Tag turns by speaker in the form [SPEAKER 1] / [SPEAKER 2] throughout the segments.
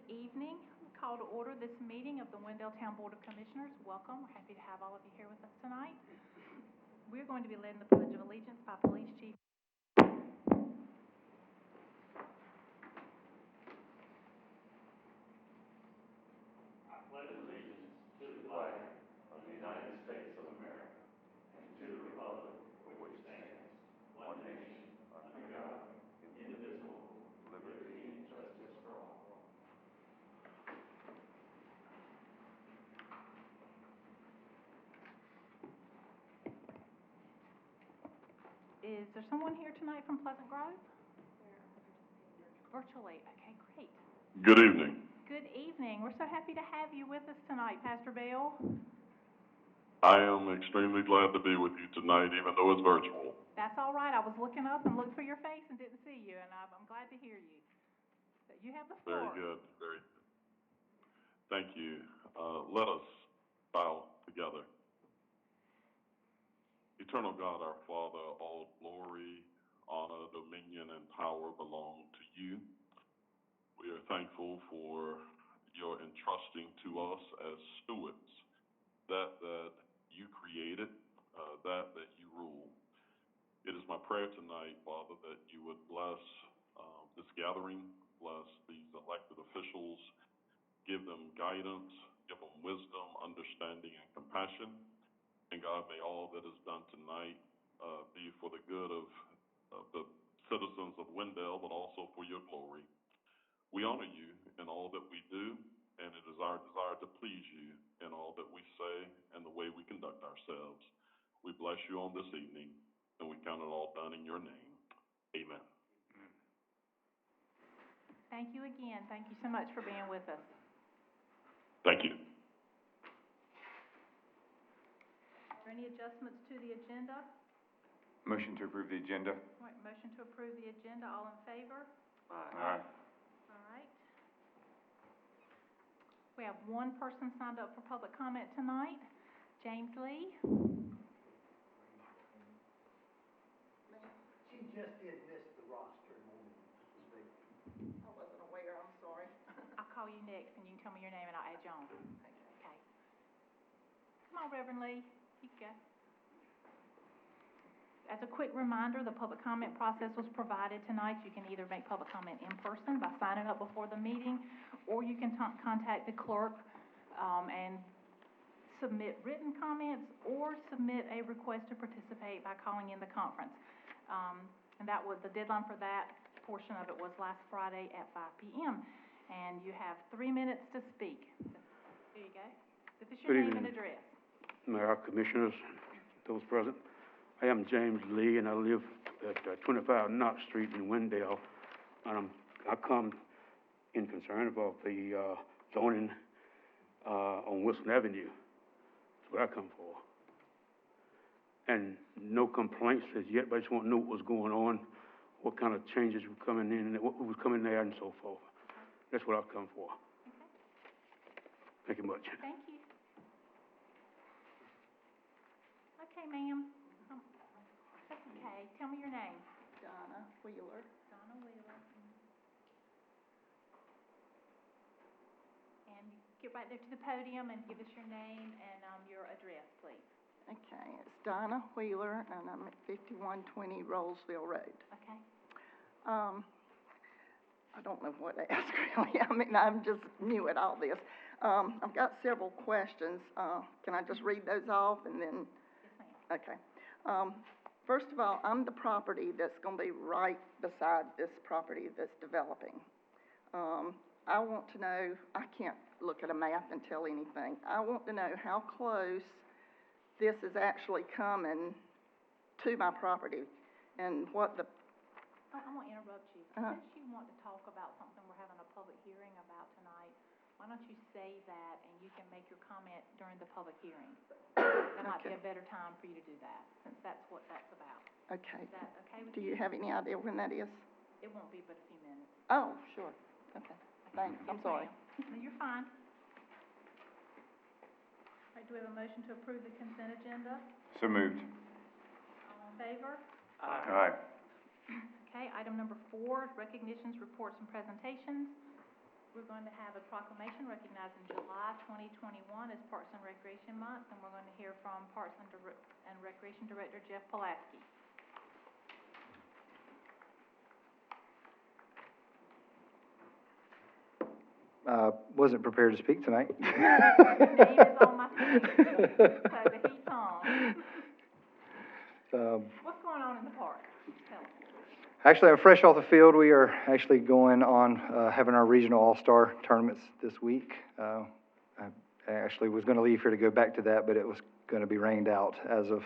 [SPEAKER 1] evening. We call to order this meeting of the Wendell Town Board of Commissioners. Welcome. We're happy to have all of you here with us tonight. We're going to be led in the Pledge of Allegiance by Police Chief.
[SPEAKER 2] I pledge allegiance to the flag of the United States of America and to the republic for which stands one nation under God, indivisible, liberty and justice for all.
[SPEAKER 1] Is there someone here tonight from Pleasant Grove? Virtually. Okay, great.
[SPEAKER 3] Good evening.
[SPEAKER 1] Good evening. We're so happy to have you with us tonight, Pastor Bell.
[SPEAKER 3] I am extremely glad to be with you tonight, even though it's virtual.
[SPEAKER 1] That's all right. I was looking up and looked for your face and didn't see you, and I'm glad to hear you. So you have the floor.
[SPEAKER 3] Very good. Very good. Thank you. Let us bow together. Eternal God, our Father, all glory, honor, dominion, and power belong to you. We are thankful for your entrusting to us as stewards that you created, that you rule. It is my prayer tonight, Father, that you would bless this gathering, bless these elected officials, give them guidance, give them wisdom, understanding, and compassion. And God, may all that is done tonight be for the good of the citizens of Wendell, but also for your glory. We honor you in all that we do, and it is our desire to please you in all that we say and the way we conduct ourselves. We bless you on this evening, and we count it all done in your name. Amen.
[SPEAKER 1] Thank you again. Thank you so much for being with us.
[SPEAKER 3] Thank you.
[SPEAKER 1] Are there any adjustments to the agenda?
[SPEAKER 4] Motion to approve the agenda.
[SPEAKER 1] All right, motion to approve the agenda. All in favor?
[SPEAKER 4] Aye.
[SPEAKER 1] All right. We have one person signed up for public comment tonight, James Lee.
[SPEAKER 5] She just did miss the roster moment.
[SPEAKER 6] I wasn't aware, I'm sorry.
[SPEAKER 1] I'll call you next and you can tell me your name and I'll add you on. Okay. Come on, Reverend Lee. You go. As a quick reminder, the public comment process was provided tonight. You can either make public comment in person by signing up before the meeting, or you can contact the clerk and submit written comments or submit a request to participate by calling in the conference. And that was the deadline for that portion of it was last Friday at 5 p.m. And you have 3 minutes to speak. There you go. Give us your name and address.
[SPEAKER 7] Mayor, Commissioners, those present. I am James Lee, and I live at 25 Knox Street in Wendell. And I come in concern about the zoning on Wilson Avenue. That's what I come for. And no complaints as yet, but I just want to know what was going on, what kind of changes were coming in, and what was coming there, and so forth. That's what I've come for.
[SPEAKER 1] Okay.
[SPEAKER 7] Thank you much.
[SPEAKER 1] Thank you. Okay, ma'am. That's okay. Tell me your name.
[SPEAKER 6] Donna Wheeler.
[SPEAKER 1] Donna Wheeler. And get right there to the podium and give us your name and your address, please.
[SPEAKER 6] Okay, it's Donna Wheeler, and I'm at 5120 Roseville Road.
[SPEAKER 1] Okay.
[SPEAKER 6] I don't know what to ask really. I mean, I'm just new at all this. I've got several questions. Can I just read those off and then?
[SPEAKER 1] Yes, ma'am.
[SPEAKER 6] Okay. First of all, I'm the property that's going to be right beside this property that's developing. I want to know, I can't look at a map and tell anything. I want to know how close this is actually coming to my property and what the...
[SPEAKER 1] I want to interrupt you. Since you want to talk about something we're having a public hearing about tonight, why don't you say that and you can make your comment during the public hearing? That might be a better time for you to do that, since that's what that's about.
[SPEAKER 6] Okay.
[SPEAKER 1] Is that okay with
[SPEAKER 6] Do
[SPEAKER 1] you?
[SPEAKER 6] you have any idea when that is?
[SPEAKER 1] It won't be but a few minutes.
[SPEAKER 6] Oh, sure. Okay. Thanks. I'm sorry.
[SPEAKER 1] No, you're fine. All right, do we have a motion to approve the consent agenda?
[SPEAKER 4] So moved.
[SPEAKER 1] All in favor?
[SPEAKER 4] Aye.
[SPEAKER 1] Okay, item number 4, recognitions, reports, and presentations. we're going to have a proclamation recognizing July 2021 as Parks and Recreation Month, and we're going to hear from Parks and Recreation Director Jeff Pulaski.
[SPEAKER 8] Wasn't prepared to speak tonight.
[SPEAKER 1] Your name is on my thing, so the heat's on. What's going on in the park? Tell us.
[SPEAKER 8] Actually, I'm fresh off the field. We are actually going on, having our regional all-star tournaments this week. I actually was gonna leave here to go back to that, but it was gonna be rained out as of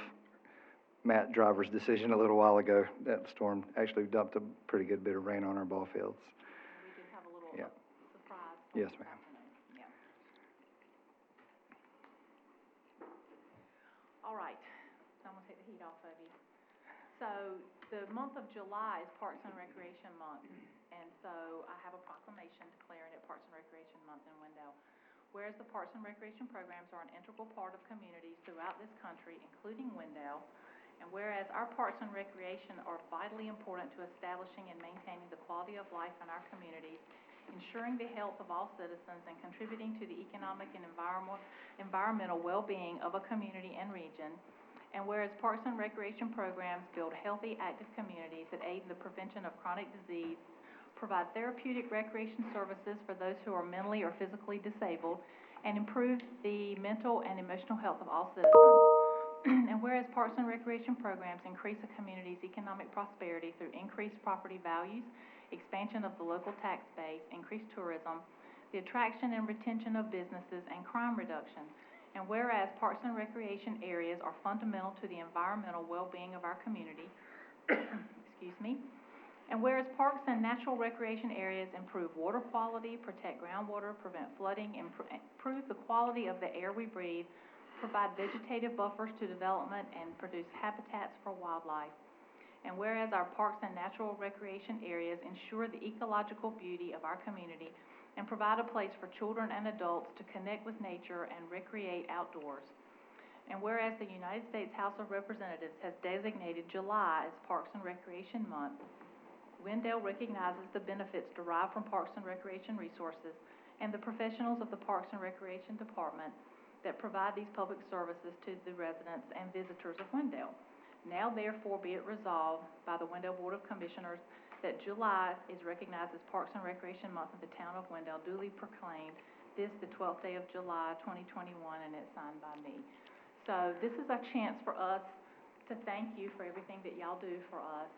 [SPEAKER 8] Matt Driver's decision a little while ago. That storm actually dumped a pretty good bit of rain on our ball fields.
[SPEAKER 1] We did have a little
[SPEAKER 8] Yeah.
[SPEAKER 1] surprise.
[SPEAKER 8] Yes,
[SPEAKER 1] this
[SPEAKER 8] ma'am.
[SPEAKER 1] afternoon. Yeah. All right, so I'm gonna take the heat off of you. So, the month of July is Parks and Recreation Month, and so I have a proclamation declaring it Parks and Recreation Month in Wendell. Whereas the Parks and Recreation programs are an integral part of communities throughout this country, including Wendell, and whereas our parks and recreation are vitally important to establishing and maintaining the quality of life in our communities, ensuring the health of all citizens, and contributing to the economic and environmental well-being of a community and region, and whereas Parks and Recreation programs build healthy, active communities that aid in the prevention of chronic disease, provide therapeutic recreation services for those who are mentally or physically disabled, and improve the mental and emotional health of all citizens. And whereas Parks and Recreation programs increase a community's economic prosperity through increased property values, expansion of the local tax base, increased tourism, the attraction and retention of businesses, and crime reduction. And whereas Parks and Recreation areas are fundamental to the environmental well-being of our community, excuse me, and whereas parks and natural recreation areas improve water quality, protect groundwater, prevent flooding, improve the quality of the air we breathe, provide vegetative buffers to development, and produce habitats for wildlife. And whereas our parks and natural recreation areas ensure the ecological beauty of our community and provide a place for children and adults to connect with nature and recreate outdoors. And whereas the United States House of Representatives has designated July as Parks and Recreation Month, Wendell recognizes the benefits derived from Parks and Recreation resources and the professionals of the Parks and Recreation Department that provide these public services to the residents and visitors of Wendell. Now therefore be it resolved by the Wendell Board of Commissioners that July is recognized as Parks and Recreation Month of the town of Wendell, duly proclaimed this the 12th day of July 2021, and it's signed by me. So this is a chance for us to thank you for everything that y'all do for us,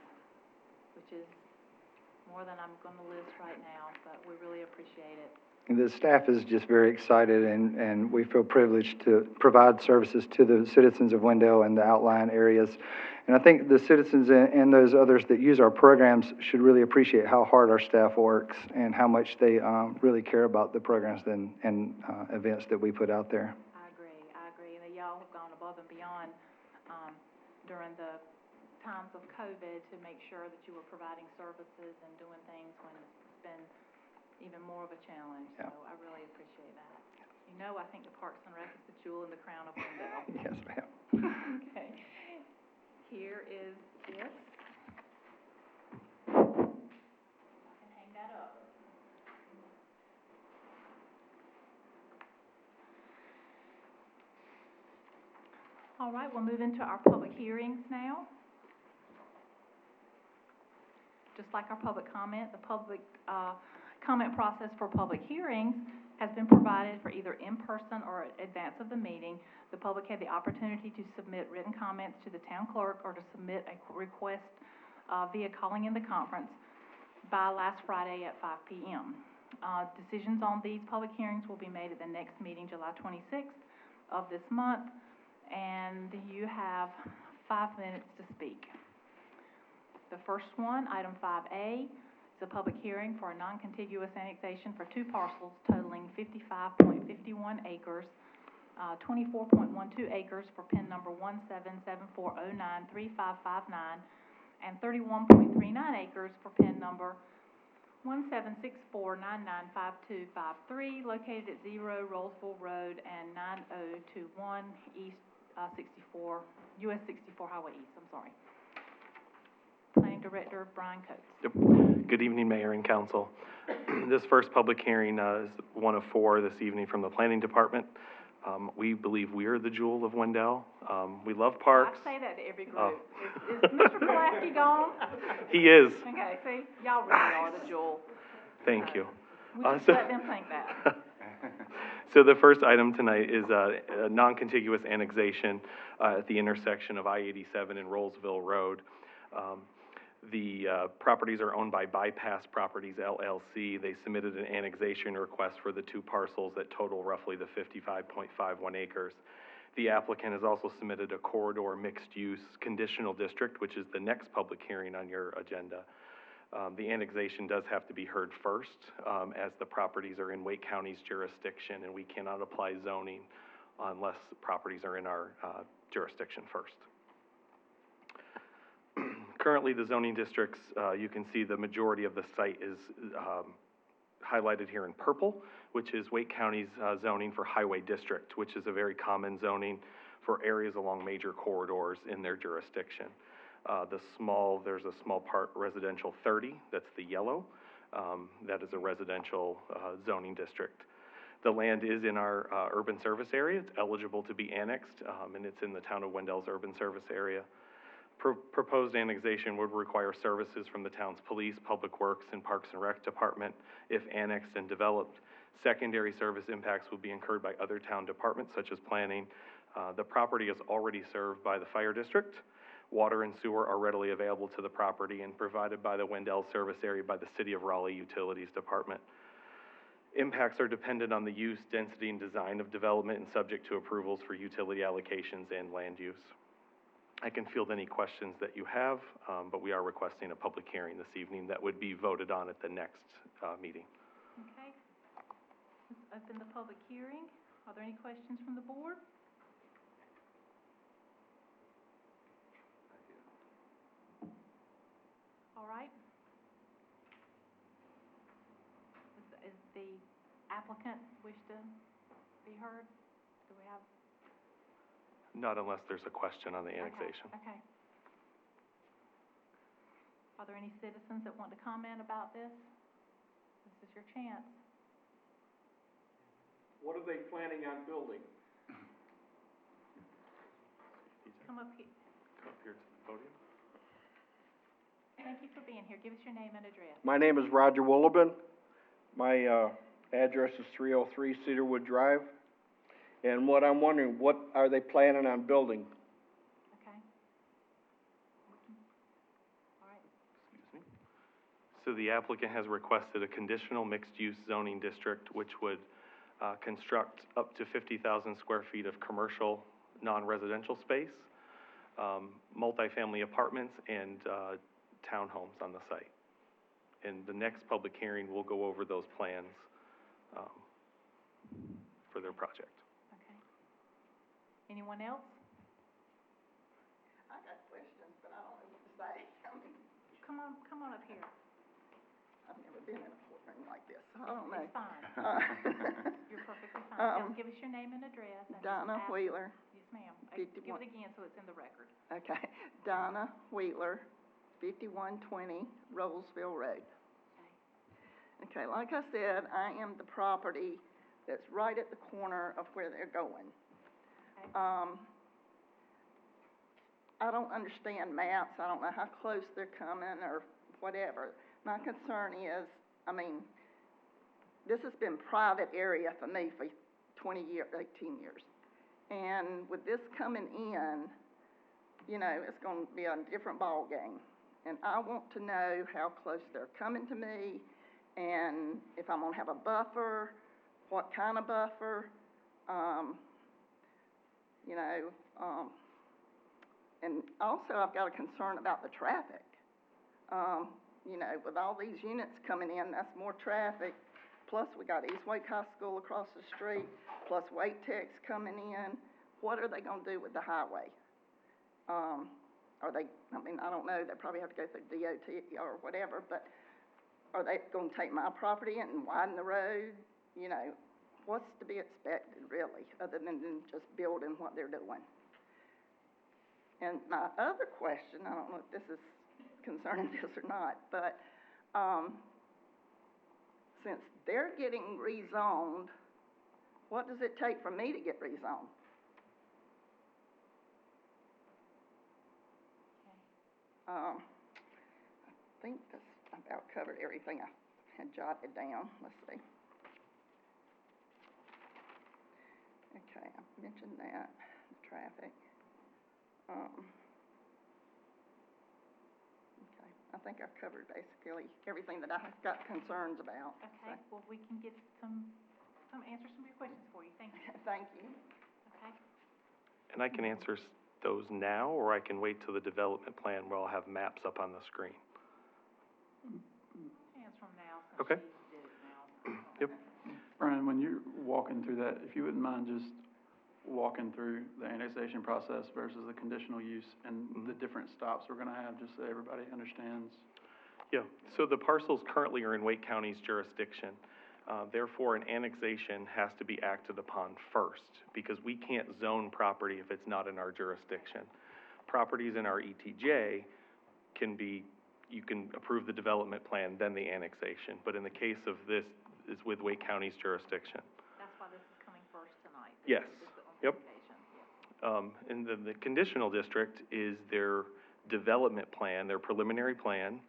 [SPEAKER 1] which is more than I'm going to list right now, but we really appreciate it.
[SPEAKER 8] The staff is just very excited, and we feel privileged to provide services to the citizens of Wendell and the outlying areas. And I think the citizens and those others that use our programs should really appreciate how hard our staff works and how much they really care about the programs and events that we put out there.
[SPEAKER 1] I agree. And y'all have gone above and beyond during the times of COVID to make sure that you were providing services and doing things when it's been even more of a challenge.
[SPEAKER 8] Yeah.
[SPEAKER 1] So I really appreciate that. You know, I think the Parks and Rec is the jewel in the crown of Wendell.
[SPEAKER 8] Yes, ma'am.
[SPEAKER 1] Okay. Here is this. I can hang that up. All right, we'll move into our public hearings now. Just like our public comment, the public comment process for public hearings has been provided for either in person or advance of the meeting. The public had the opportunity to submit written comments to the town clerk or to submit a request via calling in the conference by last Friday at 5 p.m. Decisions on these public hearings will be made at the next meeting, July 26th of this month, and you have 5 minutes to speak. The first one, item 5A, is a public hearing for a non-contiguous annexation for 2 parcels totaling 55.51 acres, 24.12 acres for PIN number 17740935559, and 31.39 acres for PIN number 176499523, located at 0 Roseville Road and 9021 East US 64 Highway East. Planning Director Brian Coates.
[SPEAKER 7] Yep.
[SPEAKER 9] Good evening, Mayor and Council. This first public hearing is one of 4 this evening from the Planning Department. We believe we are the jewel of Wendell. We love parks.
[SPEAKER 1] I say that to every group.
[SPEAKER 9] Oh.
[SPEAKER 1] Is Mr. Pulaski gone?
[SPEAKER 9] He is.
[SPEAKER 1] Okay, see, y'all really are the jewel.
[SPEAKER 9] Thank you.
[SPEAKER 1] We just let them think that.
[SPEAKER 9] So the first item tonight is a non-contiguous annexation at the intersection of I-87 and Roseville Road. The properties are owned by Bypass Properties LLC. They submitted an annexation request for the 2 parcels that total roughly the 55.51 acres. The applicant has also submitted a corridor mixed-use conditional district, which is the next public hearing on your agenda. The annexation does have to be heard first, as the properties are in Wake County's jurisdiction, and we cannot apply zoning unless the properties are in our jurisdiction first. Currently, the zoning districts, you can see the majority of the site is highlighted here in purple, which is Wake County's zoning for highway district, which is a very common zoning for areas along major corridors in their jurisdiction. There's a small part residential 30, that's the yellow. That is a residential zoning district. The land is in our urban service area. It's eligible to be annexed, and it's in the town of Wendell's urban service area. Proposed annexation would require services from the town's police, public works, and parks and rec department if annexed and developed. Secondary service impacts would be incurred by other town departments such as planning. The property is already served by the fire district. Water and sewer are readily available to the property and provided by the Wendell service area by the City of Raleigh Utilities Department. Impacts are dependent on the use, density, and design of development and subject to approvals for utility allocations and land use. I can field any questions that you have, but we are requesting a public hearing this evening that would be voted on at the next meeting.
[SPEAKER 1] Okay. Let's open the public hearing. Are there any questions from the board? All right. Is the applicant wish to be heard? Do we have?
[SPEAKER 9] Not unless there's a question on the annexation.
[SPEAKER 1] Okay. Are there any citizens that want to comment about this? This is your chance.
[SPEAKER 10] What are they planning on building?
[SPEAKER 1] Come up here.
[SPEAKER 9] Come up here to the podium.
[SPEAKER 1] Thank you for being here. Give us your name and address.
[SPEAKER 10] My name is Roger Wolleben. My address is 303 Cedarwood Drive. And what I'm wondering, what are they planning on building?
[SPEAKER 1] Okay. All right.
[SPEAKER 9] Excuse me. So the applicant has requested a conditional mixed-use zoning district, which would construct up to 50,000 square feet of commercial, non-residential space, multifamily apartments, and townhomes on the site. And the next public hearing will go over those plans for their project.
[SPEAKER 1] Okay. Anyone else?
[SPEAKER 6] I got questions, but I don't know what to say.
[SPEAKER 1] Come on up here.
[SPEAKER 6] I've never been in a courtroom like this, so I don't know.
[SPEAKER 1] It's fine. You're perfectly fine. Give us your name and address. And
[SPEAKER 6] Donna
[SPEAKER 1] ask-
[SPEAKER 6] Wheeler.
[SPEAKER 1] Yes, ma'am.
[SPEAKER 6] 51.
[SPEAKER 1] Give it again so it's in the record.
[SPEAKER 6] Okay, Donna Wheeler, 5120 Roseville Road. Okay, like I said, I am the property that's right at the corner of where they're going.
[SPEAKER 1] Okay.
[SPEAKER 6] I don't understand maps, I don't know how close they're coming or whatever. My concern is, I mean, this has been private area for me for 18 years. And with this coming in, you know, it's gonna be a different ball game. And I want to know how close they're coming to me, and if I'm gonna have a buffer, what kind of buffer, you know, and also I've got a concern about the traffic. You know, with all these units coming in, that's more traffic, plus we got East Wake High School across the street, plus Wake Tech's coming in. What are they gonna do with the highway? Are they, I mean, I don't know, they probably have to go through DOT or whatever, but are they gonna take my property and widen the road? You know, what's to be expected really, other than them just building what they're doing? And my other question, I don't know if this is concerning this or not, but Since they're getting rezoned, what does it take for me to get rezoned? I think that's about covered everything I had jotted down. Let's see. Okay, I mentioned that, traffic. Okay, I think I've covered basically everything that I've got concerns about.
[SPEAKER 1] Okay, well, we can get some answers to your questions for you. Thank you.
[SPEAKER 6] Thank you.
[SPEAKER 1] Okay.
[SPEAKER 9] And I can answer those now, or I can wait till the development plan where I'll have maps up on the screen.
[SPEAKER 1] Hands from now, since
[SPEAKER 9] Okay.
[SPEAKER 1] she did it now.
[SPEAKER 9] Yep.
[SPEAKER 11] Brian, when you're walking through that, if you wouldn't mind just walking through the annexation process versus the conditional use and the different stops we're gonna have, just so everybody understands.
[SPEAKER 9] Yeah, so the parcels currently are in Wake County's jurisdiction. Therefore, an annexation has to be acted upon first, because we can't zone property if it's not in our jurisdiction. Properties in our ETJ you can approve the development plan, then the annexation. But in the case of this, is with Wake County's jurisdiction.
[SPEAKER 1] That's why this is coming first tonight.
[SPEAKER 9] Yes.
[SPEAKER 1] This is the
[SPEAKER 9] Yep.
[SPEAKER 1] application. Yeah.
[SPEAKER 9] And the conditional district is their development plan, their preliminary plan,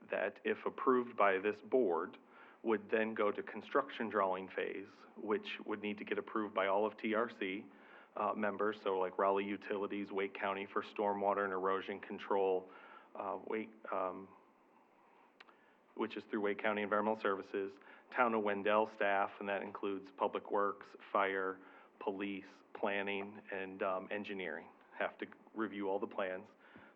[SPEAKER 9] that if approved by this board, would then go to construction drawing phase, which would need to get approved by all of TRC members, so like Raleigh Utilities, Wake County for stormwater and erosion control, which is through Wake County Environmental Services, Town of Wendell staff, and that includes Public Works, Fire, Police, Planning, and Engineering, have to review all the plans.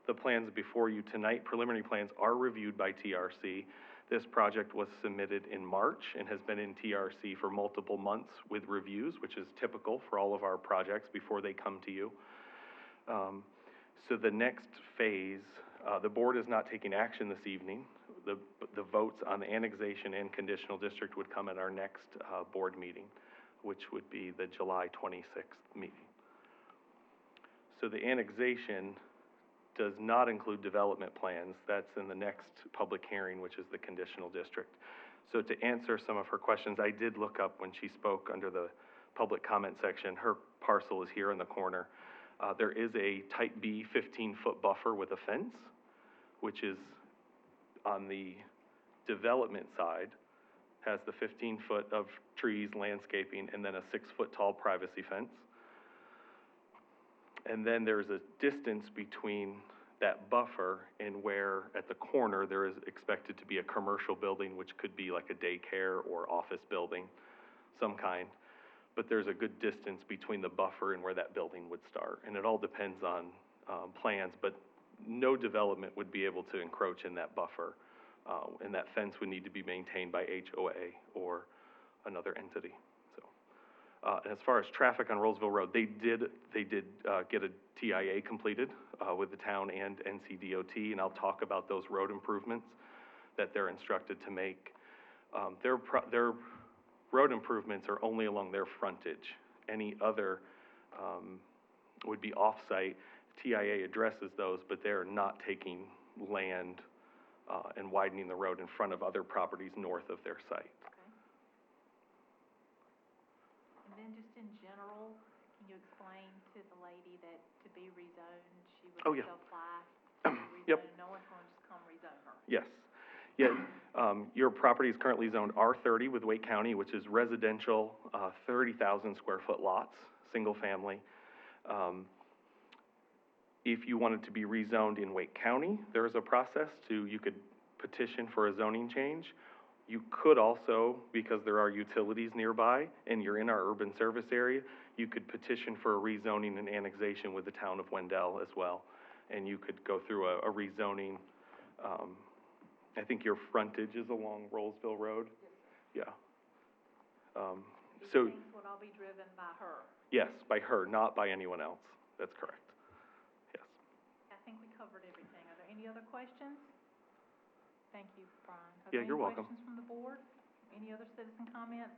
[SPEAKER 9] The plans before you tonight, preliminary plans, are reviewed by TRC. This project was submitted in March and has been in TRC for multiple months with reviews, which is typical for all of our projects before they come to you. So the next phase, the board is not taking action this evening. The votes on the annexation and conditional district would come at our next board meeting, which would be the July 26th meeting. So the annexation does not include development plans. That's in the next public hearing, which is the conditional district. So to answer some of her questions, I did look up when she spoke under the public comment section. Her parcel is here in the corner. There is a type B 15-foot buffer with a fence, which is on the development side, has the 15-foot of trees, landscaping, and then a 6-foot tall privacy fence. And then there's a distance between that buffer and where at the corner there is expected to be a commercial building, which could be like a daycare or office building, some kind. But there's a good distance between the buffer and where that building would start. And it all depends on plans, but no development would be able to encroach in that buffer. And that fence would need to be maintained by HOA or another entity. And as far as traffic on Roseville Road, they did get a TIA completed with the town and NCDOT, and I'll talk about those road improvements that they're instructed to make. Their road improvements are only along their frontage. Any other would be off-site. TIA addresses those, but they're not taking land and widening the road in front of other properties north of their site.
[SPEAKER 1] And then just in general, can you explain to the lady that to be rezoned, she would
[SPEAKER 9] Oh,
[SPEAKER 1] have
[SPEAKER 9] yeah.
[SPEAKER 1] to apply to be rezoned?
[SPEAKER 9] Yep.
[SPEAKER 1] No one's going to just come rezone her.
[SPEAKER 9] Yes. Yeah, your property is currently zoned R30 with Wake County, which is residential, 30,000 square foot lots, single family. If you wanted to be rezoned in Wake County, there is a process you could petition for a zoning change. You could also, because there are utilities nearby and you're in our urban service area, you could petition for a rezoning and annexation with the town of Wendell as well. And you could go through a rezoning. I think your frontage is along Roseville Road. Yeah.
[SPEAKER 1] These
[SPEAKER 9] So,
[SPEAKER 1] things would all be driven by her.
[SPEAKER 9] yes, by her, not by anyone else. That's correct. Yes.
[SPEAKER 1] I think we covered everything. Are there any other questions? Thank you, Brian.
[SPEAKER 9] Yeah, you're welcome.
[SPEAKER 1] Are there any questions from the board? Any other citizen comments?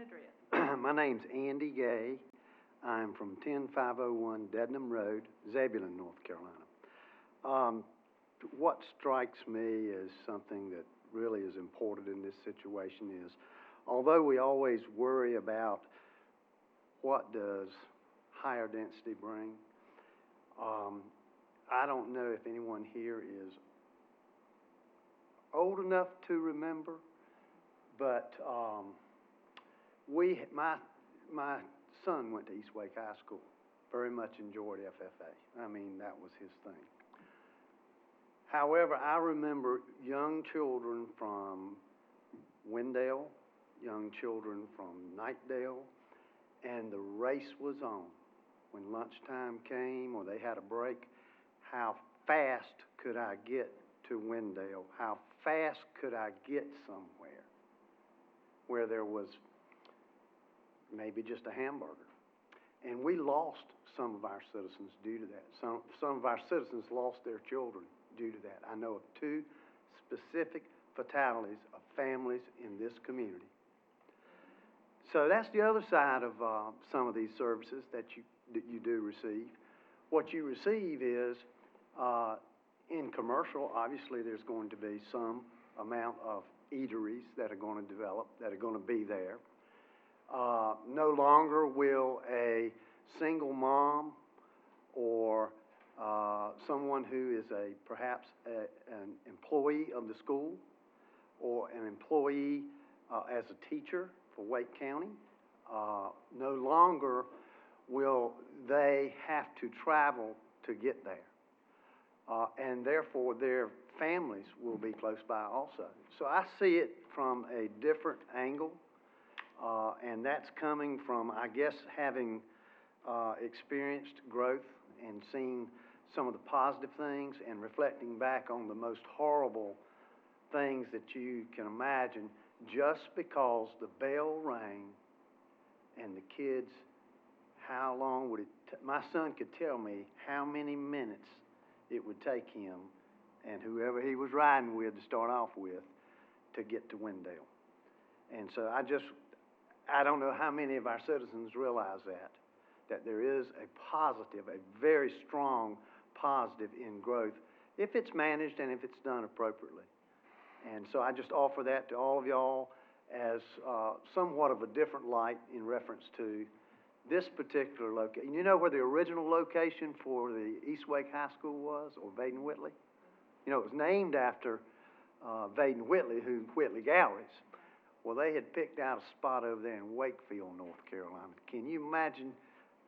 [SPEAKER 1] address.
[SPEAKER 12] My name's Andy Gay. I'm from 10501 Dednam Road, Zebulon, North Carolina. What strikes me as something that really is important in this situation is, although we always worry about what does higher density bring, I don't know if anyone here is old enough to remember, but my son went to East Wake High School, very much enjoyed FFA. I mean, that was his thing. However, I remember young children from Wendell, young children from Nightdale, and the race was on. When lunchtime came or they had a break, how fast could I get to Wendell? How fast could I get somewhere where there was maybe just a hamburger? And we lost some of our citizens due to that. Some of our citizens lost their children due to that. I know of 2 specific fatalities of families in this community. So that's the other side of some of these services that you do receive. What you receive is, in commercial, obviously there's going to be some amount of eateries that are going to develop, that are going to be there. No longer will a single mom or someone who is perhaps an employee of the school or an employee as a teacher for Wake County, no longer will they have to travel to get there. And therefore their families will be close by also. So I see it from a different angle, and that's coming from, I guess, having experienced growth and seen some of the positive things and reflecting back on the most horrible things that you can imagine, just because the bell rang and the kids, how long would it my son could tell me how many minutes it would take him and whoever he was riding with to start off with to get to Wendell. And so I don't know how many of our citizens realize that there is a positive, a very strong positive in growth if it's managed and if it's done appropriately. And so I just offer that to all of y'all as somewhat of a different light in reference to this particular location. You know where the original location for the East Wake High School was, or Vaden Whitley? You know, it was named after Vaden Whitley, who Whitley Galleries. Well, they had picked out a spot over there in Wakefield, North Carolina. Can you imagine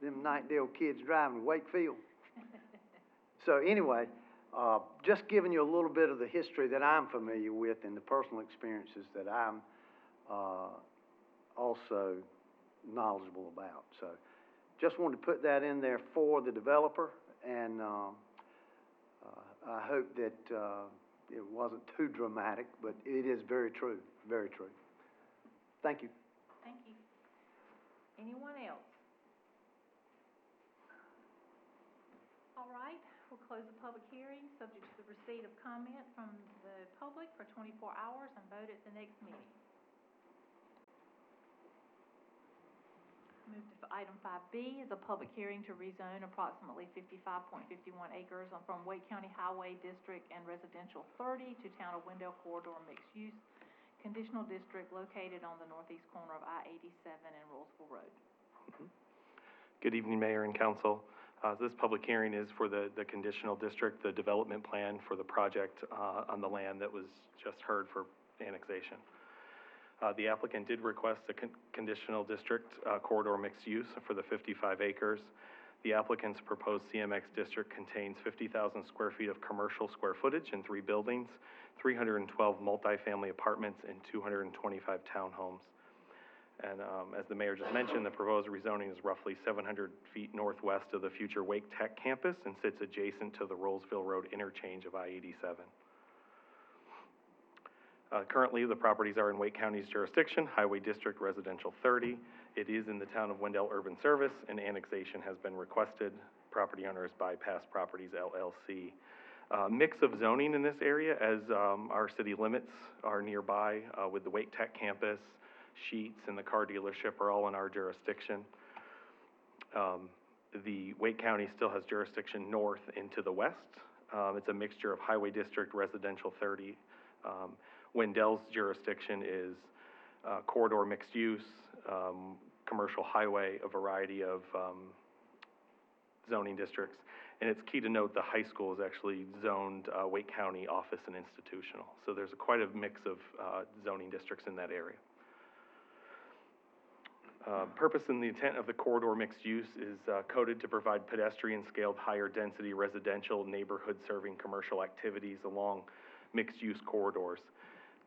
[SPEAKER 12] them Nightdale kids driving to Wakefield? So anyway, just giving you a little bit of the history that I'm familiar with and the personal experiences that I'm also knowledgeable about. So just wanted to put that in there for the developer, and I hope that it wasn't too dramatic, but it is very true, very true. Thank you.
[SPEAKER 1] Thank you. Anyone else? All right, we'll close the public hearing, subject to the receipt of comment from the public for 24 hours and vote at the next meeting. Move to item 5B is a public hearing to rezone approximately 55.51 acres from Wake County Highway District and Residential 30 to Town of Wendell Corridor Mixed Use Conditional District located on the northeast corner of I-87 and Roseville Road.
[SPEAKER 9] Good evening, Mayor and Council. This public hearing is for the conditional district, the development plan for the project on the land that was just heard for annexation. The applicant did request a conditional district corridor mixed use for the 55 acres. The applicant's proposed CMX district contains 50,000 square feet of commercial square footage in 3 buildings, 312 multifamily apartments, and 225 townhomes. And as the mayor just mentioned, the proposed rezoning is roughly 700 feet northwest of the future Wake Tech campus and sits adjacent to the Roseville Road interchange of I-87. Currently, the properties are in Wake County's jurisdiction, Highway District Residential 30. It is in the Town of Wendell Urban Service, and annexation has been requested. Property owner is Bypass Properties, LLC. Mix of zoning in this area, as our city limits are nearby with the Wake Tech campus, Sheetz, and the car dealership are all in our jurisdiction. The Wake County still has jurisdiction north into the west. It's a mixture of highway district, residential 30. Wendell's jurisdiction is corridor mixed use, commercial highway, a variety of zoning districts. And it's key to note the high school is actually zoned Wake County office and institutional. So there's quite a mix of zoning districts in that area. Purpose and the intent of the corridor mixed use is coded to provide pedestrian scaled higher density residential neighborhood serving commercial activities along mixed use corridors.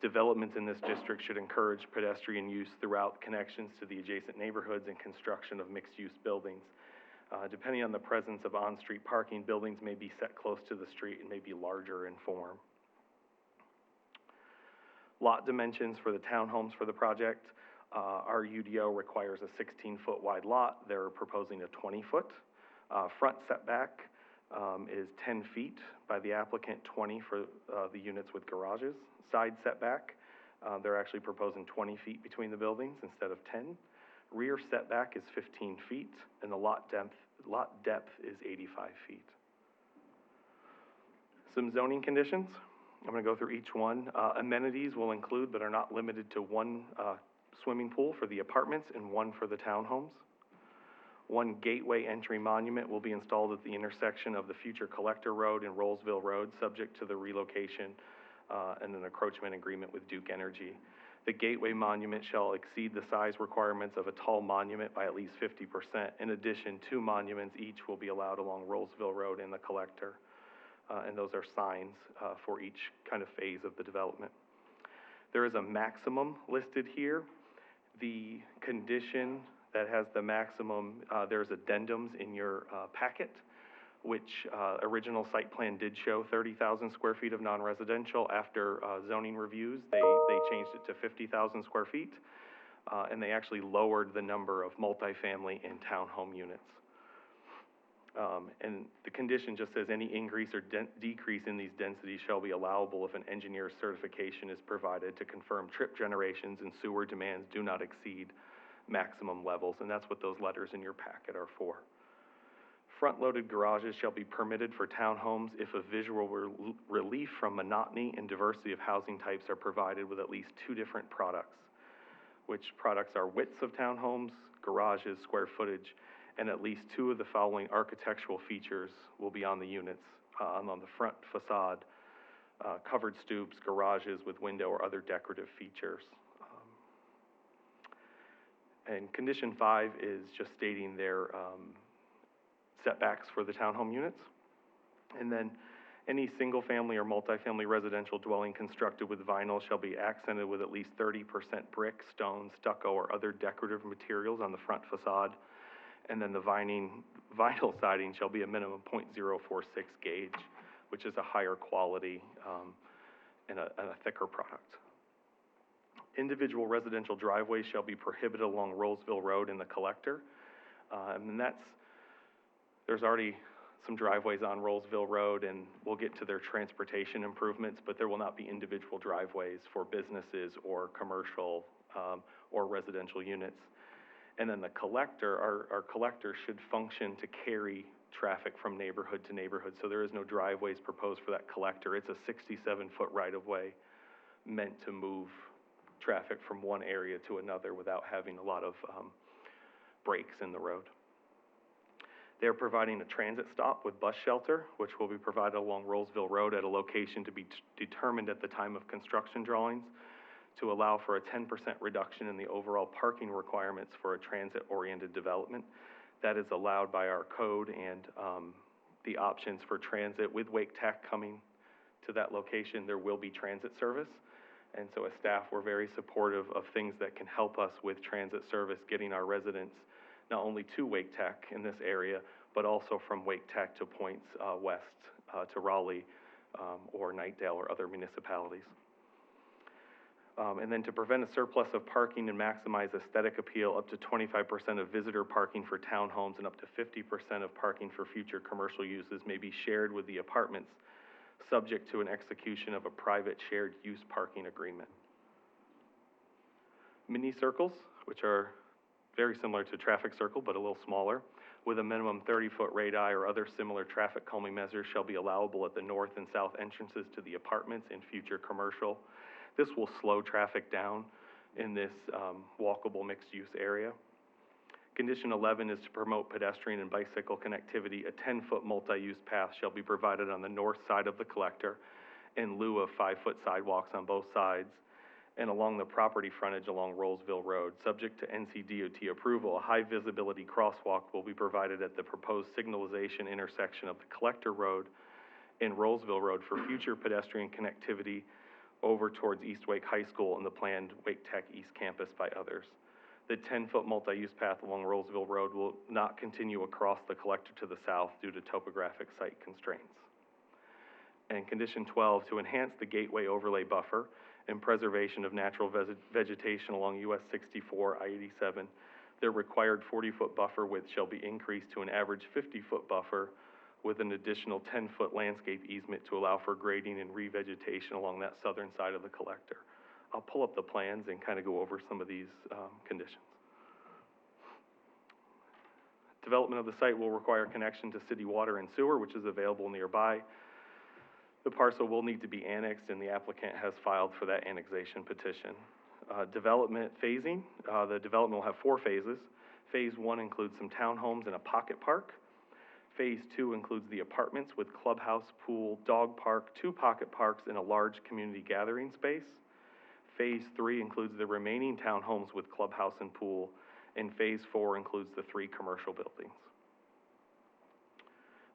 [SPEAKER 9] Developments in this district should encourage pedestrian use throughout connections to the adjacent neighborhoods and construction of mixed use buildings. Depending on the presence of on-street parking, buildings may be set close to the street and may be larger in form. Lot dimensions for the townhomes for the project. Our UDO requires a 16-foot wide lot. They're proposing a 20-foot. Front setback is 10 feet by the applicant, 20 for the units with garages. Side setback, they're actually proposing 20 feet between the buildings instead of 10. Rear setback is 15 feet, and the lot depth is 85 feet. Some zoning conditions. I'm going to go through each one. Amenities will include, but are not limited to, one swimming pool for the apartments and one for the townhomes. One gateway entry monument will be installed at the intersection of the future Collector Road and Roseville Road, subject to the relocation and an encroachment agreement with Duke Energy. The gateway monument shall exceed the size requirements of a tall monument by at least 50%. In addition, 2 monuments each will be allowed along Roseville Road and the Collector, and those are signs for each kind of phase of the development. There is a maximum listed here. The condition that has the maximum, there's addendums in your packet, which original site plan did show 30,000 square feet of non-residential. After zoning reviews, they changed it to 50,000 square feet, and they actually lowered the number of multifamily and townhome units. And the condition just says any increase or decrease in these densities shall be allowable if an engineer's certification is provided to confirm trip generations and sewer demands do not exceed maximum levels, and that's what those letters in your packet are for. Front-loaded garages shall be permitted for townhomes if a visual relief from monotony and diversity of housing types are provided with at least 2 different products, which products are widths of townhomes, garages, square footage, and at least 2 of the following architectural features will be on the units, on the front facade, covered stoops, garages with window or other decorative features. And condition 5 is just stating their setbacks for the townhome units. And then any single-family or multifamily residential dwelling constructed with vinyl shall be accented with at least 30% brick, stone, stucco, or other decorative materials on the front facade. And then the vinyl siding shall be a minimum 0.046 gauge, which is a higher quality and a thicker product. Individual residential driveways shall be prohibited along Roseville Road and the Collector. And there's already some driveways on Roseville Road, and we'll get to their transportation improvements, but there will not be individual driveways for businesses or commercial or residential units. And then the Collector, our Collector should function to carry traffic from neighborhood to neighborhood, so there is no driveways proposed for that Collector. It's a 67-foot right-of-way meant to move traffic from one area to another without having a lot of breaks in the road. They're providing a transit stop with bus shelter, which will be provided along Roseville Road at a location to be determined at the time of construction drawings to allow for a 10% reduction in the overall parking requirements for a transit-oriented development. That is allowed by our code and the options for transit. With Wake Tech coming to that location, there will be transit service. And so as staff, we're very supportive of things that can help us with transit service, getting our residents not only to Wake Tech in this area, but also from Wake Tech to points west to Raleigh or Nightdale or other municipalities. And then to prevent a surplus of parking and maximize aesthetic appeal, up to 25% of visitor parking for townhomes and up to 50% of parking for future commercial uses may be shared with the apartments, subject to an execution of a private shared use parking agreement. Mini circles, which are very similar to traffic circle, but a little smaller, with a minimum 30-foot radii or other similar traffic calming measures shall be allowable at the north and south entrances to the apartments and future commercial. This will slow traffic down in this walkable mixed-use area. Condition 11 is to promote pedestrian and bicycle connectivity. A 10-foot multi-use path shall be provided on the north side of the collector in lieu of 5-foot sidewalks on both sides and along the property frontage along Roseville Road. Subject to NCDOT approval, a high-visibility crosswalk will be provided at the proposed signalization intersection of the Collector Road and Roseville Road for future pedestrian connectivity over towards East Wake High School and the planned Wake Tech East Campus by others. The 10-foot multi-use path along Roseville Road will not continue across the collector to the south due to topographic site constraints. And condition 12, to enhance the gateway overlay buffer and preservation of natural vegetation along US 64, I-87, their required 40-foot buffer width shall be increased to an average 50-foot buffer with an additional 10-foot landscape easement to allow for grading and revegetation along that southern side of the collector. I'll pull up the plans and kind of go over some of these conditions. Development of the site will require connection to city water and sewer, which is available nearby. The parcel will need to be annexed, and the applicant has filed for that annexation petition. Development phasing, the development will have 4 phases. Phase 1 includes some townhomes and a pocket park. Phase 2 includes the apartments with clubhouse, pool, dog park, 2 pocket parks, and a large community gathering space. Phase 3 includes the remaining townhomes with clubhouse and pool, and Phase 4 includes the 3 commercial buildings.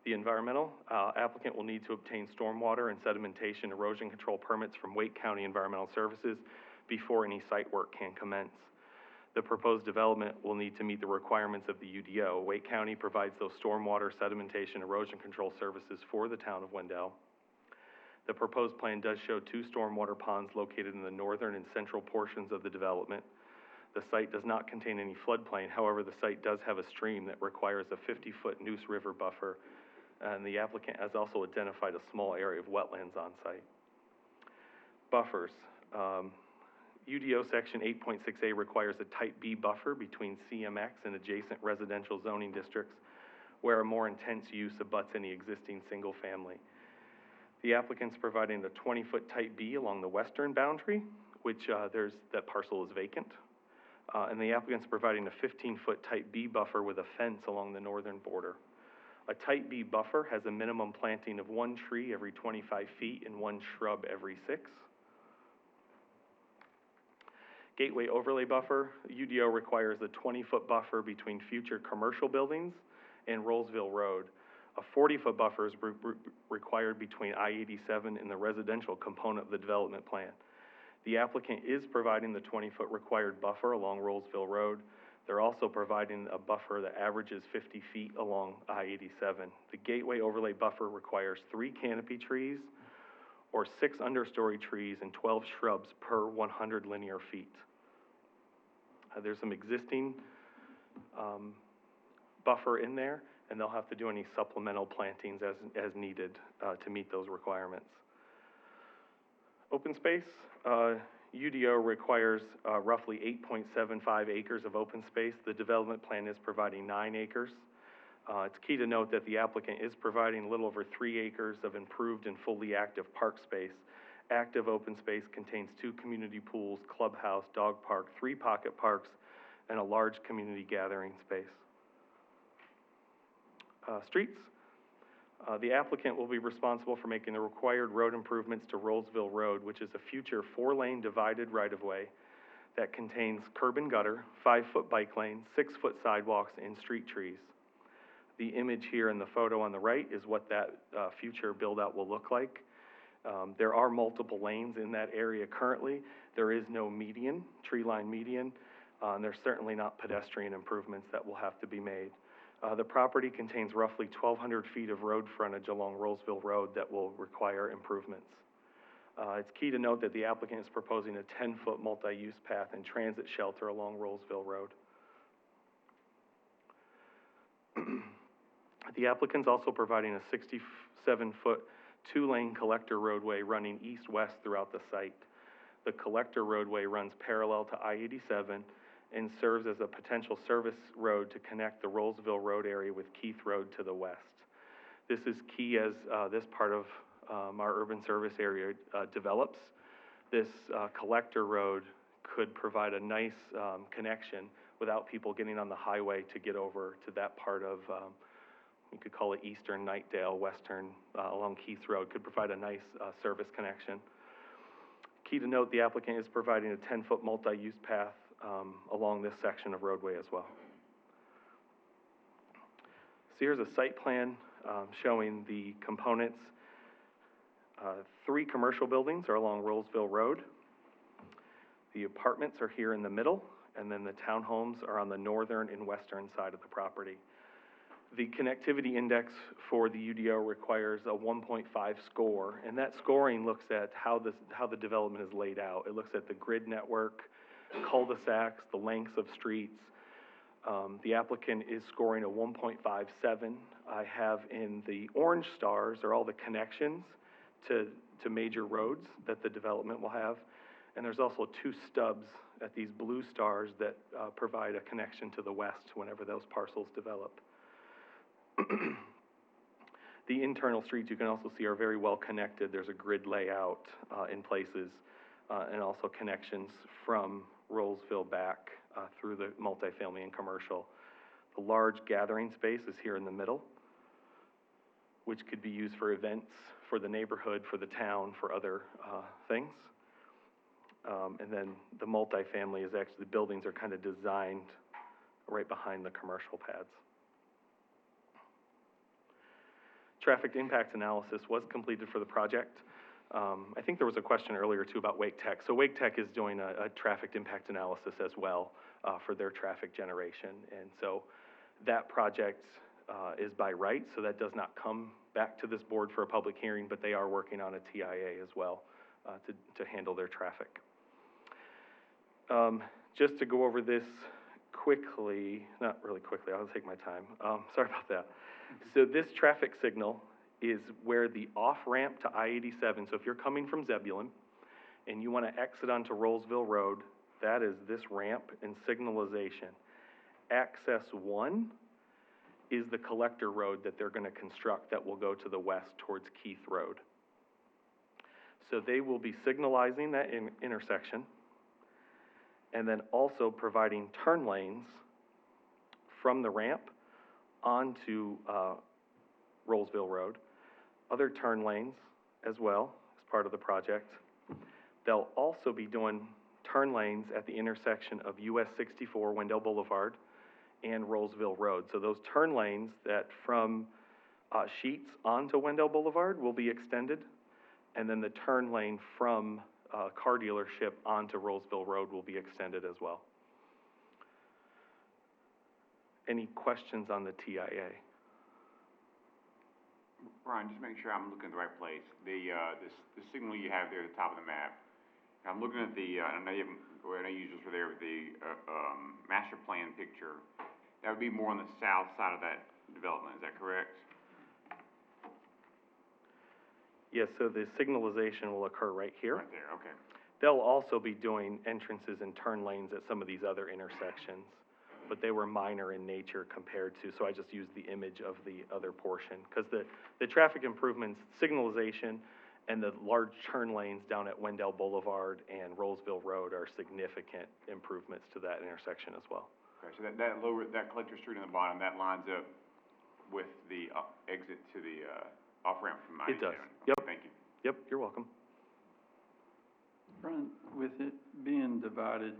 [SPEAKER 9] The environmental applicant will need to obtain stormwater and sedimentation erosion control permits from Wake County Environmental Services before any site work can commence. The proposed development will need to meet the requirements of the UDO. Wake County provides those stormwater, sedimentation, erosion control services for the town of Wendell. The proposed plan does show 2 stormwater ponds located in the northern and central portions of the development. The site does not contain any floodplain. However, the site does have a stream that requires a 50-foot Neuse River buffer, and the applicant has also identified a small area of wetlands on site. Buffers. UDO section 8.6A requires a type B buffer between CMX and adjacent residential zoning districts where a more intense use abuts any existing single family. The applicant's providing a 20-foot type B along the western boundary, which that parcel is vacant. And the applicant's providing a 15-foot type B buffer with a fence along the northern border. A type B buffer has a minimum planting of 1 tree every 25 feet and 1 shrub every 6. Gateway overlay buffer, UDO requires a 20-foot buffer between future commercial buildings and Roseville Road. A 40-foot buffer is required between I-87 and the residential component of the development plan. The applicant is providing the 20-foot required buffer along Roseville Road. They're also providing a buffer that averages 50 feet along I-87. The gateway overlay buffer requires 3 canopy trees or 6 understory trees and 12 shrubs per 100 linear feet. There's some existing buffer in there, and they'll have to do any supplemental plantings as needed to meet those requirements. Open space, UDO requires roughly 8.75 acres of open space. The development plan is providing 9 acres. It's key to note that the applicant is providing a little over 3 acres of improved and fully active park space. Active open space contains 2 community pools, clubhouse, dog park, 3 pocket parks, and a large community gathering space. Streets. The applicant will be responsible for making the required road improvements to Roseville Road, which is a future 4-lane divided right-of-way that contains curb and gutter, 5-foot bike lane, 6-foot sidewalks, and street trees. The image here in the photo on the right is what that future build-out will look like. There are multiple lanes in that area currently. There is no median, tree line median, and there's certainly not pedestrian improvements that will have to be made. The property contains roughly 1,200 feet of road frontage along Roseville Road that will require improvements. It's key to note that the applicant is proposing a 10-foot multi-use path and transit shelter along Roseville Road. The applicant's also providing a 67-foot 2-lane collector roadway running east-west throughout the site. The collector roadway runs parallel to I-87 and serves as a potential service road to connect the Roseville Road area with Keith Road to the west. This is key as this part of our urban service area develops. This collector road could provide a nice connection without people getting on the highway to get over to that part of, you could call it eastern Knightdale, western along Keith Road, could provide a nice service connection. Key to note, the applicant is providing a 10-foot multi-use path along this section of roadway as well. So here's a site plan showing the components. 3 commercial buildings are along Roseville Road. The apartments are here in the middle, and then the townhomes are on the northern and western side of the property. The connectivity index for the UDO requires a 1.5 score, and that scoring looks at how the development is laid out. It looks at the grid network, cul-de-sacs, the lengths of streets. The applicant is scoring a 1.57. I have in the orange stars are all the connections to major roads that the development will have. And there's also 2 stubs at these blue stars that provide a connection to the west whenever those parcels develop. The internal streets you can also see are very well connected. There's a grid layout in places and also connections from Roseville back through the multifamily and commercial. The large gathering space is here in the middle, which could be used for events, for the neighborhood, for the town, for other things. And then the multifamily is actually, the buildings are kind of designed right behind the commercial pads. Traffic impact analysis was completed for the project. I think there was a question earlier too about Wake Tech. So Wake Tech is doing a traffic impact analysis as well for their traffic generation. And so that project is by right, so that does not come back to this board for a public hearing, but they are working on a TIA as well to handle their traffic. Just to go over this quickly, not really quickly, I'll take my time. Sorry about that. So this traffic signal is where the off-ramp to I-87, so if you're coming from Zebulon and you want to exit onto Roseville Road, that is this ramp and signalization. Access 1 is the collector road that they're going to construct that will go to the west towards Keith Road. So they will be signalizing that intersection and then also providing turn lanes from the ramp onto Roseville Road, other turn lanes as well as part of the project. They'll also be doing turn lanes at the intersection of US 64 Wendell Boulevard and Roseville Road. So those turn lanes that from Sheets onto Wendell Boulevard will be extended, and then the turn lane from car dealership onto Roseville Road will be extended as well. Any questions on the TIA?
[SPEAKER 4] Brian, just make sure I'm looking at the right place. The signal you have there at the top of the map, I'm looking at the, I know you just were there with the master plan picture. That would be more on the south side of that development, is that correct?
[SPEAKER 9] Yes, so the signalization will occur right here.
[SPEAKER 4] Right there, okay.
[SPEAKER 9] They'll also be doing entrances and turn lanes at some of these other intersections, but they were minor in nature compared to, so I just used the image of the other portion. Because the traffic improvements, signalization, and the large turn lanes down at Wendell Boulevard and Roseville Road are significant improvements to that intersection as well.
[SPEAKER 4] Okay, so that collector street on the bottom, that lines up with the exit to the off-ramp from I-87?
[SPEAKER 9] It does, yep.
[SPEAKER 4] Thank you.
[SPEAKER 9] Yep, you're welcome.
[SPEAKER 11] Brian, with it being divided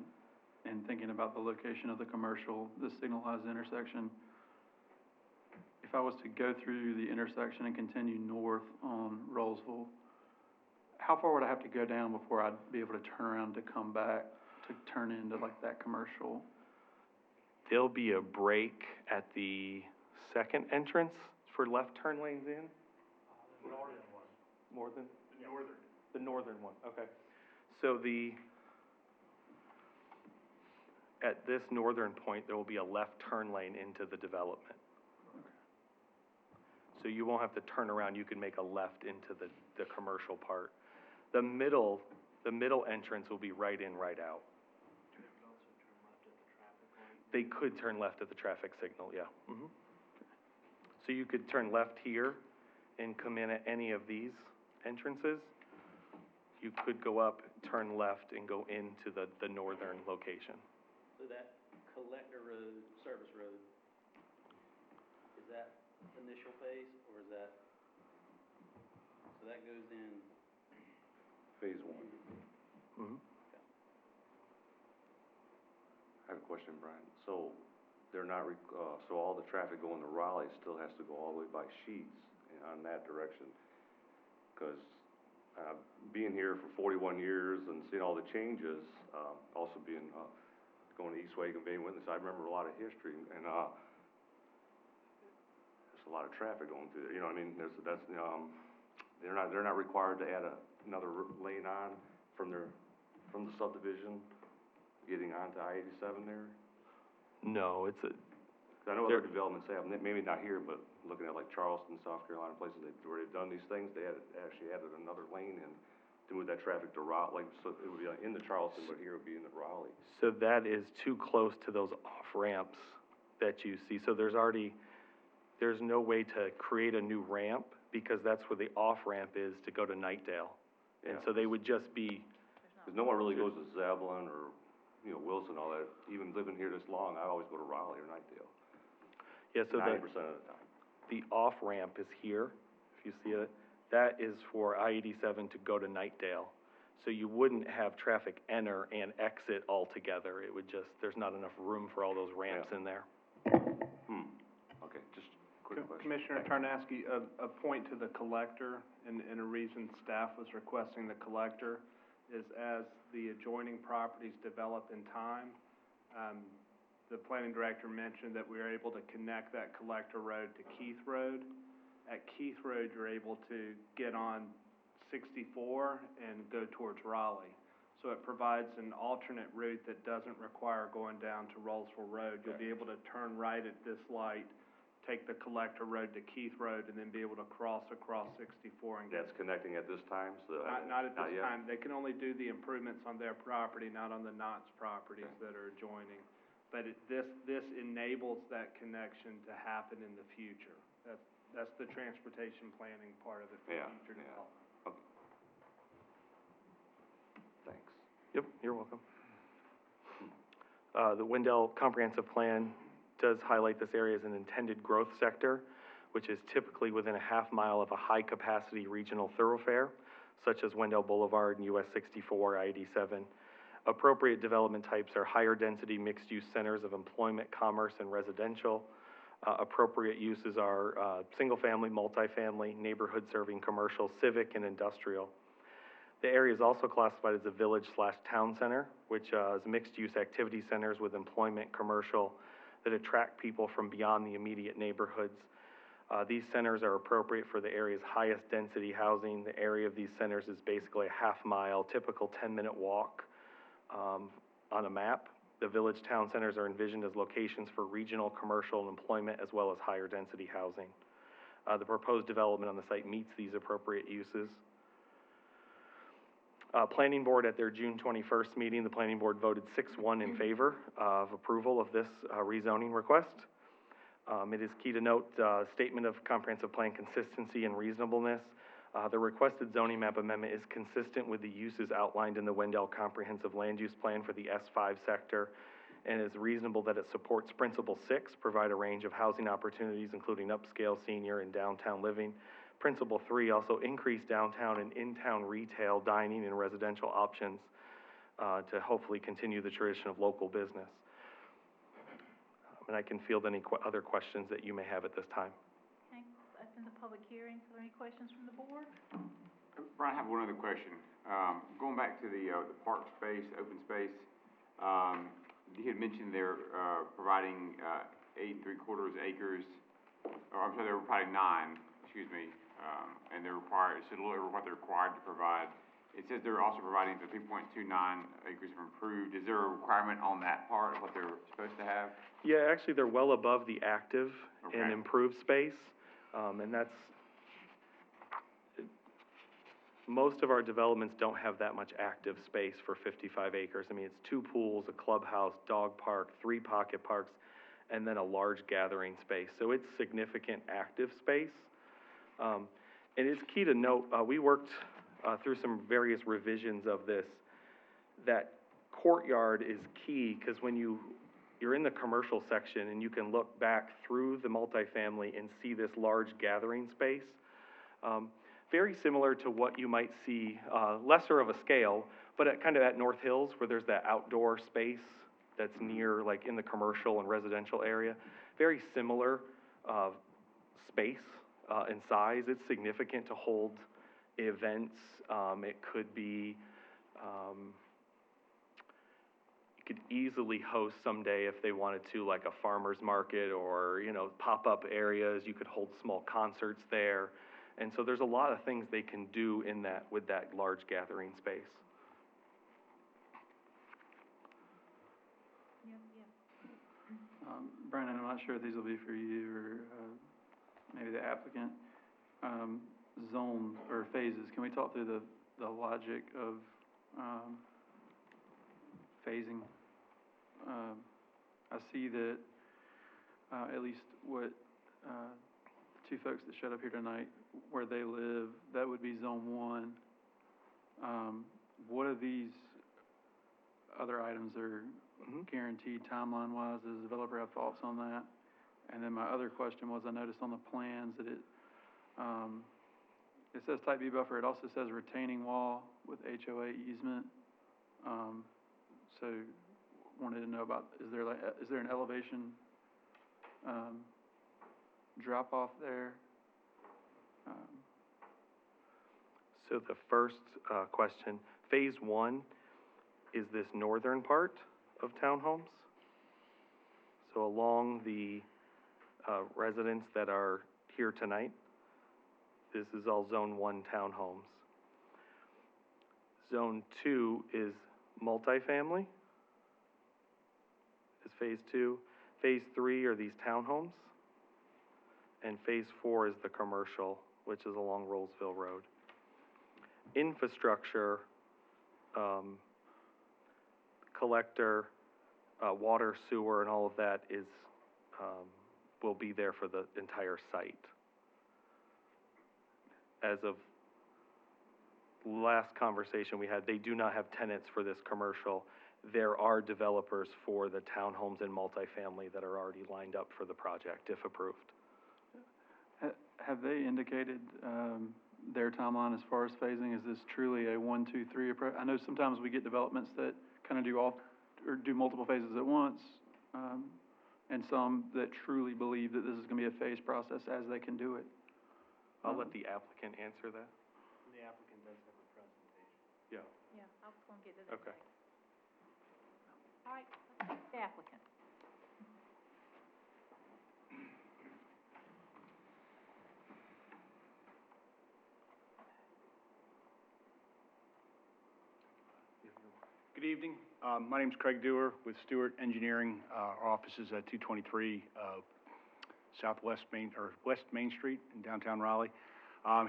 [SPEAKER 11] and thinking about the location of the commercial, the signalized intersection, if I was to go through the intersection and continue north on Roseville, how far would I have to go down before I'd be able to turn around to come back to turn into like that commercial?
[SPEAKER 9] There'll be a break at the second entrance for left turn lanes in.
[SPEAKER 2] The northern one.
[SPEAKER 9] More than?
[SPEAKER 2] The northern.
[SPEAKER 9] The northern one, okay. So at this northern point, there will be a left turn lane into the development.
[SPEAKER 11] Okay.
[SPEAKER 9] So you won't have to turn around, you can make a left into the commercial part. The middle The middle entrance will be right in, right out. They could turn left at the traffic signal, yeah. So you could turn left here and come in at any of these entrances. You could go up, turn left, and go into the northern location.
[SPEAKER 13] So that collector road, service road, is that initial phase, or is that, so that goes in?
[SPEAKER 2] Phase one. I have a question, Brian. So they're not, so all the traffic going to Raleigh still has to go all the way by Sheets on that direction? Because being here for 41 years and seeing all the changes, also being, going to Eastway and being witness, I remember a lot of history, and there's a lot of traffic going through there, you know what I mean? They're not required to add another lane on from the subdivision, getting onto I-87 there?
[SPEAKER 9] No, it's a,
[SPEAKER 2] 'Cause I know other developments have, maybe not here, but looking at like Charleston, South Carolina, places where they've done these things, they actually added another lane in to move that traffic to Raleigh, so it would be in the Charleston, but here it would be in the Raleigh.
[SPEAKER 9] so that is too close to those off-ramps that you see. So there's no way to create a new ramp, because that's where the off-ramp is to go to Nightdale. And
[SPEAKER 2] Yeah.
[SPEAKER 9] so they would just be,
[SPEAKER 2] Because no one really goes to Zebulon or, you know, Wilson, all that. Even living here this long, I always go to Raleigh or Nightdale,
[SPEAKER 9] yeah, so
[SPEAKER 2] 90% of the time.
[SPEAKER 9] the off-ramp is here, if you see it. That is for I-87 to go to Nightdale. So you wouldn't have traffic enter and exit altogether. It would just, there's not enough room for all those ramps in there.
[SPEAKER 2] Okay, just quick question.
[SPEAKER 14] Commissioner Tarnaski, a point to the collector, and a reason staff was requesting the collector is as the adjoining properties develop in time, the planning director mentioned that we are able to connect that collector road to Keith Road. At Keith Road, you're able to get on 64 and go towards Raleigh. So it provides an alternate route that doesn't require going down to Roseville Road. You'll be able to turn right at this light, take the collector road to Keith Road, and then be able to cross across 64 and get.
[SPEAKER 2] That's connecting at this time, so.
[SPEAKER 14] Not at this
[SPEAKER 2] yet?
[SPEAKER 14] time. They can only do the improvements on their property, not on the Knott's properties that are adjoining. But this enables that connection to happen in the future. That's the transportation planning part of it for future development.
[SPEAKER 2] Okay. Thanks.
[SPEAKER 9] Yep, you're welcome. The Wendell Comprehensive Plan does highlight this area as an intended growth sector, which is typically within a half mile of a high-capacity regional thoroughfare, such as Wendell Boulevard and US 64, I-87. Appropriate development types are higher density mixed-use centers of employment, commerce, and residential. Appropriate uses are single-family, multifamily, neighborhood-serving commercial, civic, and industrial. The area is also classified as a village/town center, which is mixed-use activity centers with employment, commercial, that attract people from beyond the immediate neighborhoods. These centers are appropriate for the area's highest density housing. The area of these centers is basically a half-mile, typical 10-minute walk on a map. The village town centers are envisioned as locations for regional, commercial, and employment, as well as higher density housing. The proposed development on the site meets these appropriate uses. Planning Board at their June 21st meeting, the Planning Board voted 6-1 in favor of approval of this rezoning request. It is key to note, statement of comprehensive plan consistency and reasonableness. The requested zoning map amendment is consistent with the uses outlined in the Wendell Comprehensive Land Use Plan for the S5 sector, and is reasonable that it supports Principle 6, provide a range of housing opportunities, including upscale, senior, and downtown living. Principle 3, also increase downtown and in-town retail, dining, and residential options to hopefully continue the tradition of local business. And I can field any other questions that you may have at this time.
[SPEAKER 1] Okay, open the public hearing. Are there any questions from the board?
[SPEAKER 4] Brian, I have one other question. Going back to the park space, open space, you had mentioned they're providing 8 3/4 acres, or I'm sorry, they were providing 9, excuse me, and they're required, it said a little over what they're required to provide. It says they're also providing the 3.29 acres of improved. Is there a requirement on that part of what they're supposed to have?
[SPEAKER 9] Yeah, actually, they're well above the active and improved space, and that's, most of our developments don't have that much active space for 55 acres. I mean, it's 2 pools, a clubhouse, dog park, 3 pocket parks, and then a large gathering space. So it's significant active space. And it's key to note, we worked through some various revisions of this, that courtyard is key, because when you're in the commercial section and you can look back through the multifamily and see this large gathering space. Very similar to what you might see, lesser of a scale, but kind of at North Hills, where there's that outdoor space that's near, like in the commercial and residential area. Very similar space and size. It's significant to hold events. It could be, you could easily host someday, if they wanted to, like a farmer's market or, you know, pop-up areas. You could hold small concerts there. And so there's a lot of things they can do in that, with that large gathering space.
[SPEAKER 11] Brandon, I'm not sure if these will be for you or, maybe the applicant. Zone or phases, can we talk through the logic of, phasing? I see that, at least what, the 2 folks that showed up here tonight, where they live, that would be zone 1. What are these other items that are guaranteed timeline-wise? Does the developer have thoughts on that? And then my other question was, I noticed on the plans that it says type B buffer, it also says retaining wall with HOA easement. So wanted to know about, is there an elevation drop off there?
[SPEAKER 9] So the first question, phase 1 is this northern part of townhomes. So along the residents that are here tonight, this is all zone 1 townhomes. Zone 2 is multifamily, is phase 2. Phase 3 are these townhomes. And phase 4 is the commercial, which is along Roseville Road. Infrastructure, collector, water, sewer, and all of that is, will be there for the entire site. As of last conversation we had, they do not have tenants for this commercial. There are developers for the townhomes and multifamily that are already lined up for the project, if approved.
[SPEAKER 11] Have they indicated their timeline as far as phasing? Is this truly a 1, 2, 3 approach? I know sometimes we get developments that kind of do multiple phases at once, and some that truly believe that this is going to be a phased process as they can do it.
[SPEAKER 9] I'll let the applicant answer that.
[SPEAKER 13] The applicant does have a presentation.
[SPEAKER 9] Yeah.
[SPEAKER 1] Yeah, I was gonna get to that.
[SPEAKER 9] Okay.
[SPEAKER 1] All right, let's take the applicant.
[SPEAKER 15] Good evening. My name's Craig Dewar with Stewart Engineering. Our office is at 223 West Main Street in downtown Raleigh.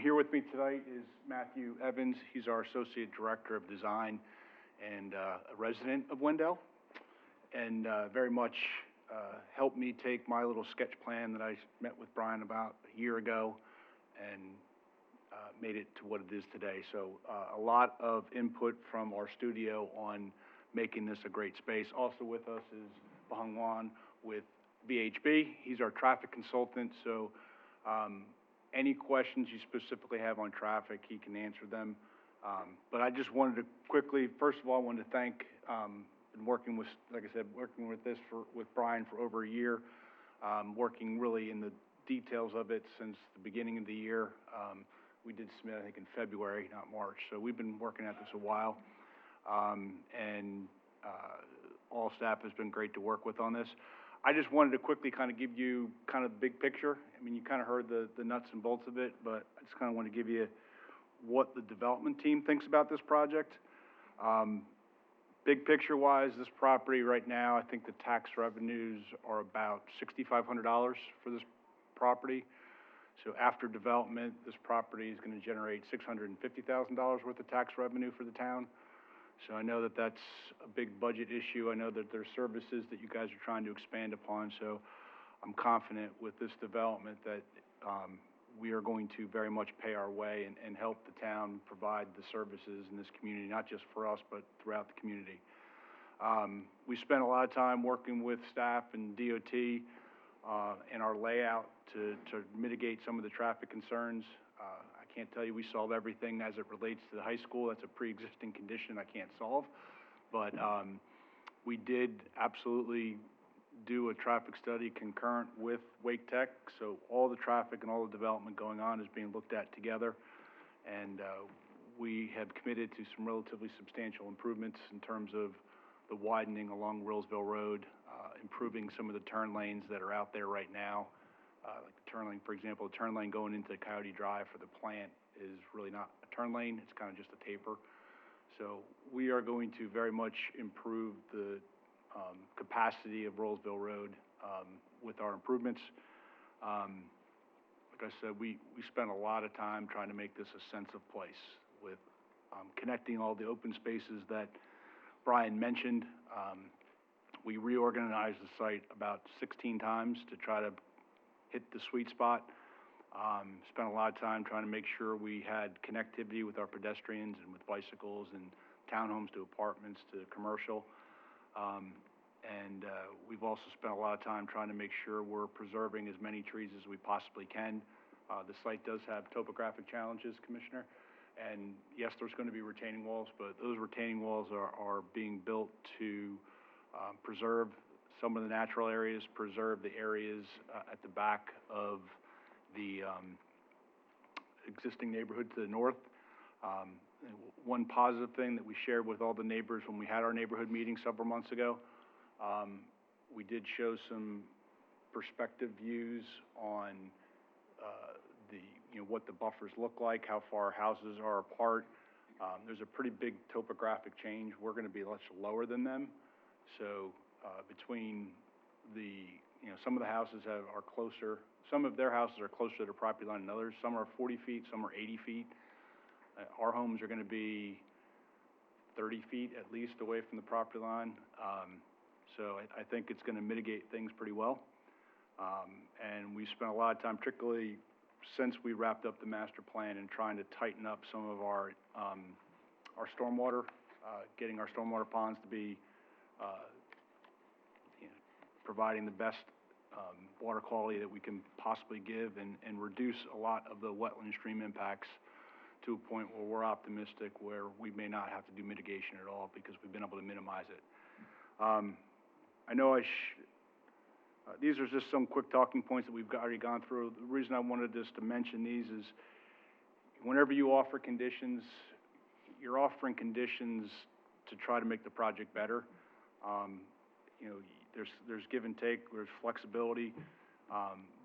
[SPEAKER 15] Here with me tonight is Matthew Evans. He's our Associate Director of Design and a resident of Wendell, and very much helped me take my little sketch plan that I met with Brian about a year ago and made it to what it is today. So a lot of input from our studio on making this a great space. Also with us is Bahung Wan with VHB. He's our traffic consultant, so any questions you specifically have on traffic, he can answer them. But I just wanted to quickly, first of all, I wanted to thank, been working with, like I said, working with with Brian for over a year, working really in the details of it since the beginning of the year. We did submit, I think, in February, not March. So we've been working at this a while. All staff has been great to work with on this. I just wanted to quickly kind of give you kind of the big picture. I mean, you kind of heard the nuts and bolts of it, but I just kind of want to give you what the development team thinks about this project. Big picture-wise, this property right now, I think the tax revenues are about $6,500 for this property. So after development, this property is gonna generate $650,000 worth of tax revenue for the town. So I know that that's a big budget issue. I know that there's services that you guys are trying to expand upon, so I'm confident with this development that, we are going to very much pay our way and help the town provide the services in this community, not just for us, but throughout the community. We spent a lot of time working with staff and DOT, in our layout to mitigate some of the traffic concerns. I can't tell you we solve everything as it relates to the high school. That's a pre-existing condition I can't solve. But, we did absolutely do a traffic study concurrent with Wake Tech, so all the traffic and all the development going on is being looked at together. And, we have committed to some relatively substantial improvements in terms of the widening along Roseville Road, improving some of the turn lanes that are out there right now. Like the turn lane, for example, the turn lane going into Coyote Drive for the plant is really not a turn lane, it's kind of just a taper. So we are going to very much improve the capacity of Roseville Road with our improvements. Like I said, we spent a lot of time trying to make this a sensitive place with connecting all the open spaces that Brian mentioned. We reorganized the site about 16 times to try to hit the sweet spot. Spent a lot of time trying to make sure we had connectivity with our pedestrians and with bicycles and townhomes to apartments to commercial. We've also spent a lot of time trying to make sure we're preserving as many trees as we possibly can. The site does have topographic challenges, Commissioner, and yes, there's going to be retaining walls, but those retaining walls are being built to preserve some of the natural areas, preserve the areas at the back of the existing neighborhood to the north. One positive thing that we shared with all the neighbors when we had our neighborhood meeting several months ago, we did show some perspective views on what the buffers look like, how far houses are apart. There's a pretty big topographic change. We're going to be much lower than them. So between some of the houses are closer, some of their houses are closer to the property line than others. Some are 40 feet, some are 80 feet. Our homes are going to be 30 feet at least away from the property line. So I think it's going to mitigate things pretty well. And we spent a lot of time, particularly since we wrapped up the master plan, and trying to tighten up some of our stormwater, getting our stormwater ponds to be providing the best water quality that we can possibly give, and reduce a lot of the wetland stream impacts to a point where we're optimistic where we may not have to do mitigation at all because we've been able to minimize it. I know these are just some quick talking points that we've already gone through. The reason I wanted just to mention these is whenever you offer conditions, you're offering conditions to try to make the project better. There's give and take, there's flexibility,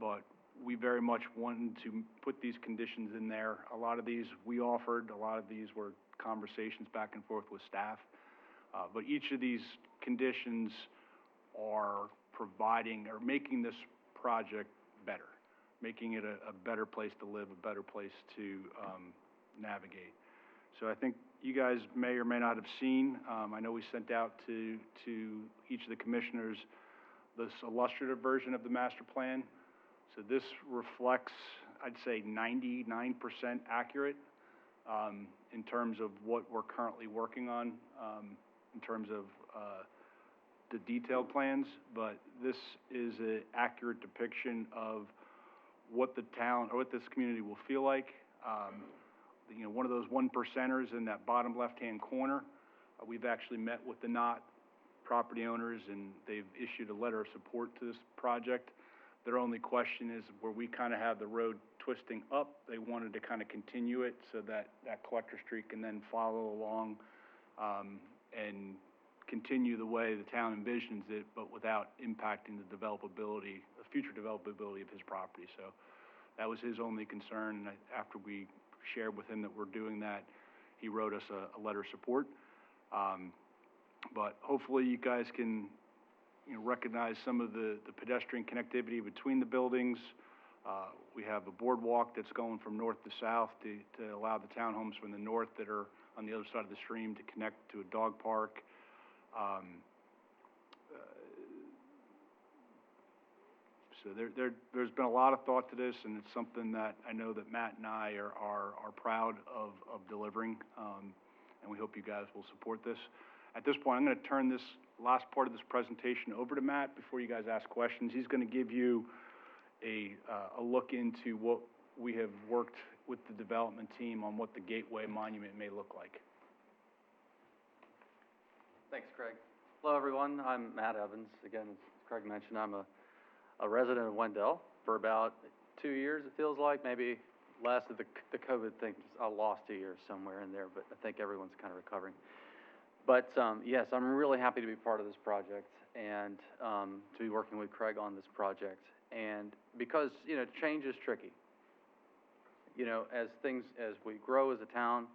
[SPEAKER 15] but we very much wanted to put these conditions in there. A lot of these we offered, a lot of these were conversations back and forth with staff. But each of these conditions are providing or making this project better, making it a better place to live, a better place to navigate. So I think you guys may or may not have seen, I know we sent out to each of the commissioners this illustrative version of the master plan. So this reflects, I'd say, 99% accurate in terms of what we're currently working on, in terms of the detailed plans, but this is an accurate depiction of what the town or what this community will feel like. One of those 1%ers in that bottom left-hand corner, we've actually met with the Knott property owners, and they've issued a letter of support to this project. Their only question is where we kind of have the road twisting up, they wanted to kind of continue it so that collector street can then follow along and continue the way the town envisions it, but without impacting the future developability of his property. So that was his only concern. And after we shared with him that we're doing that, he wrote us a letter of support. But hopefully you guys can recognize some of the pedestrian connectivity between the buildings, We have a boardwalk that's going from north to south to allow the townhomes from the north that are on the other side of the stream to connect to a dog park. So there's been a lot of thought to this, and it's something that I know that Matt and I are proud of delivering, and we hope you guys will support this. At this point, I'm going to turn this last part of this presentation over to Matt before you guys ask questions. He's going to give you a look into what we have worked with the development team on what the Gateway Monument may look like.
[SPEAKER 13] Thanks, Craig. Hello, everyone. I'm Matt Evans. Again, as Craig mentioned, I'm a resident of Wendell for about 2 years, it feels like, maybe less of the COVID thing. I lost a year somewhere in there, but I think everyone's kind of recovering. But yes, I'm really happy to be part of this project and to be working with Craig on this project. And because, you know, change is tricky. You know, as we grow as a town,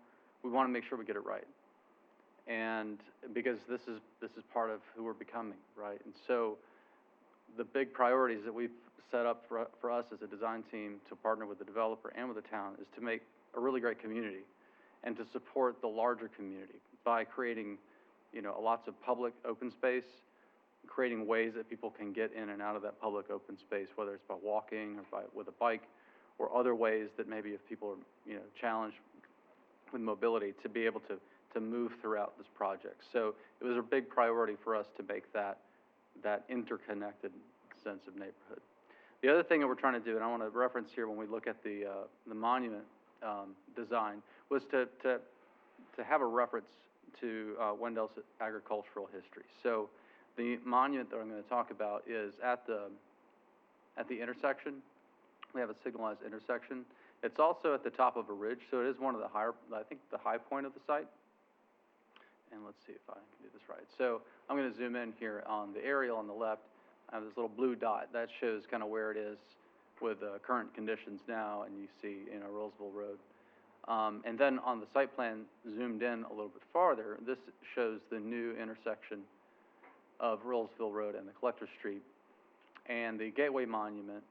[SPEAKER 13] we want to make sure we get it right. And because this is part of who we're becoming, right? And so the big priorities that we've set up for us as a design team to partner with the developer and with the town is to make a really great community and to support the larger community by creating, you know, lots of public open space, creating ways that people can get in and out of that public open space, whether it's by walking or with a bike or other ways that maybe if people are, you know, challenged with mobility to be able to move throughout this project. So it was a big priority for us to make that interconnected sense of neighborhood. The other thing that we're trying to do, and I want to reference here when we look at the monument design, was to have a reference to Wendell's agricultural history. So the monument that I'm going to talk about is at the intersection. We have a signalized intersection. It's also at the top of a ridge, so it is one of the higher, I think, the high point of the site. And let's see if I can do this right. So I'm going to zoom in here on the aerial on the left. I have this little blue dot. That shows kind of where it is with current conditions now, and you see, you know, Roseville Road. And then on the site plan, zoomed in a little bit farther, this shows the new intersection of Roseville Road and the Collector Street. And the Gateway Monument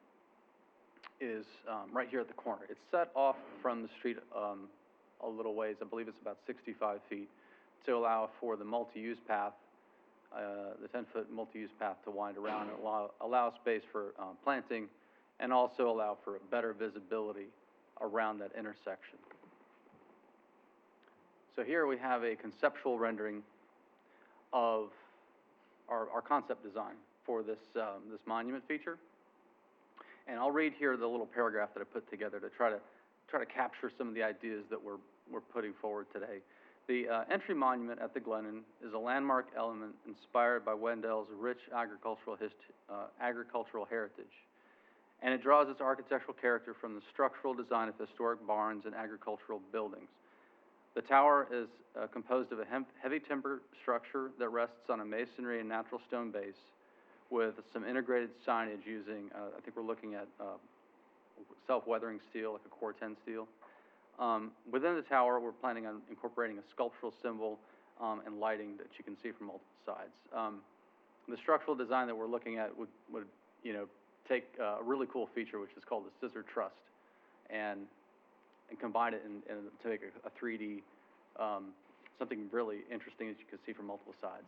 [SPEAKER 13] is right here at the corner. It's set off from the street a little ways. I believe it's about 65 feet to allow for the multi-use path, the 10-foot multi-use path to wind around and allow space for planting and also allow for better visibility around that intersection. So here we have a conceptual rendering of our concept design for this monument feature. And I'll read here the little paragraph that I put together to try to capture some of the ideas that we're putting forward today. The entry monument at the Glennon is a landmark element inspired by Wendell's rich agricultural heritage. And it draws its architectural character from the structural design of historic barns and agricultural buildings. The tower is composed of a heavy timber structure that rests on a masonry and natural stone base with some integrated signage using, I think we're looking at self-weathering steel, like a Core 10 steel. Within the tower, we're planning on incorporating a sculptural symbol and lighting that you can see from multiple sides. The structural design that we're looking at would you know, take a really cool feature, which is called the scissor truss, and combine it to make a 3D, something really interesting that you can see from multiple sides.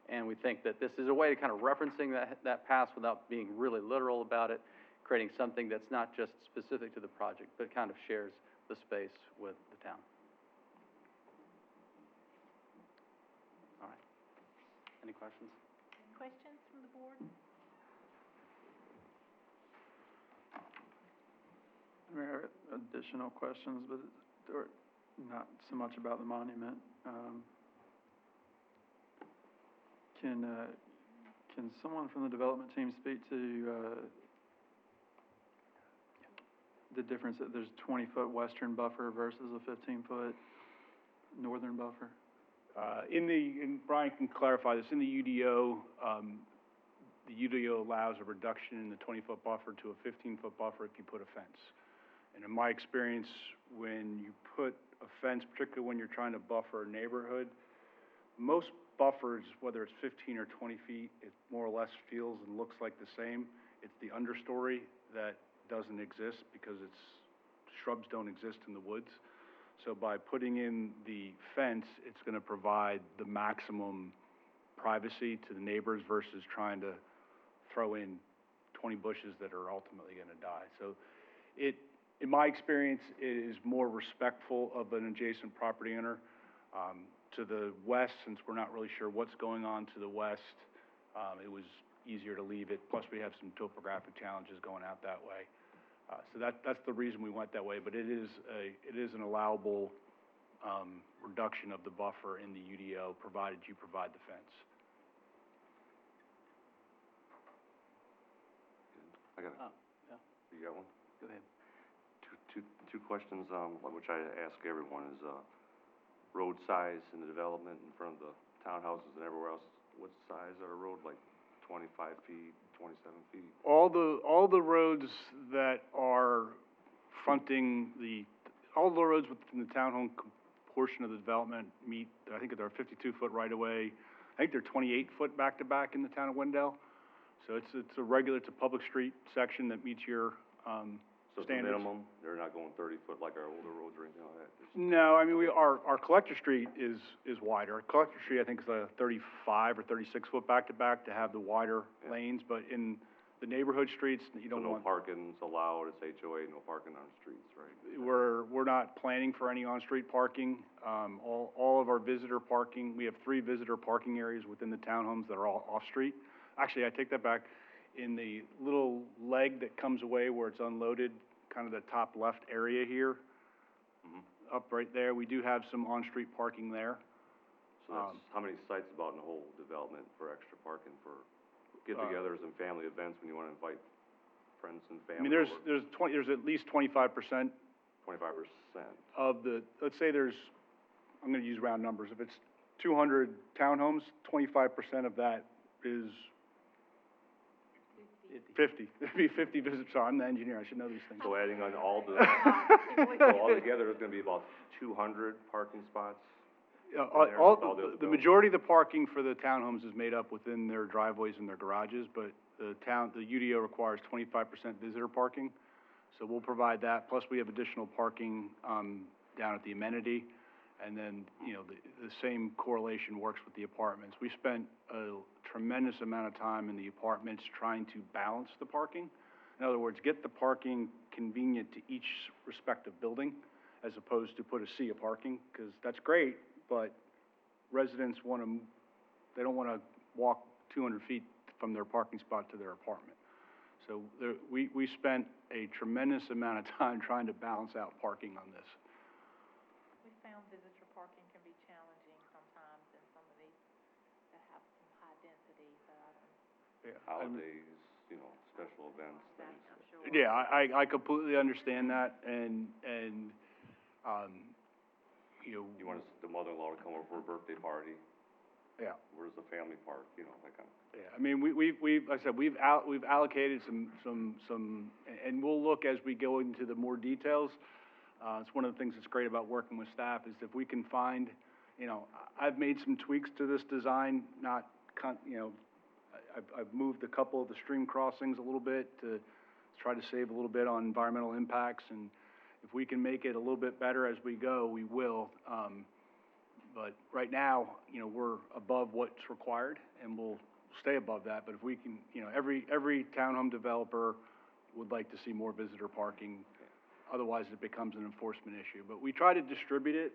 [SPEAKER 13] And we think that this is a way of kind of referencing that past without being really literal about it, creating something that's not just specific to the project, but kind of shares the space with the town. All right. Any questions?
[SPEAKER 1] Any questions from the board?
[SPEAKER 11] There are additional questions, but they're not so much about the monument. Can someone from the development team speak to the difference that there's 20-foot western buffer versus a 15-foot northern buffer?
[SPEAKER 15] Brian can clarify this, in the UDO, the UDO allows a reduction in the 20-foot buffer to a 15-foot buffer if you put a fence. And in my experience, when you put a fence, particularly when you're trying to buffer a neighborhood, most buffers, whether it's 15 or 20 feet, it more or less feels and looks like the same. It's the understory that doesn't exist because shrubs don't exist in the woods. So by putting in the fence, it's gonna provide the maximum privacy to the neighbors versus trying to throw in 20 bushes that are ultimately gonna die. So in my experience, it is more respectful of an adjacent property owner. To the west, since we're not really sure what's going on to the west, it was easier to leave it. Plus, we have some topographic challenges going out that way. So that's the reason we went that way, but it is an allowable, reduction of the buffer in the UDO, provided you provide the fence.
[SPEAKER 2] I got it.
[SPEAKER 13] Yeah,
[SPEAKER 2] You got one?
[SPEAKER 13] go ahead.
[SPEAKER 2] Two questions, which I ask everyone is, road size in the development in front of the townhouses and everywhere else. What size are a road, like 25 feet, 27 feet?
[SPEAKER 15] All the roads that are fronting all the roads within the townhome portion of the development meet, I think they're 52-foot right-of-way. I think they're 28-foot back-to-back in the town of Wendell. So it's it's a public street section that meets your,
[SPEAKER 2] So it's the
[SPEAKER 15] standards.
[SPEAKER 2] minimum, they're not going 30 foot like our older roads or anything like that?
[SPEAKER 15] No, I mean, our collector street is wider. Our collector street, I think, is a 35 or 36-foot back-to-back to have the wider lanes, but in the neighborhood streets, you don't
[SPEAKER 2] So no
[SPEAKER 15] want.
[SPEAKER 2] parking's allowed, it's HOA, no parking on the streets, right?
[SPEAKER 15] We're not planning for any on-street parking. All of our visitor parking, we have 3 visitor parking areas within the townhomes that are all off-street. Actually, I take that back. In the little leg that comes away where it's unloaded, kind of the top left area here, up right there, we do have some on-street parking there.
[SPEAKER 2] So that's, how many sites about in the whole development for extra parking for get-togethers and family events when you wanna invite friends and
[SPEAKER 15] I
[SPEAKER 2] family
[SPEAKER 15] mean,
[SPEAKER 2] over?
[SPEAKER 15] there's at least 25%
[SPEAKER 2] 25%.
[SPEAKER 15] of the, let's say I'm gonna use round numbers. If it's 200 townhomes, 25% of that is 50. It'd be 50 visitors. Sorry, I'm the engineer. I should know these things.
[SPEAKER 2] So adding on all the, so altogether, there's gonna be about 200 parking spots?
[SPEAKER 15] The majority of the parking for the townhomes is made up within their driveways and their garages, but the UDO requires 25% visitor parking. So we'll provide that, plus we have additional parking, down at the amenity. And then, the same correlation works with the apartments. We spent a tremendous amount of time in the apartments trying to balance the parking. In other words, get the parking convenient to each respective building, as opposed to put a sea of parking, because that's great, but residents they don't wanna walk 200 feet from their parking spot to their apartment. So we spent a tremendous amount of time trying to balance out parking on this.
[SPEAKER 1] We found visitor parking can be challenging sometimes in some of these that have some high density, so I don't.
[SPEAKER 15] Yeah,
[SPEAKER 2] Holidays, special events, things.
[SPEAKER 1] I'm sure.
[SPEAKER 15] Yeah, I completely understand that, and
[SPEAKER 2] You want the mother-in-law to come over for a birthday party,
[SPEAKER 15] yeah.
[SPEAKER 2] where's the family park, that kind of.
[SPEAKER 15] Yeah, I mean, like I said, we've allocated some, and we'll look as we go into the more details. It's one of the things that's great about working with staff is if we can find, I've made some tweaks to this design, I've moved a couple of the stream crossings a little bit to try to save a little bit on environmental impacts, and if we can make it a little bit better as we go, we will. But right now, we're above what's required, and we'll stay above that, but if we can, every townhome developer would like to see more visitor parking. Otherwise, it becomes an enforcement issue. But we try to distribute it.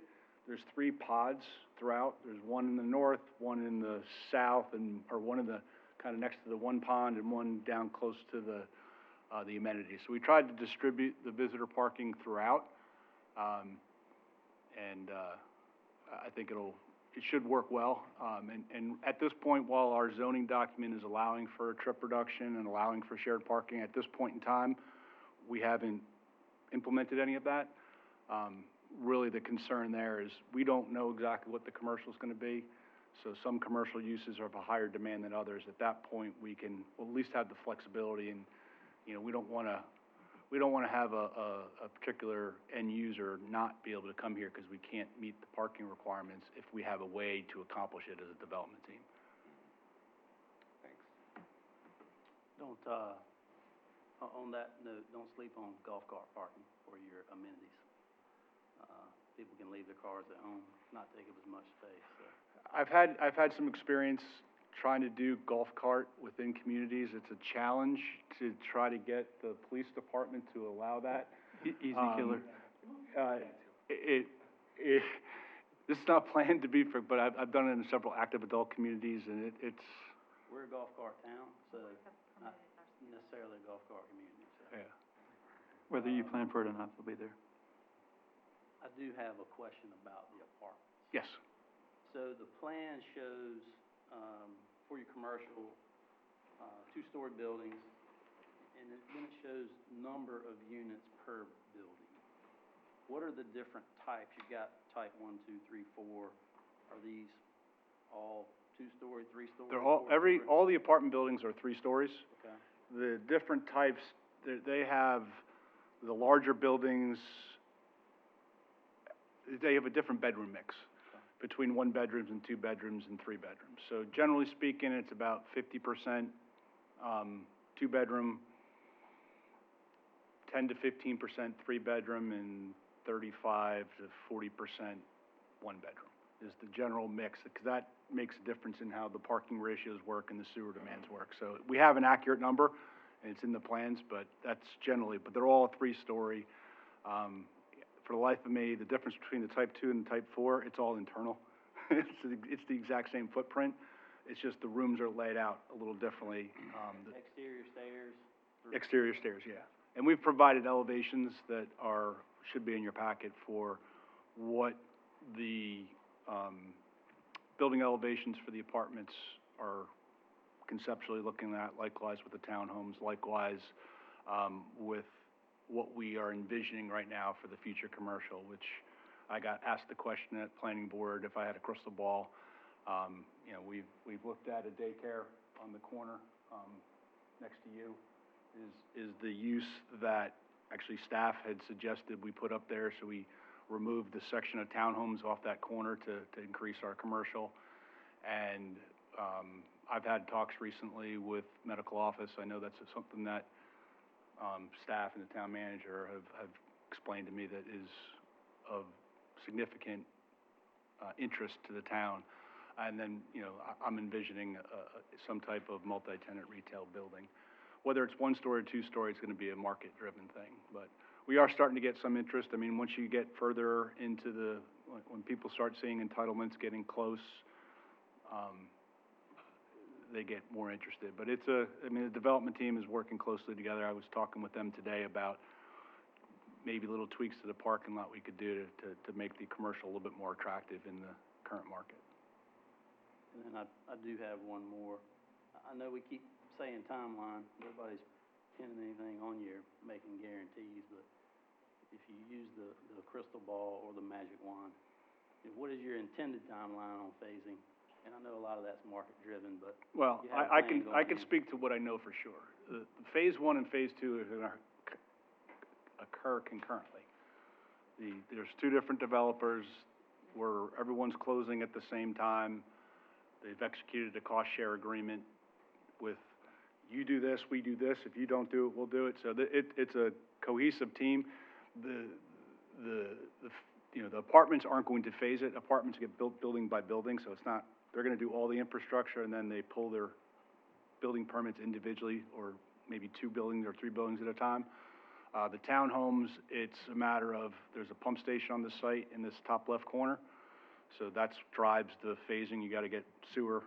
[SPEAKER 15] There's 3 pods throughout. There's one in the north, one in the south, or one in the kind of next to the one pond, and one down close to the amenities. So we tried to distribute the visitor parking throughout, and I think it should work well. And at this point, while our zoning document is allowing for a trip reduction and allowing for shared parking, at this point in time, we haven't implemented any of that. Really, the concern there is we don't know exactly what the commercial is going to be. So some commercial uses are of a higher demand than others. At that point, we'll at least have the flexibility, and we don't want to have a particular end user not be able to come here because we can't meet the parking requirements if we have a way to accomplish it as a development team.
[SPEAKER 2] Thanks.
[SPEAKER 13] On that note, don't sleep on golf cart parking for your amenities. People can leave their cars at home, not take up as much space, so.
[SPEAKER 15] I've had some experience trying to do golf cart within communities. It's a challenge to try to get the police department to allow that.
[SPEAKER 11] Easy killer.
[SPEAKER 15] This is not planned to be for, but I've done it in several active adult communities, and it's,
[SPEAKER 13] We're a golf cart town, so not necessarily a golf cart community, so.
[SPEAKER 15] yeah.
[SPEAKER 11] Whether you plan for it or not, they'll be there.
[SPEAKER 13] I do have a question about the apartments.
[SPEAKER 15] Yes.
[SPEAKER 13] So the plan shows, for your commercial, two-story buildings, and then it shows number of units per building. What are the different types? You've got type 1, 2, 3, 4. Are these all two-story, three-story?
[SPEAKER 15] They're all the apartment buildings are 3 stories.
[SPEAKER 13] Okay.
[SPEAKER 15] The different types, they have, the larger buildings, they have a different bedroom mix between 1 bedrooms and 2 bedrooms and 3 bedrooms. So generally speaking, it's about 50%, 2 bedroom, 10 to 15% 3 bedroom, and 35 to 40% 1 bedroom is the general mix, because that makes a difference in how the parking ratios work and the sewer demands work. So we have an accurate number, and it's in the plans, but that's generally, but they're all 3-story. For the life of me, the difference between the type 2 and the type 4, it's all internal. It's the exact same footprint. It's just the rooms are laid out a little differently.
[SPEAKER 13] Exterior stairs?
[SPEAKER 15] Exterior stairs, yeah. And we've provided elevations that should be in your packet for what the, building elevations for the apartments are conceptually looking at, likewise with the townhomes, likewise, with what we are envisioning right now for the future commercial, which I got asked the question at planning board if I had a crystal ball. You know, we've looked at a daycare on the corner, next to you, is the use that actually staff had suggested we put up there, so we removed the section of townhomes off that corner to increase our commercial. And, I've had talks recently with medical office. I know that's something that staff and the town manager have explained to me that is of significant interest to the town. And then, you know, I'm envisioning some type of multi-tenant retail building. Whether it's 1-story or 2-story, it's gonna be a market-driven thing. But we are starting to get some interest. I mean, once you get further into when people start seeing entitlements getting close, they get more interested. But I mean, the development team is working closely together. I was talking with them today about maybe little tweaks to the parking lot we could do to make the commercial a little bit more attractive in the current market.
[SPEAKER 13] And then I do have one more. I know we keep saying timeline, nobody's pinning anything on you, making guarantees, but if you use the crystal ball or the magic wand, what is your intended timeline on phasing? And I know a lot of that's market-driven, but
[SPEAKER 15] well,
[SPEAKER 13] you have a
[SPEAKER 15] I
[SPEAKER 13] plan
[SPEAKER 15] can
[SPEAKER 13] going in.
[SPEAKER 15] speak to what I know for sure. The phase 1 and phase 2 are going to occur concurrently. There's 2 different developers where everyone's closing at the same time. They've executed a cost share agreement with, you do this, we do this. If you don't do it, we'll do it. So it's a cohesive team. You know, the apartments aren't going to phase it. Apartments get built building by building, so it's not. They're going to do all the infrastructure, and then they pull their building permits individually, or maybe 2 buildings or 3 buildings at a time. The townhomes, it's a matter of, there's a pump station on the site in this top left corner, so that drives the phasing. You got to get sewer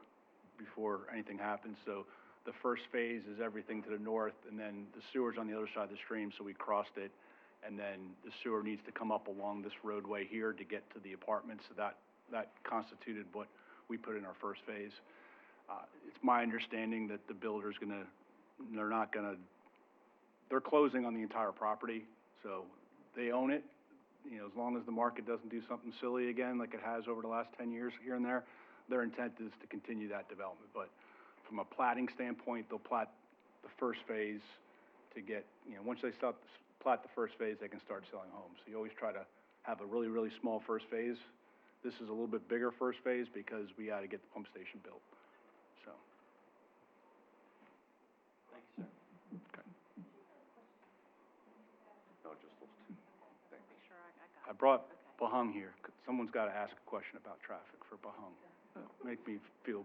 [SPEAKER 15] before anything happens. So the first phase is everything to the north, and then the sewer's on the other side of the stream, so we crossed it. And then the sewer needs to come up along this roadway here to get to the apartments. So that constituted what we put in our first phase. It's my understanding that the builder's they're closing on the entire property, so they own it. You know, as long as the market doesn't do something silly again, like it has over the last 10 years here and there, their intent is to continue that development. But from a platting standpoint, they'll plat the first phase to get, you know, once they start plat the first phase, they can start selling homes. So you always try to have a really, really small first phase. This is a little bit bigger first phase because we got to get the pump station built, so.
[SPEAKER 13] Thank you, sir.
[SPEAKER 15] Okay. I brought Bahung here. Someone's gotta ask a question about traffic for Bahung. Make me feel,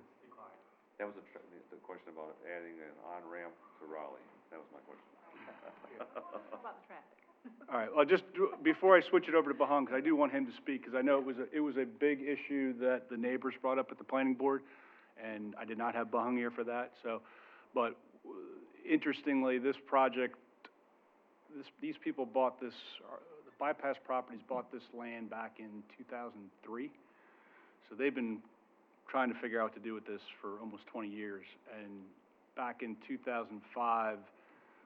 [SPEAKER 2] That was the question about adding an on-ramp to Raleigh. That was my question.
[SPEAKER 1] What about the traffic?
[SPEAKER 15] all right, well, just, before I switch it over to Bahung, 'cause I do want him to speak, 'cause I know it was a big issue that the neighbors brought up at the planning board, and I did not have Bahung here for that, so, but interestingly, this project, these people bought this, the Bypass Properties bought this land back in 2003. So they've been trying to figure out what to do with this for almost 20 years. And back in 2005,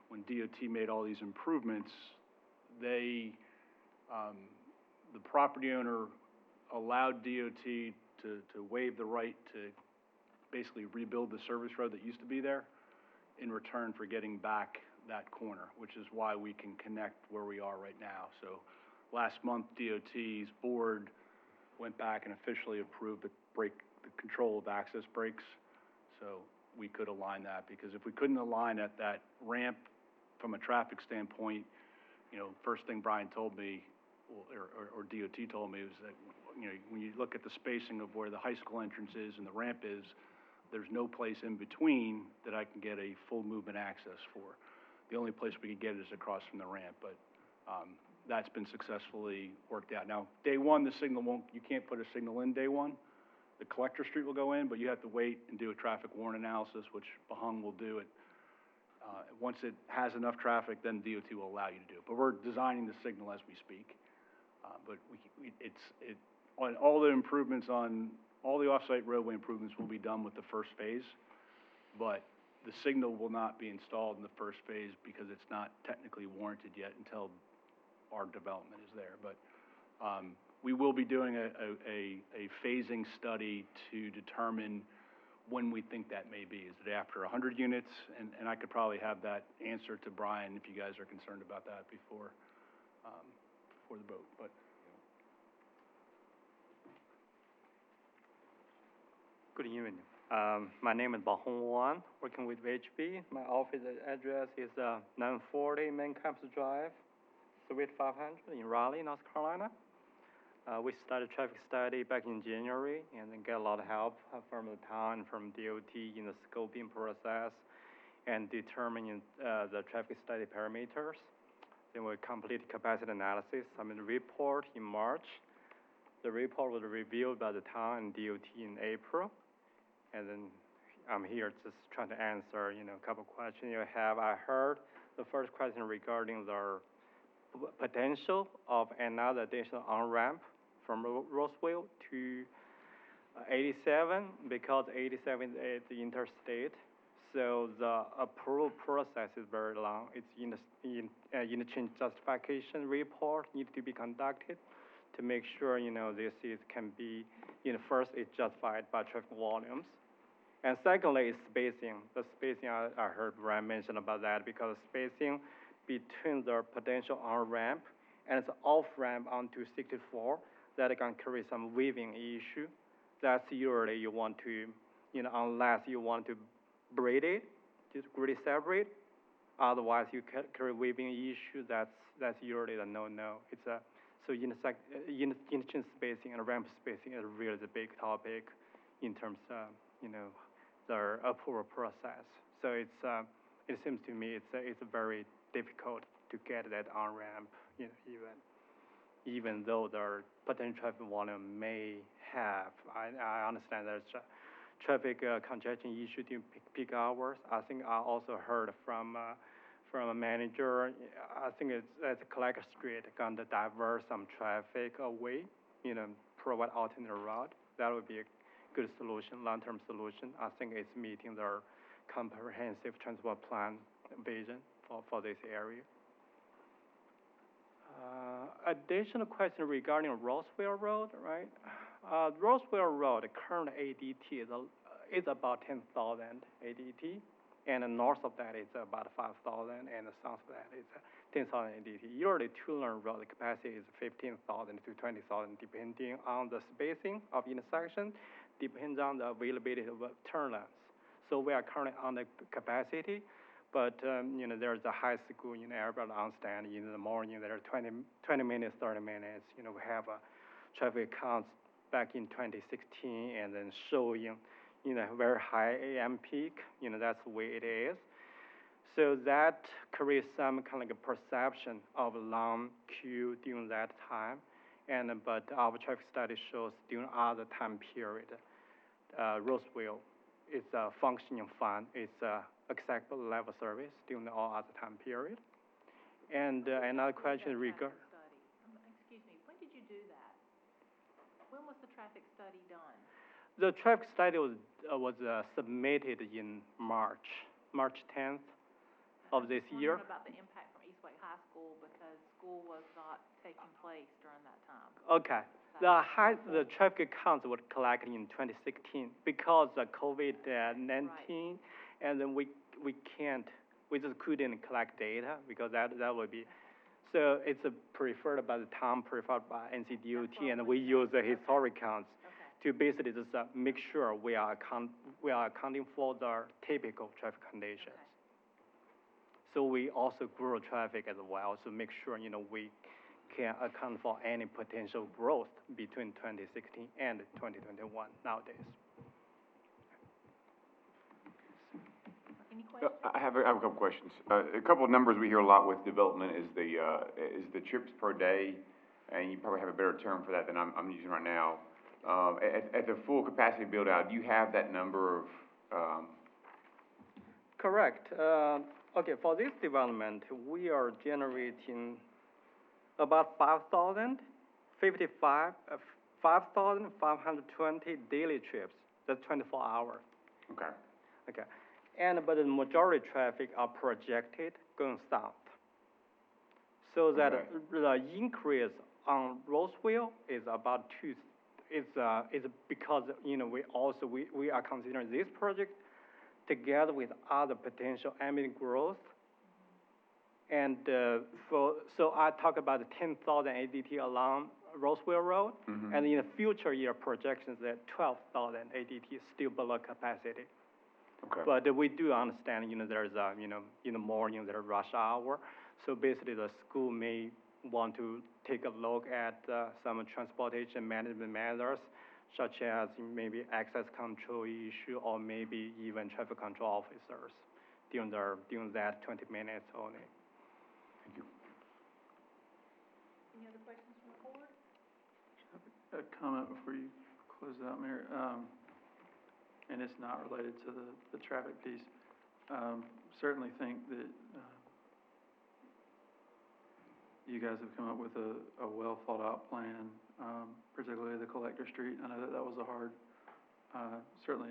[SPEAKER 15] when DOT made all these improvements, the property owner allowed DOT to waive the right to basically rebuild the service road that used to be there in return for getting back that corner, which is why we can connect where we are right now. So last month, DOT's board went back and officially approved the control of access brakes. So we could align that, because if we couldn't align at that ramp from a traffic standpoint, you know, first thing Brian told me, or DOT told me, was that, you know, when you look at the spacing of where the high school entrance is and the ramp is, there's no place in between that I can get a full movement access for. The only place we could get it is across from the ramp, but that's been successfully worked out. Now, day one, the signal you can't put a signal in day one. The collector street will go in, but you have to wait and do a traffic warrant analysis, which Bahung will do it. Once it has enough traffic, then DOT will allow you to do it. But we're designing the signal as we speak. But on all the improvements on, all the off-site roadway improvements will be done with the first phase, but the signal will not be installed in the first phase because it's not technically warranted yet until our development is there. But we will be doing a phasing study to determine when we think that may be. Is it after 100 units? And I could probably have that answer to Brian if you guys are concerned about that before the vote. But
[SPEAKER 16] good evening. My name is Bahung Wan, working with VHB. My office address is 940 Main Campus Drive, Suite 500 in Raleigh, North Carolina. We started traffic study back in January, and then get a lot of help from the town, from DOT in the scoping process and determining the traffic study parameters. Then we completed capacity analysis. I mean, the report in March. The report was reviewed by the town and DOT in April. And then I'm here just trying to answer, you know, a couple questions you have. I heard the first question regarding the potential of another additional on-ramp from Roseville to 87, because 87 is the interstate. So the approval process is very long. It's interchange justification report needs to be conducted to make sure, you know, this can be, you know, first it's justified by traffic volumes. And secondly, is spacing. The spacing, I heard Brian mention about that, because spacing between the potential on-ramp and the off-ramp onto 64, that can create some weaving issue. That's usually you want to, you know, unless you want to braid it, just really separate. Otherwise, you create weaving issue. That's usually the no-no. It's a, so interchange spacing and ramp spacing is really the big topic in terms of, you know, the approval process. So it's, it seems to me it's very difficult to get that on-ramp, you know, even though the potential traffic volume may have. I understand there's traffic congestion issue during peak hours. I think I also heard from a manager, I think it's at the Collector Street, going to divert some traffic away, you know, provide alternate route. That would be a good solution, long-term solution. I think it's meeting their comprehensive transport plan vision for this area. Additional question regarding Roseville Road, right? Roseville Road, the current ADT is about 10,000 ADT, and the north of that is about 5,000, and the south of that is 10,000 ADT. Usually, two-lane road, the capacity is 15,000 to 20,000, depending on the spacing of intersection, depends on the availability of turn lanes. So we are currently on the capacity, But, there's a high school, everybody understand, in the morning, there are 20 minutes, 30 minutes, we have a traffic counts back in 2016, and then showing, very high AM peak, that's the way it is. So that creates some kind of like a perception of long queue during that time. But our traffic study shows during other time period, Roseville is functioning fine. It's acceptable level service during all other time period. And another question regarding.
[SPEAKER 1] Excuse me, when did you do that? When was the traffic study done?
[SPEAKER 16] The traffic study was submitted in March 10th of this year.
[SPEAKER 1] I'm wondering about the impact from Eastway High School because school was not taking place during that time.
[SPEAKER 16] Okay. The traffic counts were collected in 2016 because of COVID-19, right. And then we just couldn't collect data because that would be, so it's preferred by the town, preferred by NCDOT, and we use the historic counts to basically just make sure we are accounting for the typical traffic conditions. So we also grow traffic as well, so make sure, we can account for any potential growth between 2016 and 2021 nowadays.
[SPEAKER 1] Any questions?
[SPEAKER 4] I have a couple questions. A couple of numbers we hear a lot with development is the trips per day, and you probably have a better term for that than I'm using right now. At the full capacity build out, do you have that number of?
[SPEAKER 16] Correct. Okay, for this development, we are generating about 5,520 daily trips. That's 24 hours.
[SPEAKER 4] Okay.
[SPEAKER 16] Okay. But the majority traffic are projected going south. So that the increase on Roseville is about is because, we are considering this project together with other potential ambient growth. And so I talk about the 10,000 ADT along Roseville Road, and in the future year projections that 12,000 ADT is still below capacity.
[SPEAKER 4] Okay.
[SPEAKER 16] But we do understand, there's in the morning there's rush hour, so basically the school may want to take a look at some transportation management measures, such as maybe access control issue or maybe even traffic control officers during that 20 minutes only.
[SPEAKER 4] Thank you.
[SPEAKER 1] Any other questions from the board?
[SPEAKER 11] A comment before you close out, Mayor, and it's not related to the traffic piece. Certainly think that you guys have come up with a well thought out plan, particularly the Collector Street. I know that was a hard, certainly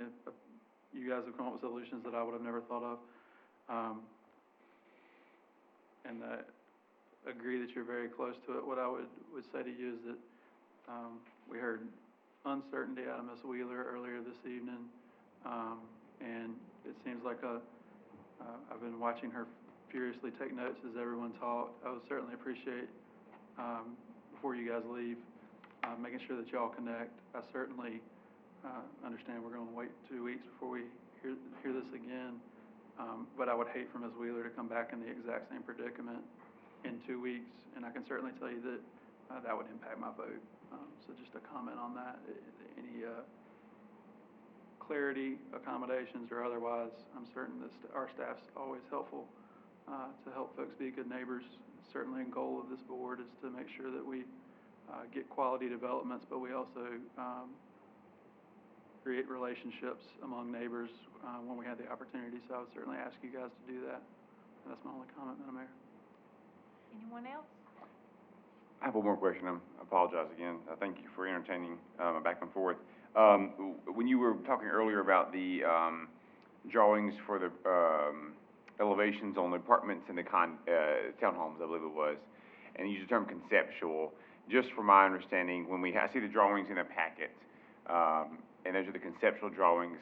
[SPEAKER 11] you guys have come up with solutions that I would have never thought of. And I agree that you're very close to it. What I would say to you is that we heard uncertainty out of Ms. Wheeler earlier this evening, and it seems like I've been watching her furiously take notes as everyone talked. I would certainly appreciate, before you guys leave, making sure that y'all connect. I certainly understand we're going to wait 2 weeks before we hear this again, but I would hate for Ms. Wheeler to come back in the exact same predicament in 2 weeks, and I can certainly tell you that that would impact my vote. So just a comment on that. Any clarity, accommodations, or otherwise, I'm certain that our staff's always helpful to help folks be good neighbors. Certainly a goal of this board is to make sure that we get quality developments, but we also create relationships among neighbors when we have the opportunity. So I would certainly ask you guys to do that. And that's my only comment, Madam Mayor.
[SPEAKER 1] Anyone else?
[SPEAKER 4] I have one more question. I apologize again. Thank you for entertaining back and forth. When you were talking earlier about the drawings for the elevations on the apartments and the townhomes, I believe it was, and you used the term conceptual. Just from my understanding, when I see the drawings in a packet, and those are the conceptual drawings,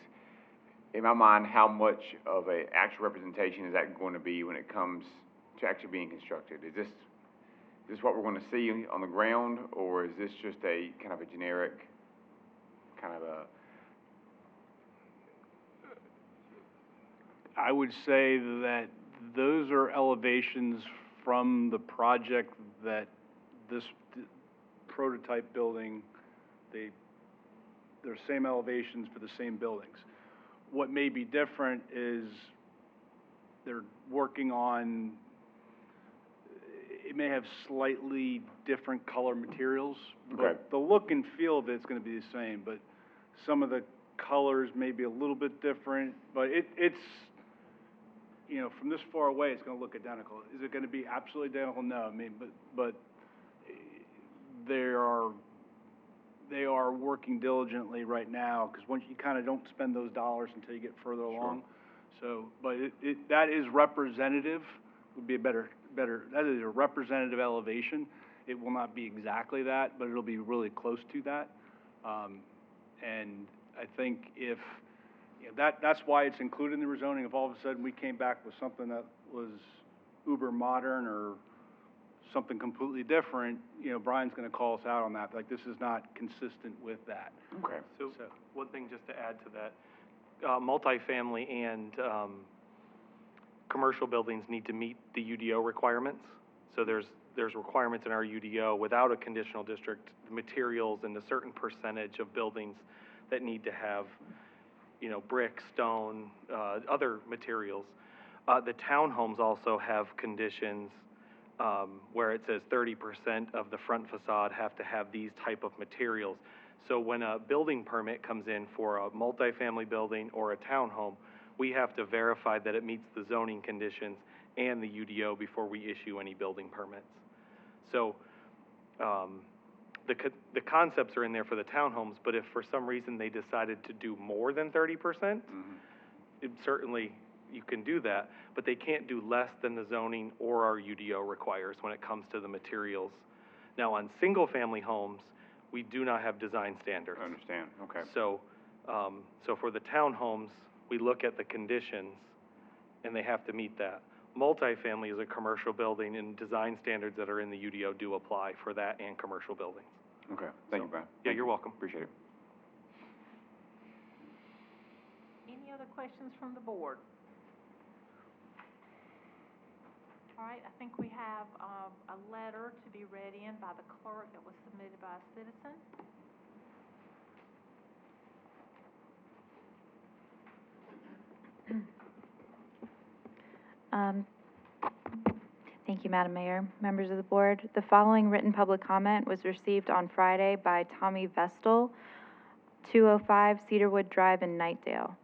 [SPEAKER 4] in my mind, how much of an actual representation is that going to be when it comes to actually being constructed? Is this what we're going to see on the ground, or is this just a kind of a generic, kind of a...
[SPEAKER 15] I would say that those are elevations from the project that this prototype building, they're same elevations for the same buildings. What may be different is they're working on, it may have slightly different color materials, but the look and feel of it's gonna be the same, but some of the colors may be a little bit different, but it's, you know, from this far away, it's gonna look identical. Is it gonna be absolutely identical? No, I mean, but they are working diligently right now, because once you kind of don't spend those dollars until you get further along. So, but that is representative, would be a better, that is a representative elevation. It will not be exactly that, but it'll be really close to that. And I think if, you know, that's why it's included in the rezoning. If all of a sudden we came back with something that was uber modern or something completely different, you know, Brian's gonna call us out on that, like, this is not consistent with that.
[SPEAKER 4] Okay.
[SPEAKER 9] So, one thing just to add to that, multifamily and, commercial buildings need to meet the UDO requirements. So there's requirements in our UDO without a conditional district, materials and a certain percentage of buildings that need to have, you know, brick, stone, other materials. The townhomes also have conditions, where it says 30% of the front facade have to have these type of materials. So when a building permit comes in for a multifamily building or a townhome, we have to verify that it meets the zoning conditions and the UDO before we issue any building permits. So, the concepts are in there for the townhomes, but if for some reason they decided to do more than 30%, it certainly, you can do that, but they can't do less than the zoning or our UDO requires when it comes to the materials. Now, on single-family homes, we do not have design standards.
[SPEAKER 4] I understand, okay.
[SPEAKER 9] So, so for the townhomes, we look at the conditions, and they have to meet that. Multifamily is a commercial building, and design standards that are in the UDO do apply for that and commercial buildings.
[SPEAKER 4] Okay, thank you, Brian.
[SPEAKER 9] Yeah, you're welcome.
[SPEAKER 4] Appreciate it.
[SPEAKER 1] Any other questions from the board? All right, I think we have a letter to be read in by the clerk that was submitted by a citizen.
[SPEAKER 17] Thank you, Madam Mayor, members of the board. The following written public comment was received on Friday by Tommy Vestal, 205 Cedarwood Drive in Nightdale.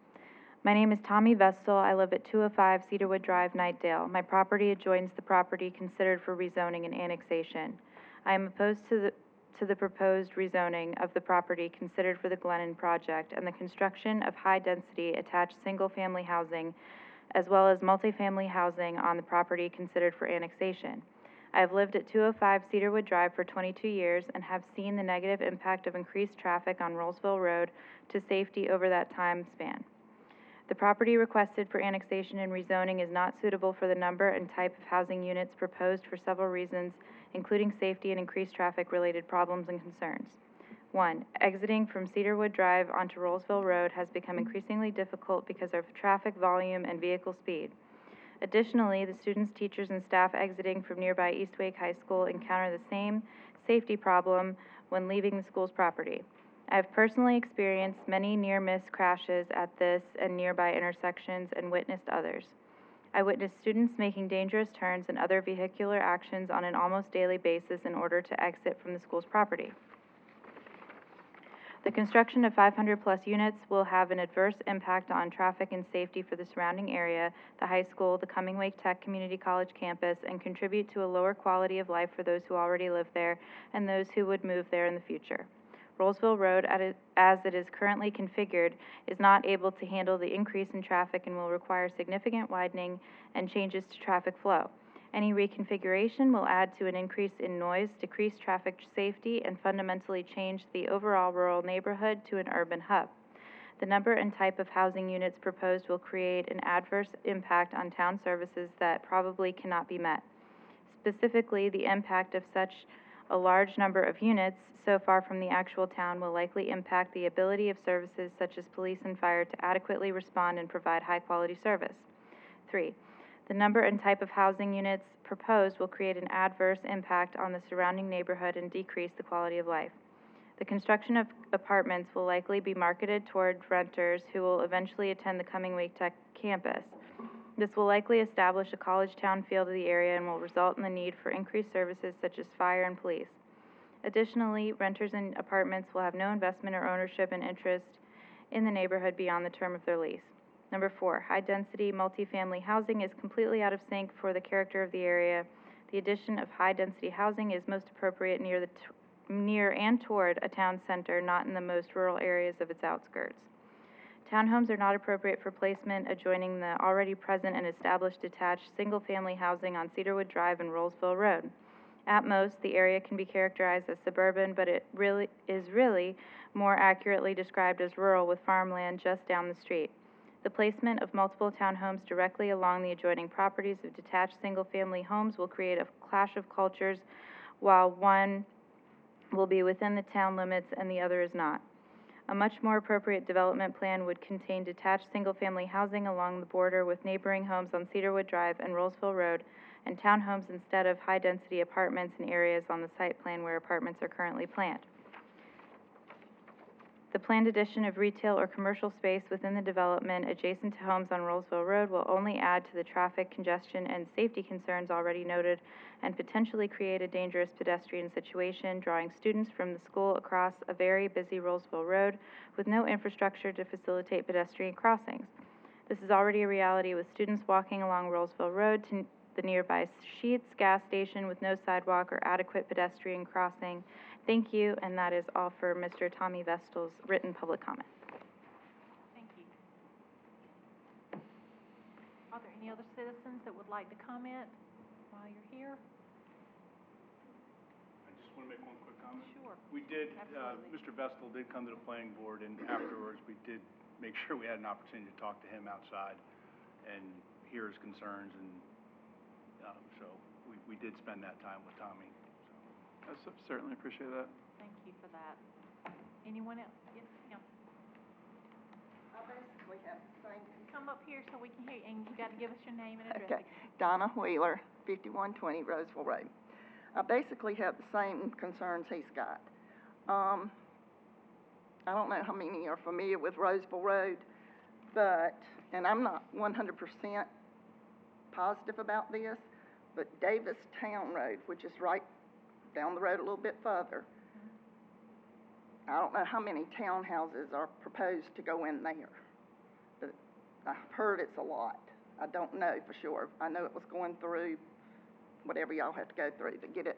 [SPEAKER 17] My name is Tommy Vestal. I live at 205 Cedarwood Drive, Nightdale. My property adjoins the property considered for rezoning and annexation. I am opposed to the proposed rezoning of the property considered for the Glennon project and the construction of high-density attached single-family housing as well as multifamily housing on the property considered for annexation. I have lived at 205 Cedarwood Drive for 22 years and have seen the negative impact of increased traffic on Roseville Road to safety over that time span. The property requested for annexation and rezoning is not suitable for the number and type of housing units proposed for several reasons, including safety and increased traffic-related problems and concerns. 1. Exiting from Cedarwood Drive onto Roseville Road has become increasingly difficult because of traffic volume and vehicle speed. Additionally, the students, teachers, and staff exiting from nearby East Wake High School encounter the same safety problem when leaving the school's property. I have personally experienced many near-miss crashes at this and nearby intersections and witnessed others. I witnessed students making dangerous turns and other vehicular actions on an almost daily basis in order to exit from the school's property. The construction of 500-plus units will have an adverse impact on traffic and safety for the surrounding area, the high school, the Cumming Wake Tech Community College campus, and contribute to a lower quality of life for those who already live there and those who would move there in the future. Roseville Road, as it is currently configured, is not able to handle the increase in traffic and will require significant widening and changes to traffic flow. Any reconfiguration will add to an increase in noise, decrease traffic safety, and fundamentally change the overall rural neighborhood to an urban hub. The number and type of housing units proposed will create an adverse impact on town services that probably cannot be met. Specifically, the impact of such a large number of units so far from the actual town will likely impact the ability of services such as police and fire to adequately respond and provide high-quality service. 3. The number and type of housing units proposed will create an adverse impact on the surrounding neighborhood and decrease the quality of life. The construction of apartments will likely be marketed toward renters who will eventually attend the coming Wake Tech campus. This will likely establish a college town feel to the area and will result in the need for increased services such as fire and police. Additionally, renters in apartments will have no investment or ownership and interest in the neighborhood beyond the term of their lease. Number 4, high-density multifamily housing is completely out of sync for the character of the area. The addition of high-density housing is most appropriate near and toward a town center, not in the most rural areas of its outskirts. Townhomes are not appropriate for placement adjoining the already present and established detached single-family housing on Cedarwood Drive and Roseville Road. At most, the area can be characterized as suburban, but it is really more accurately described as rural with farmland just down the street. The placement of multiple townhomes directly along the adjoining properties of detached single-family homes will create a clash of cultures, while one will be within the town limits and the other is not. A much more appropriate development plan would contain detached single-family housing along the border with neighboring homes on Cedarwood Drive and Roseville Road, and townhomes instead of high-density apartments in areas on the site plan where apartments are currently planned. The planned addition of retail or commercial space within the development adjacent to homes on Roseville Road will only add to the traffic congestion and safety concerns already noted and potentially create a dangerous pedestrian situation, drawing students from the school across a very busy Roseville Road with no infrastructure to facilitate pedestrian crossings. This is already a reality with students walking along Roseville Road to the nearby Sheetz gas station with no sidewalk or adequate pedestrian crossing. Thank you, and that is all for Mr. Tommy Vestal's written public comment.
[SPEAKER 1] Thank you. Are there any other citizens that would like to comment while you're here?
[SPEAKER 15] I just want to make one quick comment.
[SPEAKER 1] Sure.
[SPEAKER 15] We did,
[SPEAKER 1] Absolutely.
[SPEAKER 15] Mr. Vestal did come to the planning board, and afterwards, we did make sure we had an opportunity to talk to him outside and hear his concerns, and, so we did spend that time with Tommy.
[SPEAKER 11] I certainly appreciate that.
[SPEAKER 1] Thank you for that. Anyone else? Yes, ma'am.
[SPEAKER 6] I basically have the same.
[SPEAKER 1] Come up here so we can hear you, and you got to give us your name and address.
[SPEAKER 6] Okay, Donna Wheeler, 5120 Roseville Road. I basically have the same concerns he's got. I don't know how many are familiar with Roseville Road, but, and I'm not 100% positive about this, but Davis Town Road, which is right down the road a little bit further, I don't know how many townhouses are proposed to go in there, but I've heard it's a lot. I don't know for sure. I know it was going through whatever y'all have to go through to get it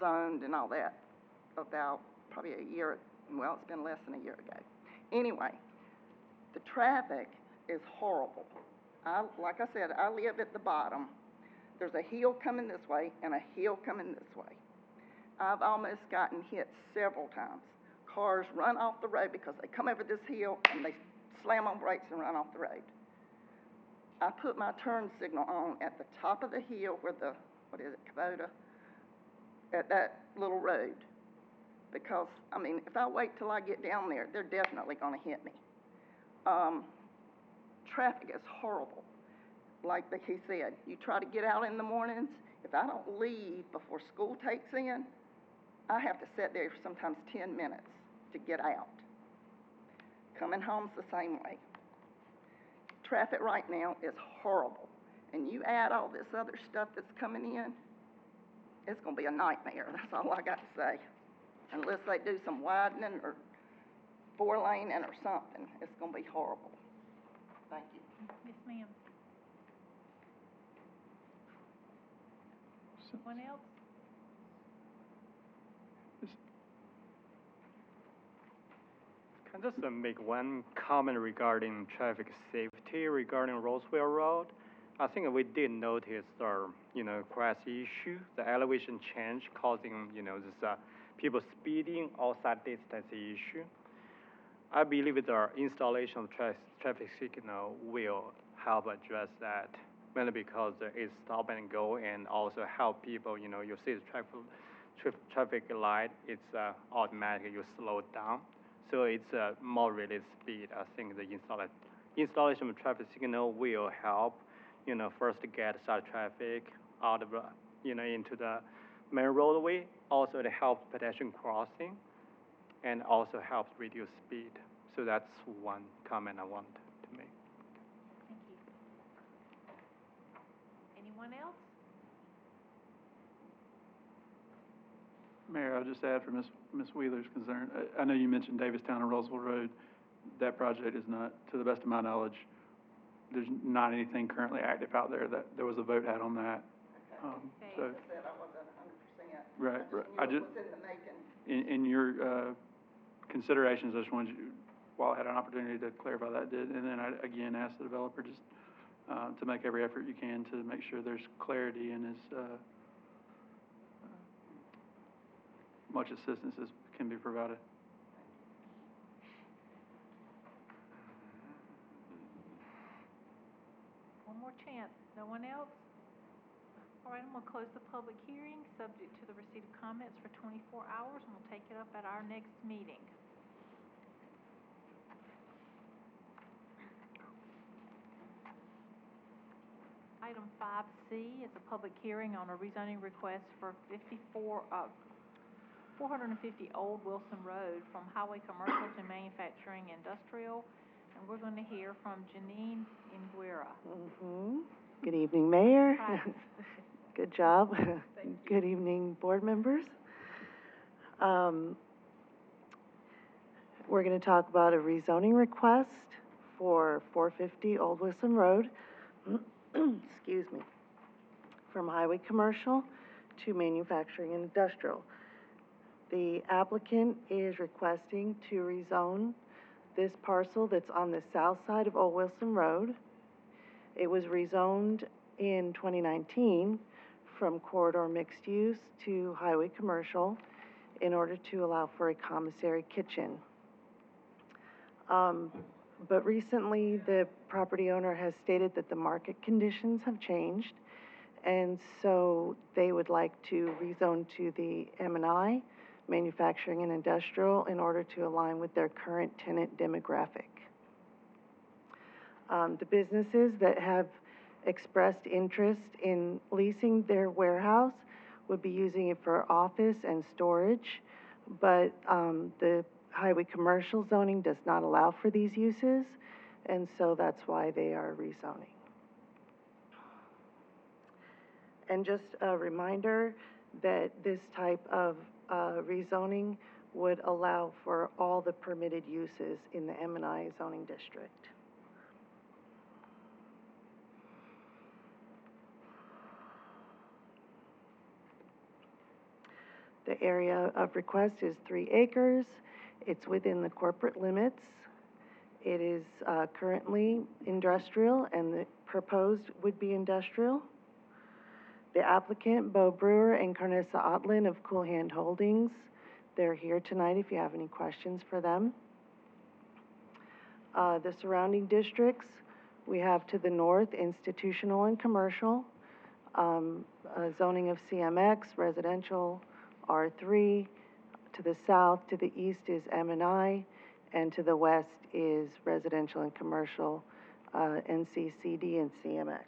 [SPEAKER 6] zoned and all that about probably a year, well, it's been less than a year ago. Anyway, the traffic is horrible. Like I said, I live at the bottom. There's a hill coming this way and a hill coming this way. I've almost gotten hit several times. Cars run off the road because they come over this hill and they slam on brakes and run off the road. I put my turn signal on at the top of the hill where the, what is it, Kubota, at that little road. Because, I mean, if I wait till I get down there, they're definitely gonna hit me. Traffic is horrible. Like he said, you try to get out in the mornings, if I don't leave before school takes in, I have to sit there for sometimes 10 minutes to get out. Coming home's the same way. Traffic right now is horrible. And you add all this other stuff that's coming in, it's gonna be a nightmare, that's all I got to say. Unless they do some widening or 4-laning or something, it's gonna be horrible. Thank you.
[SPEAKER 1] Yes, ma'am. Anyone else?
[SPEAKER 16] Can I just make one comment regarding traffic safety regarding Roseville Road? I think we did notice crash issue, the elevation change causing, this people speeding outside distance issue. I believe the installation of traffic signal will help address that, mainly because it's stop and go and also help people, you see the traffic light, it's automatic, you slow it down. So it's more related speed. I think the installation of traffic signal will help, first to get side traffic out of, into the main roadway. Also, it helps pedestrian crossing and also helps reduce speed. So that's one comment I want to make.
[SPEAKER 1] Thank you. Anyone else?
[SPEAKER 11] Mayor, I'll just add for Ms. Wheeler's concern, I know you mentioned Davistown and Roseville Road. That project is not, to the best of my knowledge, there's not anything currently active out there. That there was a vote had on that. So,
[SPEAKER 6] I said I wasn't 100%.
[SPEAKER 11] right.
[SPEAKER 6] I just knew it was in the making.
[SPEAKER 11] In your considerations, I just wanted you, while I had an opportunity to clarify that, did, and then I again asked the developer just to make every effort you can to make sure there's clarity and as much assistance as can be provided.
[SPEAKER 1] One more chance. No one else? All right, I'm going to close the public hearing, subject to the receipt of comments for 24 hours, and we'll take it up at our next meeting. Item 5C is a public hearing on a rezoning request for 450 Old Wilson Road from highway commercial to manufacturing industrial. And we're going to hear from Janine Nguera.
[SPEAKER 18] Good evening, Mayor.
[SPEAKER 1] Hi.
[SPEAKER 18] Good job. Good evening, board members. We're going to talk about a rezoning request for 450 Old Wilson Road, excuse me, from highway commercial to manufacturing and industrial. The applicant is requesting to rezone this parcel that's on the south side of Old Wilson Road. It was rezoned in 2019 from corridor mixed use to highway commercial in order to allow for a commissary kitchen. But recently the property owner has stated that the market conditions have changed, and so they would like to rezone to the M&I, manufacturing and industrial, in order to align with their current tenant demographic. The businesses that have expressed interest in leasing their warehouse would be using it for office and storage, but the highway commercial zoning does not allow for these uses, and so that's why they are rezoning. And just a reminder that this type of rezoning would allow for all the permitted uses in the M&I zoning district. The area of request is 3 acres. It's within the corporate limits. It is currently industrial, and the proposed would be industrial. The applicant, Bo Brewer and Carnessa Otlin of Cool Hand Holdings, they're here tonight if you have any questions for them. The surrounding districts, we have to the north, institutional and commercial, zoning of CMX, residential, R3. To the south, to the east is M&I, and to the west is residential and commercial, NCCD and CMX.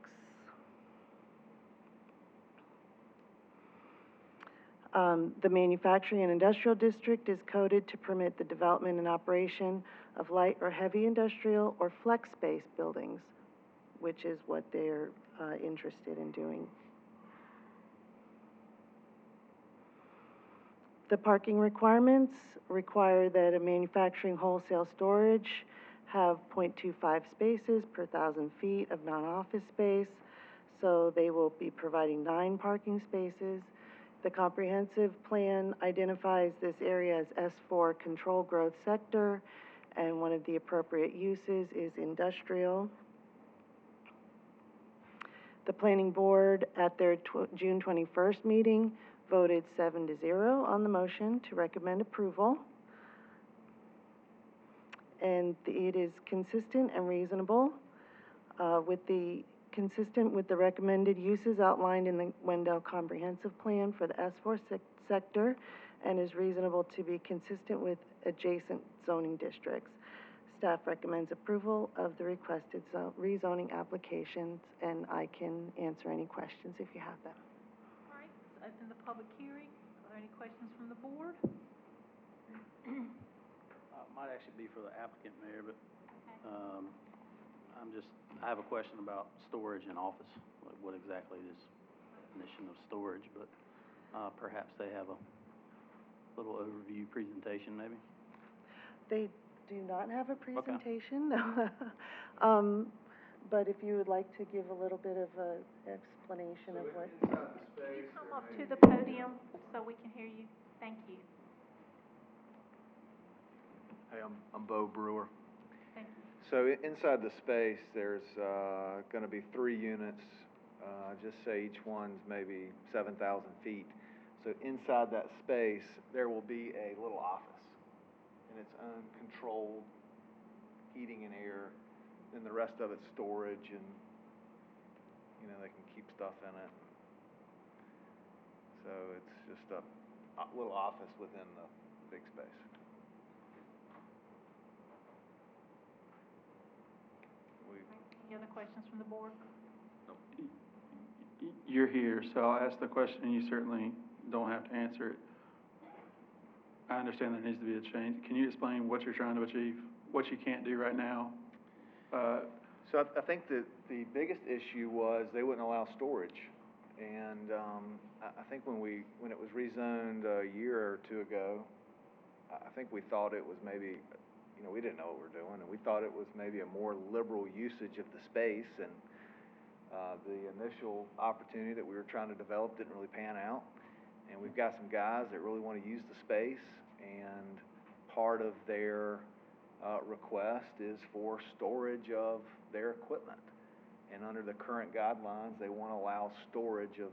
[SPEAKER 18] The manufacturing and industrial district is coded to permit the development and operation of light or heavy industrial or flex space buildings, which is what they're interested in doing. The parking requirements require that a manufacturing wholesale storage have 0.25 spaces per 1,000 feet of non-office space, so they will be providing 9 parking spaces. The comprehensive plan identifies this area as S4 control growth sector, and one of the appropriate uses is industrial. The planning board at their June 21st meeting voted 7-0 on the motion to recommend approval. And it is consistent and reasonable consistent with the recommended uses outlined in the Wendell Comprehensive Plan for the S4 sector, and is reasonable to be consistent with adjacent zoning districts. staff recommends approval of the requested rezoning applications, and I can answer any questions if you have them.
[SPEAKER 1] All right, let's open the public hearing. Are there any questions from the board?
[SPEAKER 19] Might actually be for the applicant, Mayor, but,
[SPEAKER 1] Okay.
[SPEAKER 19] I have a question about storage in office, like what exactly is definition of storage, but, perhaps they have a little overview presentation, maybe?
[SPEAKER 18] They do not have a presentation, no. But if you would like to give a little bit of a explanation of what.
[SPEAKER 1] Can you come up to the podium so we can hear you? Thank you.
[SPEAKER 20] Hey, I'm Bo Brewer.
[SPEAKER 1] Thank you.
[SPEAKER 20] So inside the space, there's going to be 3 units. Just say each one's maybe 7,000 feet. So inside that space, there will be a little office, and its own controlled heating and air. And the rest of it's storage, and they can keep stuff in it. So it's just a little office within the big space.
[SPEAKER 1] Any other questions from the board?
[SPEAKER 11] You're here, so I'll ask the question, and you certainly don't have to answer it. I understand there needs to be a change. Can you explain what you're trying to achieve, what you can't do right now?
[SPEAKER 20] So I think that the biggest issue was they wouldn't allow storage. And I think when it was rezoned a year or 2 ago, I think we thought it was maybe, we didn't know what we were doing, and we thought it was maybe a more liberal usage of the space, and the initial opportunity that we were trying to develop didn't really pan out. And we've got some guys that really want to use the space, and part of their request is for storage of their equipment. And under the current guidelines, they want to allow storage of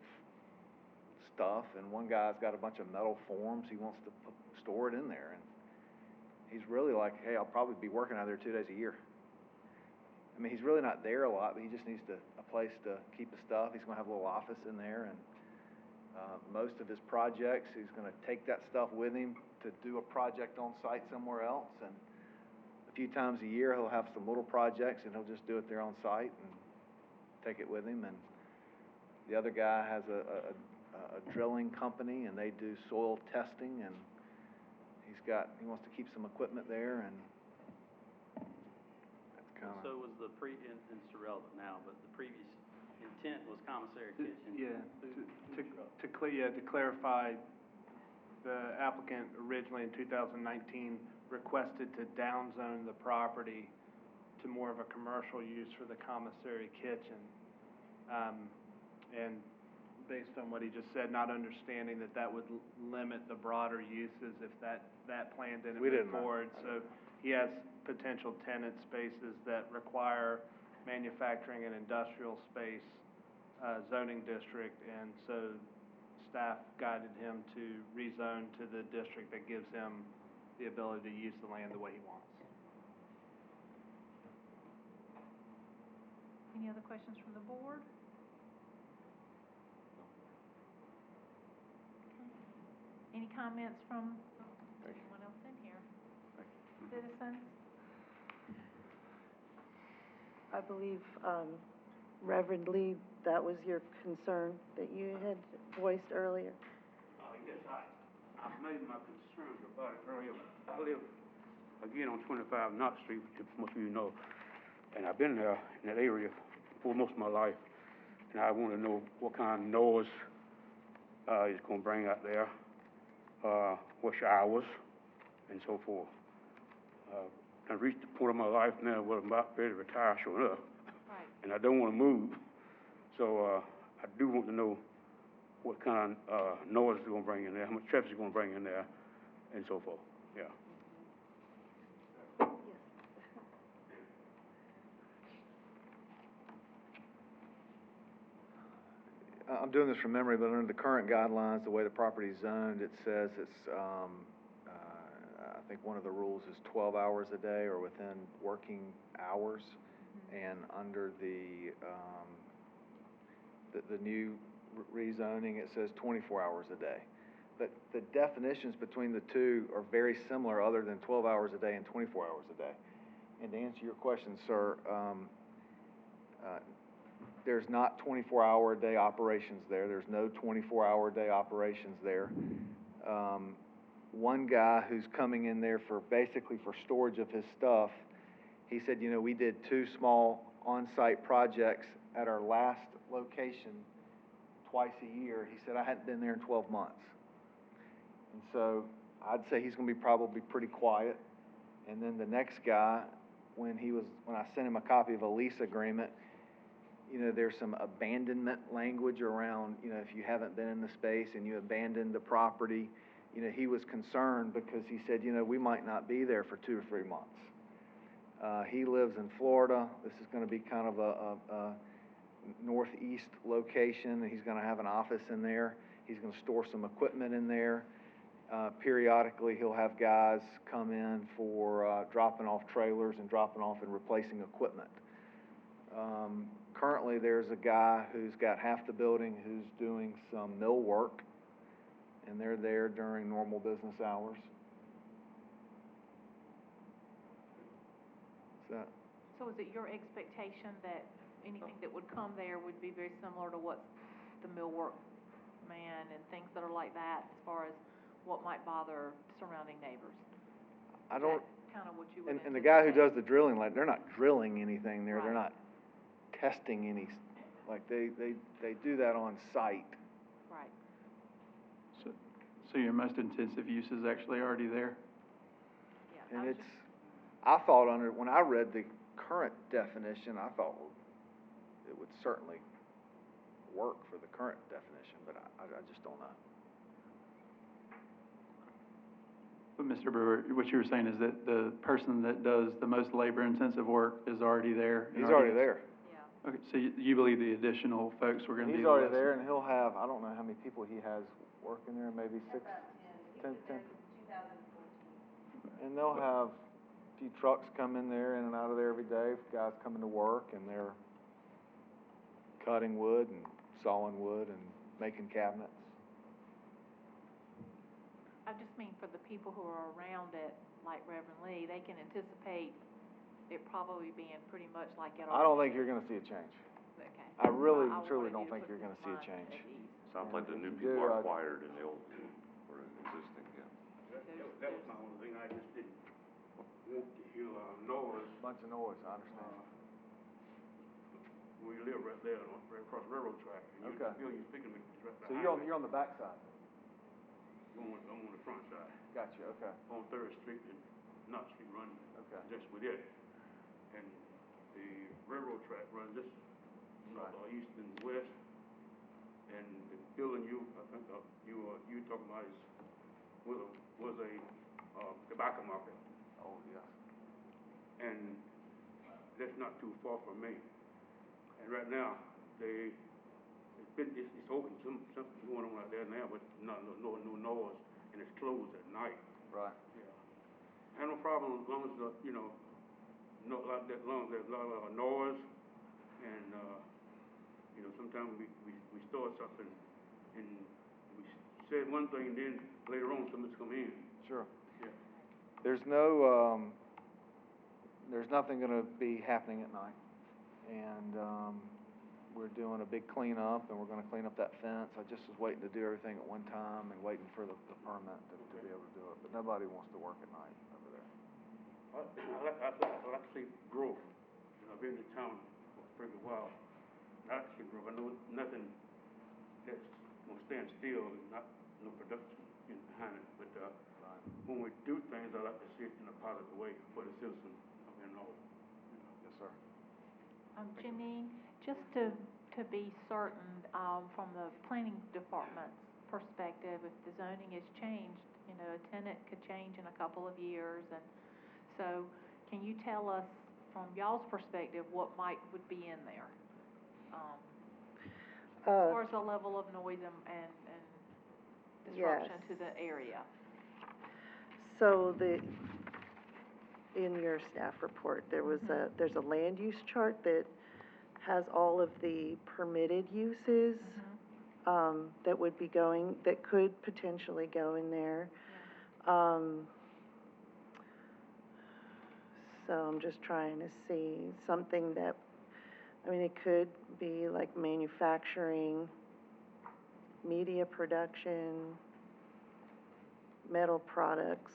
[SPEAKER 20] stuff, and one guy's got a bunch of metal forms, he wants to store it in there, and he's really like, hey, I'll probably be working out there 2 days a year. I mean, he's really not there a lot, but he just needs a place to keep his stuff. He's going to have a little office in there, and most of his projects, he's going to take that stuff with him to do a project on site somewhere else, and a few times a year he'll have some little projects, and he'll just do it there on site and take it with him. And the other guy has a drilling company, and they do soil testing, and he wants to keep some equipment there, and that's kind of.
[SPEAKER 19] So was and it's irrelevant now, but the previous intent was commissary kitchen.
[SPEAKER 14] Yeah, to clarify, the applicant originally in 2019 requested to downzone the property to more of a commercial use for the commissary kitchen. And based on what he just said, not understanding that would limit the broader uses if that plan didn't move forward. So he has potential tenant spaces that require manufacturing and industrial space zoning district, and so staff guided him to rezone to the district that gives him the ability to use the land the way he wants.
[SPEAKER 1] Any other questions from the board? Okay. Any comments from anyone else in here? Citizens?
[SPEAKER 18] I believe, Reverend Lee, that was your concern that you had voiced earlier.
[SPEAKER 7] Yes, I've made my concerns about it earlier. I live, again, on 25 Knott Street, which most of you know, and I've been there in that area for most of my life, and I want to know what kind of noise it's going to bring out there, what showers, and so forth. I've reached the point of my life now where I'm about ready to retire, sure enough,
[SPEAKER 1] Right.
[SPEAKER 7] and I don't want to move, so I do want to know what kind of noise it's going to bring in there, how much traffic it's going to bring in there, and so forth. Yeah.
[SPEAKER 20] I'm doing this from memory, but under the current guidelines, the way the property is zoned, it says it's, I think one of the rules is 12 hours a day or within working hours. And under the new rezoning, it says 24 hours a day. But the definitions between the two are very similar, other than 12 hours a day and 24 hours a day. And to answer your question, sir, there's not 24-hour-a-day operations there. There's no 24-hour-a-day operations there. One guy who's coming in there basically for storage of his stuff, he said, you know, we did 2 small on-site projects at our last location twice a year. He said, I hadn't been there in 12 months. And so I'd say he's going to be probably pretty quiet. And then the next guy, when I sent him a copy of a lease agreement, you know, there's some abandonment language around, you know, if you haven't been in the space and you abandoned the property, you know, he was concerned because he said, you know, we might not be there for 2 or 3 months. He lives in Florida. This is going to be kind of a northeast location. He's going to have an office in there. He's going to store some equipment in there. Periodically, he'll have guys come in for dropping off trailers and dropping off and replacing equipment. Currently, there's a guy who's got half the building who's doing some mill work, and they're there during normal business hours.
[SPEAKER 1] So is it your expectation that anything that would come there would be very similar to what the millwork man and things that are like that, as far as what might bother surrounding neighbors?
[SPEAKER 20] I don't.
[SPEAKER 1] Kind of what you would
[SPEAKER 20] And the guy who
[SPEAKER 1] anticipate?
[SPEAKER 20] does the drilling, like, they're not drilling anything there.
[SPEAKER 1] Right.
[SPEAKER 20] They're not testing any, like, they do that on site.
[SPEAKER 1] Right.
[SPEAKER 11] So your most intensive use is actually already there?
[SPEAKER 20] And I thought when I read the current definition, I thought it would certainly work for the current definition, but I just don't know.
[SPEAKER 11] But Mr. Brewer, what you were saying is that the person that does the most labor-intensive work is already there? and
[SPEAKER 20] He's already there.
[SPEAKER 11] Okay, so you believe the additional folks were gonna be?
[SPEAKER 20] He's already there, and he'll have, I don't know how many people he has working there, maybe 6, 10. And they'll have a few trucks come in there, in and out of there every day, guys coming to work, and they're cutting wood and sawing wood and making cabinets.
[SPEAKER 1] I just mean for the people who are around it, like Reverend Lee, they can anticipate it probably being pretty much like it
[SPEAKER 20] I don't think you're gonna see a change.
[SPEAKER 1] Okay.
[SPEAKER 20] I really,
[SPEAKER 1] I
[SPEAKER 20] truly
[SPEAKER 1] wanted
[SPEAKER 20] don't
[SPEAKER 1] you to
[SPEAKER 20] think
[SPEAKER 1] put
[SPEAKER 20] you're gonna see a change.
[SPEAKER 3] Sounds like the
[SPEAKER 20] If
[SPEAKER 3] new
[SPEAKER 20] you
[SPEAKER 3] people
[SPEAKER 20] do,
[SPEAKER 3] are quieter than the old or existing, yeah.
[SPEAKER 7] That was my only thing, I just didn't want to hear noise.
[SPEAKER 20] Bunch of noise, I understand.
[SPEAKER 7] We live right there, right across the railroad track. And
[SPEAKER 20] Okay.
[SPEAKER 7] you're speaking to me right
[SPEAKER 20] So
[SPEAKER 7] behind
[SPEAKER 20] you're on the back side?
[SPEAKER 7] I'm on the front side.
[SPEAKER 20] Gotcha, okay.
[SPEAKER 7] On 3rd Street and Knott Street running.
[SPEAKER 20] Okay.
[SPEAKER 7] Just with it. And the railroad track runs this east and west. And the building I think you talking about was a tobacco market.
[SPEAKER 20] Oh, yes.
[SPEAKER 7] And that's not too far from me. And right now, it's open, something going on out there now, but no noise, and it's closed at night.
[SPEAKER 20] Right.
[SPEAKER 7] Yeah. I have no problem as long as, not like that long, there's a lot of noise, and, sometimes we start something, and we said one thing, then later on, somebody's come in.
[SPEAKER 20] Sure.
[SPEAKER 7] Yeah.
[SPEAKER 20] There's nothing gonna be happening at night. And, we're doing a big cleanup, and we're gonna clean up that fence. I just was waiting to do everything at one time and waiting for the permit to be able to do it. But nobody wants to work at night over there.
[SPEAKER 7] I like to see growth. I've been in town for a pretty while. I like to see growth. I know nothing that's gonna stand still, and no production behind it. But when we do things, I like to see it in a positive way for the citizens and all.
[SPEAKER 20] Yes, sir.
[SPEAKER 1] Janine, just to be certain, from the planning department's perspective, if the zoning is changed, a tenant could change in a couple of years, and so can you tell us from y'all's perspective what would be in there? As far as the level of noise and disruption to the area?
[SPEAKER 18] So in your staff report, there's a land use chart that has all of the permitted uses that would be that could potentially go in there. So I'm just trying to see something that, I mean, it could be like manufacturing, media production, metal products,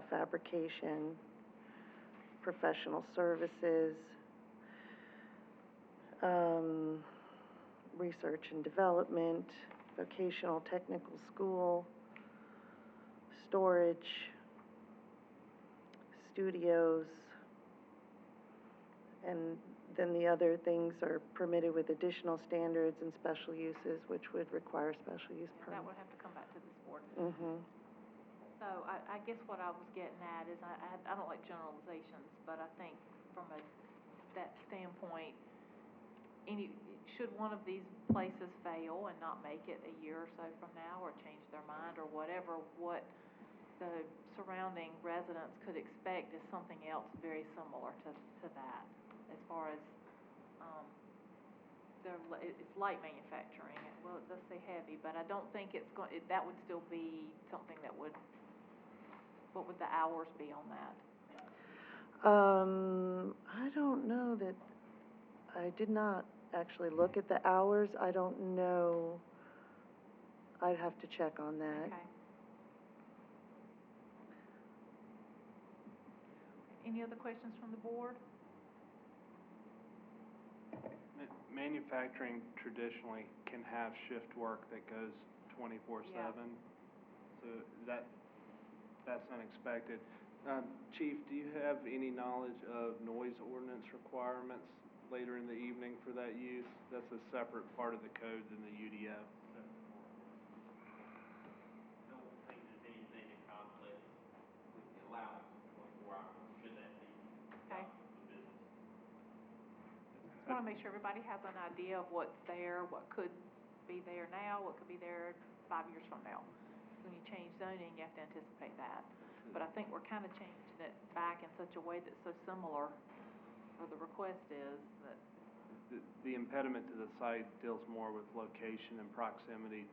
[SPEAKER 18] fabrication, professional services, research and development, vocational technical school, storage, studios, and then the other things are permitted with additional standards and special uses, which would require special use
[SPEAKER 1] That
[SPEAKER 18] permit.
[SPEAKER 1] would have to come back to this board.
[SPEAKER 18] Mm-hmm.
[SPEAKER 1] So I guess what I was getting at is I don't like generalizations, but I think from that standpoint, should one of these places fail and not make it a year or so from now, or change their mind, or whatever, what the surrounding residents could expect is something else very similar to that, as far as, it's light manufacturing. Well, it does say heavy, but I don't think that would still be something that would, what would the hours be on that?
[SPEAKER 18] I don't know that, I did not actually look at the hours. I don't know. I'd have to check on that.
[SPEAKER 1] Okay. Any other questions from the board?
[SPEAKER 14] Manufacturing traditionally can have shift work that goes 24/7. So that's unexpected. Chief, do you have any knowledge of noise ordinance requirements later in the evening for that use? That's a separate part of the code than the UDO.
[SPEAKER 2] Don't think there's anything in conflict with the allowance of 24 hours, should that be
[SPEAKER 1] Okay.
[SPEAKER 2] the business.
[SPEAKER 1] Just want to make sure everybody has an idea of what's there, what could be there now, what could be there 5 years from now. When you change zoning, you have to anticipate that. But I think we're kind of changing it back in such a way that's so similar, or the request is, that.
[SPEAKER 14] The impediment to the site deals more with location and proximity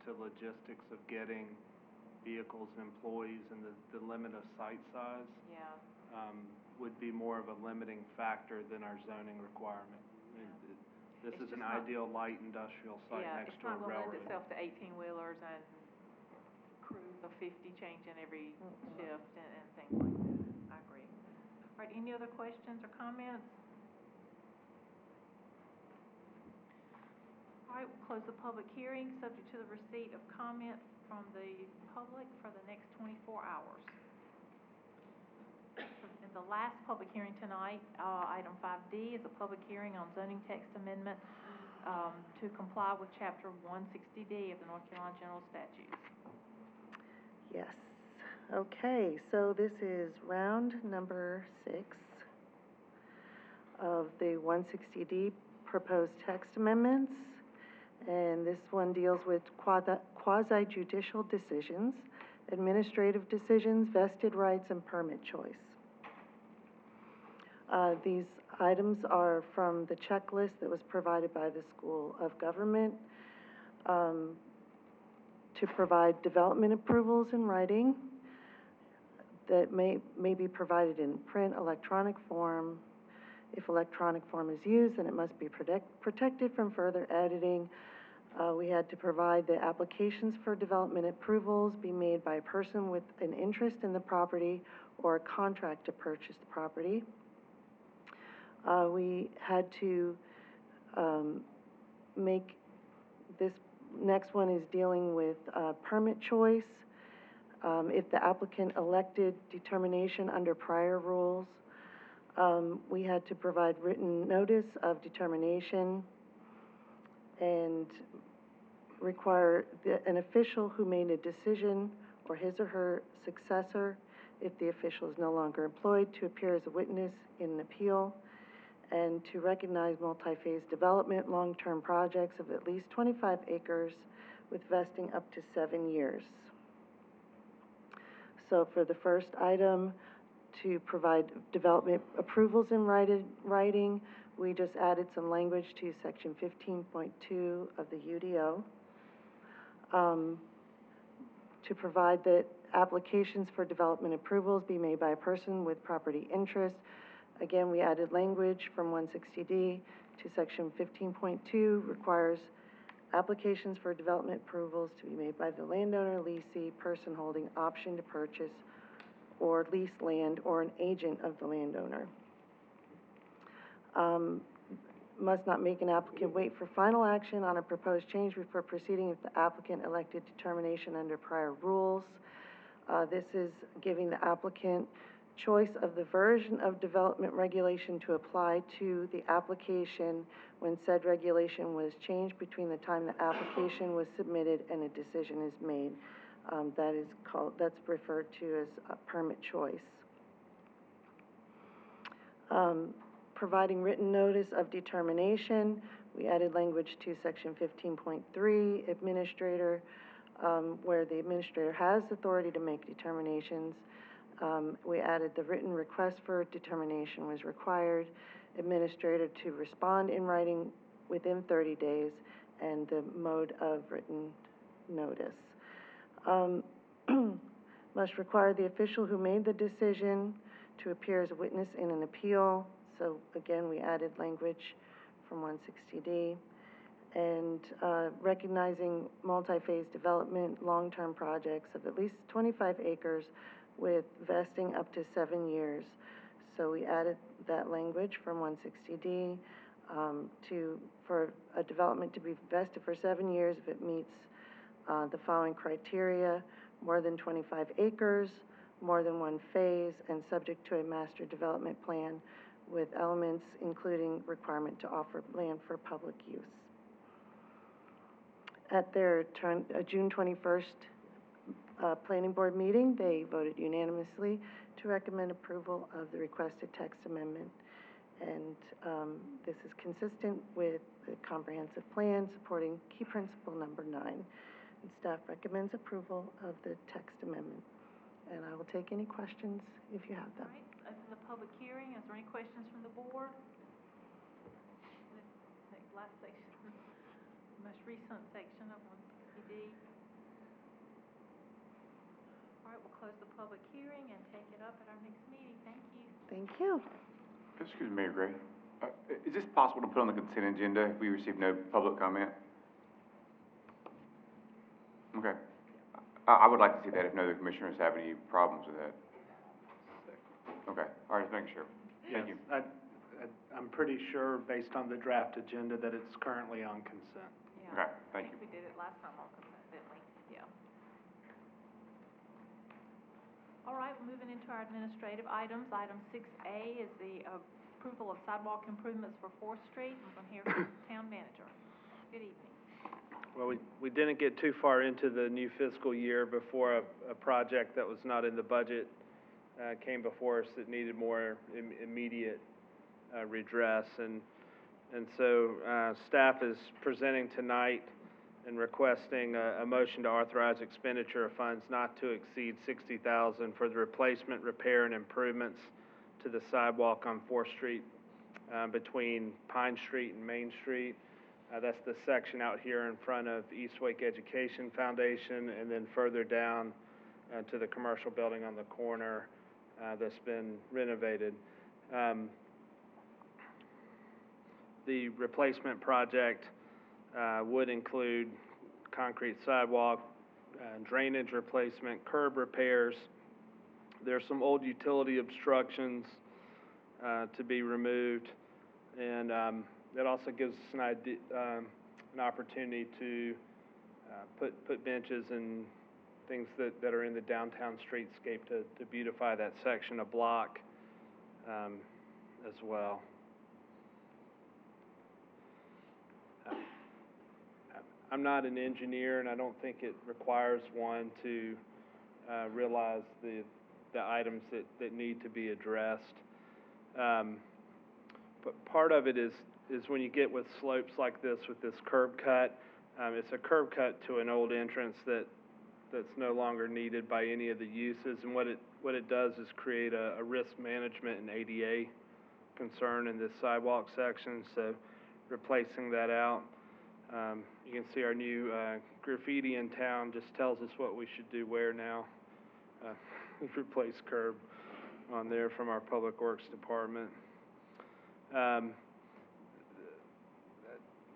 [SPEAKER 14] to logistics of getting vehicles and employees, and the limit of site size. Would be more of a limiting factor than our zoning requirement. This is an ideal light industrial site next to a railroad.
[SPEAKER 1] It's not going to lend itself to 18-wheelers and crews of 50 changing every shift and things like that. I agree. All right, any other questions or comments? All right, we'll close the public hearing, subject to the receipt of comment from the public for the next 24 hours. And the last public hearing tonight, item 5D, is a public hearing on zoning text amendment to comply with Chapter 160D of the North Carolina General Statutes.
[SPEAKER 18] Yes. Okay, so this is round number 6 of the 160D proposed text amendments. And this one deals with quasi-judicial decisions, administrative decisions, vested rights, and permit choice. These items are from the checklist that was provided by the School of Government to provide development approvals in writing that may be provided in print, electronic form. If electronic form is used, then it must be protected from further editing. We had to provide the applications for development approvals be made by a person with an interest in the property or a contract to purchase the property. We had to make, this next one is dealing with permit choice. If the applicant elected determination under prior rules, we had to provide written notice of determination and require an official who made a decision or his or her successor, if the official is no longer employed, to appear as a witness in an appeal, and to recognize multi-phase development long-term projects of at least 25 acres with vesting up to 7 years. So for the first item, to provide development approvals in writing, we just added some language to section 15.2 of the UDO to provide that applications for development approvals be made by a person with property interest. Again, we added language from 160D to section 15.2, requires applications for development approvals to be made by the landowner, leasee, person holding option to purchase or lease land, or an agent of the landowner. Must not make an applicant wait for final action on a proposed change before proceeding if the applicant elected determination under prior rules. This is giving the applicant choice of the version of development regulation to apply to the application when said regulation was changed between the time the application was submitted and a decision is made. That's referred to as a permit choice. Providing written notice of determination, we added language to section 15.3, administrator, where the administrator has authority to make determinations. We added the written request for determination was required, administrator to respond in writing within 30 days, and the mode of written notice. Must require the official who made the decision to appear as a witness in an appeal. So again, we added language from 160D. And recognizing multi-phase development, long-term projects of at least 25 acres with vesting up to 7 years. So we added that language from 160D for a development to be vested for 7 years if it meets the following criteria: more than 25 acres, more than one phase, and subject to a master development plan with elements including requirement to offer land for public use. At their June 21st Planning Board meeting, they voted unanimously to recommend approval of the requested text amendment. And this is consistent with the comprehensive plan supporting key principle number 9. And staff recommends approval of the text amendment. And I will take any questions if you have them.
[SPEAKER 1] All right, this is a public hearing. Is there any questions from the board? The last section, the most recent section of PD. All right, we'll close the public hearing and take it up at our next meeting. Thank you.
[SPEAKER 18] Thank you.
[SPEAKER 4] Excuse me, Mayor Gray. Is this possible to put on the consent agenda if we receive no public comment? Okay. I would like to see that if no other commissioners have any problems with that. Okay, all right, thank you. Thank you.
[SPEAKER 14] I'm pretty sure, based on the draft agenda, that it's currently on consent.
[SPEAKER 1] Yeah.
[SPEAKER 4] Okay, thank you.
[SPEAKER 1] We did it last time on consent, didn't we? Yeah. All right, we're moving into our administrative items. Item 6A is the approval of sidewalk improvements for 4th Street. I'm going to hear from the town manager. Good evening.
[SPEAKER 14] Well, we didn't get too far into the new fiscal year before a project that was not in the budget came before us that needed more immediate redress. And so staff is presenting tonight and requesting a motion to authorize expenditure of funds not to exceed $60,000 for the replacement, repair, and improvements to the sidewalk on 4th Street between Pine Street and Main Street. That's the section out here in front of East Wake Education Foundation, and then further down to the commercial building on the corner that's been renovated. The replacement project would include concrete sidewalk, drainage replacement, curb repairs. There's some old utility obstructions to be removed, and it also gives us an opportunity to put benches and things that are in the downtown streetscape to beautify that section of block as well. I'm not an engineer, and I don't think it requires one to realize the items that need to be addressed. But part of it is when you get with slopes like this with this curb cut, it's a curb cut to an old entrance that's no longer needed by any of the uses. And what it does is create a risk management and ADA concern in this sidewalk section. So replacing that out. You can see our new graffiti in town just tells us what we should do where now. replace curb on there from our Public Works Department.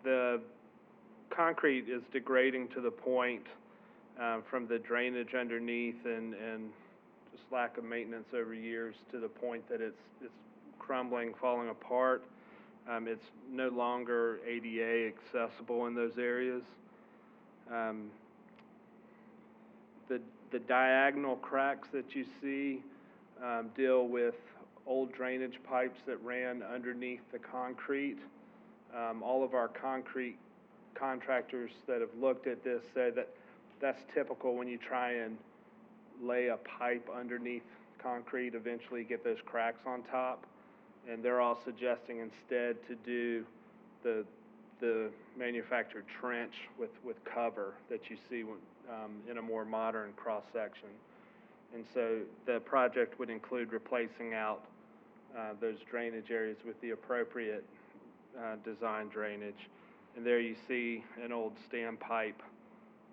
[SPEAKER 14] The concrete is degrading to the point, from the drainage underneath and just lack of maintenance over years, to the point that it's crumbling, falling apart. It's no longer ADA accessible in those areas. The diagonal cracks that you see deal with old drainage pipes that ran underneath the concrete. All of our concrete contractors that have looked at this say that that's typical when you try and lay a pipe underneath concrete, eventually get those cracks on top. And they're all suggesting instead to do the manufactured trench with cover that you see when, in a more modern cross-section. And so the project would include replacing out those drainage areas with the appropriate design drainage. And there you see an old standpipe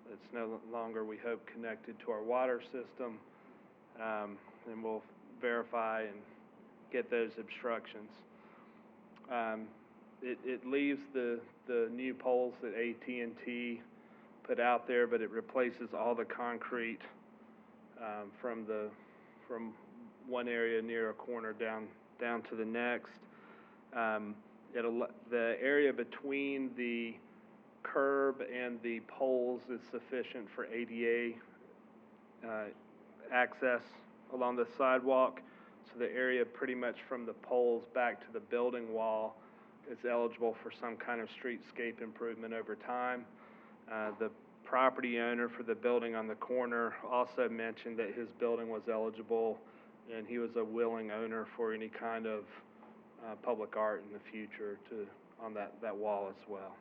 [SPEAKER 14] that's no longer, we hope, connected to our water system. And we'll verify and get those obstructions. It leaves the new poles that AT&T put out there, but it replaces all the concrete from one area near a corner down to the next. The area between the curb and the poles is sufficient for ADA access along the sidewalk. So the area pretty much from the poles back to the building wall is eligible for some kind of streetscape improvement over time. The property owner for the building on the corner also mentioned that his building was eligible, and he was a willing owner for any kind of public art in the future on that wall as well.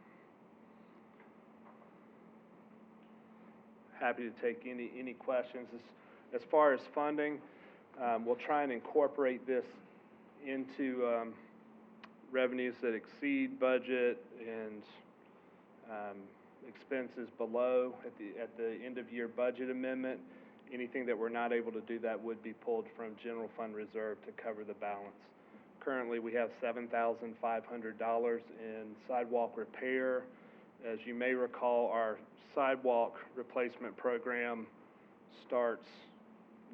[SPEAKER 14] Happy to take any questions. As far as funding, we'll try and incorporate this into revenues that exceed budget and expenses below at the end of year budget amendment. Anything that we're not able to do that would be pulled from general fund reserve to cover the balance. Currently, we have $7,500 in sidewalk repair. As you may recall, our sidewalk replacement program starts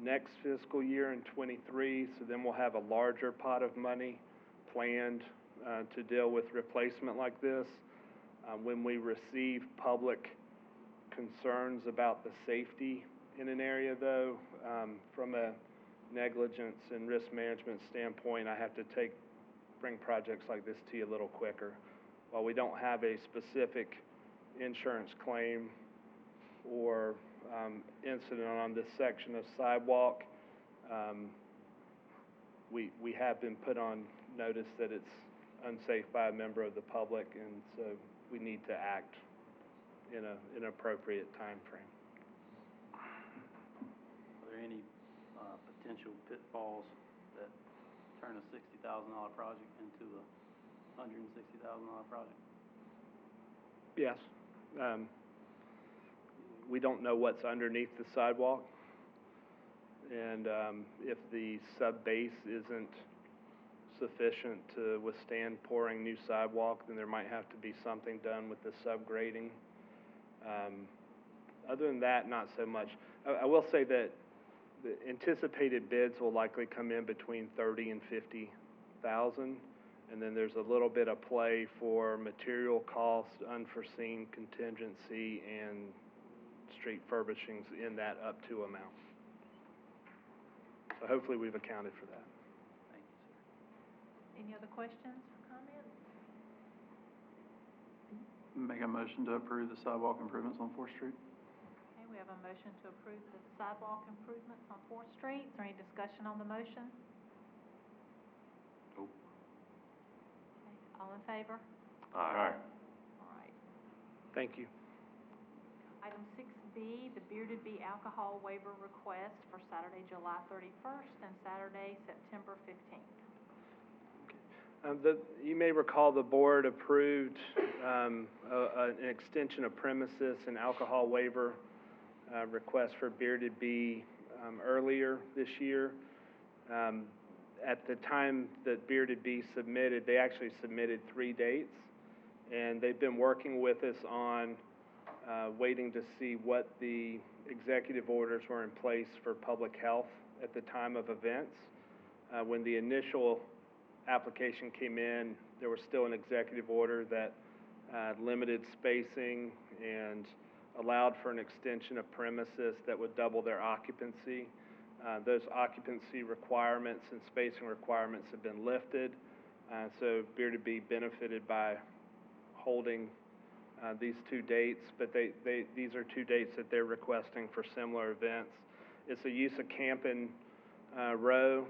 [SPEAKER 14] next fiscal year in '23, so then we'll have a larger pot of money planned to deal with replacement like this. When we receive public concerns about the safety in an area, though, from a negligence and risk management standpoint, I have to bring projects like this to you a little quicker. While we don't have a specific insurance claim or incident on this section of sidewalk, we have been put on notice that it's unsafe by a member of the public, and so we need to act in an appropriate time frame.
[SPEAKER 19] Are there any potential pitfalls that turn a $60,000 project into a $160,000 project?
[SPEAKER 14] Yes. We don't know what's underneath the sidewalk, and if the sub-base isn't sufficient to withstand pouring new sidewalk, then there might have to be something done with the subgrading. Other than that, not so much. I will say that the anticipated bids will likely come in between $30,000 and $50,000, and then there's a little bit of play for material cost, unforeseen contingency, and street furbishings in that up to amount. So hopefully we've accounted for that.
[SPEAKER 19] Thank you, sir.
[SPEAKER 1] Any other questions or comments?
[SPEAKER 11] Make a motion to approve the sidewalk improvements on 4th Street.
[SPEAKER 1] Okay, we have a motion to approve the sidewalk improvements on 4th Street. Is there any discussion on the motion?
[SPEAKER 11] Nope.
[SPEAKER 1] Okay, all in favor?
[SPEAKER 3] Aye.
[SPEAKER 1] All right.
[SPEAKER 14] Thank you.
[SPEAKER 1] Item 6B, the Bearded Bee alcohol waiver request for Saturday, July 31st and Saturday, September 15th.
[SPEAKER 14] You may recall the board approved an extension of premises and alcohol waiver request for Bearded Bee earlier this year. At the time that Bearded Bee submitted, they actually submitted 3 dates, and they've been working with us on waiting to see what the executive orders were in place for public health at the time of events. When the initial application came in, there was still an executive order that limited spacing and allowed for an extension of premises that would double their occupancy. Those occupancy requirements and spacing requirements have been lifted, so Bearded Bee benefited by holding these 2 dates, but these are 2 dates that they're requesting for similar events. It's a use of Campin Row,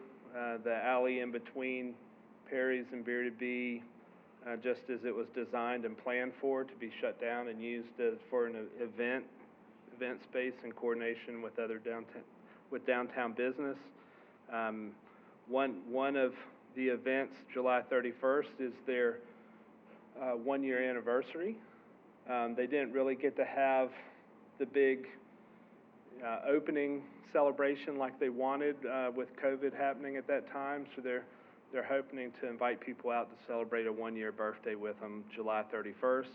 [SPEAKER 14] the alley in between Perry's and Bearded Bee, just as it was designed and planned for, to be shut down and used for an event space in coordination with other downtown business. One of the events, July 31st, is their 1-year anniversary. They didn't really get to have the big opening celebration like they wanted with COVID happening at that time, so they're hoping to invite people out to celebrate a 1-year birthday with them July 31st.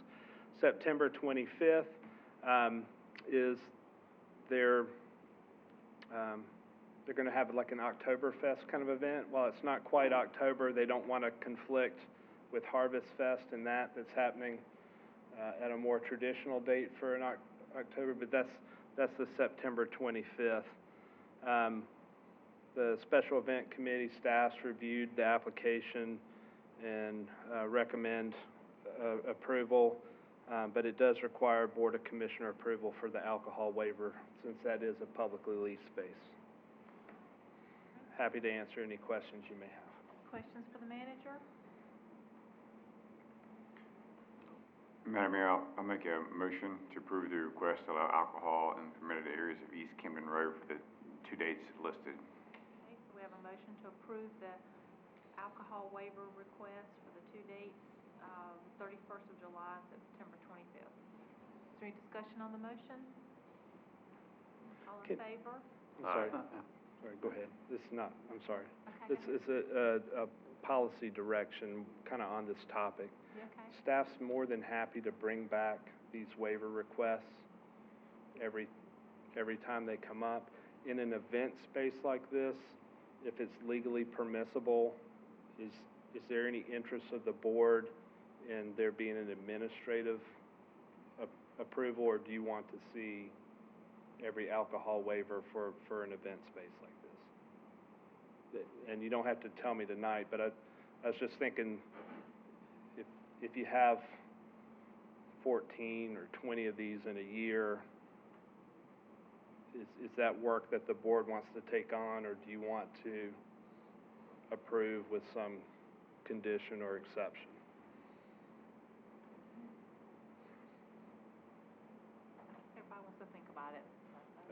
[SPEAKER 14] September 25th is their they're going to have like an Oktoberfest kind of event. While it's not quite October, they don't want to conflict with Harvest Fest and that's happening at a more traditional date for an October, but that's the September 25th. The Special Event Committee staffs reviewed the application and recommend approval, but it does require Board of Commissioner approval for the alcohol waiver, since that is a publicly leased space. Happy to answer any questions you may have.
[SPEAKER 1] Questions for the manager?
[SPEAKER 4] Madam Mayor, I'll make a motion to approve the request to allow alcohol in permitted areas of East Camden Road for the 2 dates listed.
[SPEAKER 1] Okay, so we have a motion to approve the alcohol waiver request for the 2 dates, 31st of July, September 25th. Is there any discussion on the motion? All in favor?
[SPEAKER 14] I'm sorry. Sorry, go ahead. This is not, I'm sorry.
[SPEAKER 1] Okay,
[SPEAKER 14] It's a policy direction kind of on this topic.
[SPEAKER 1] okay?
[SPEAKER 14] Staff's more than happy to bring back these waiver requests every time they come up. In an event space like this, if it's legally permissible, is there any interest of the board in there being an administrative approval, or do you want to see every alcohol waiver for an event space like this? And you don't have to tell me tonight, but I was just thinking, if you have 14 or 20 of these in a year, is that work that the board wants to take on, or do you want to approve with some condition or exception?
[SPEAKER 1] Everybody wants to think about it.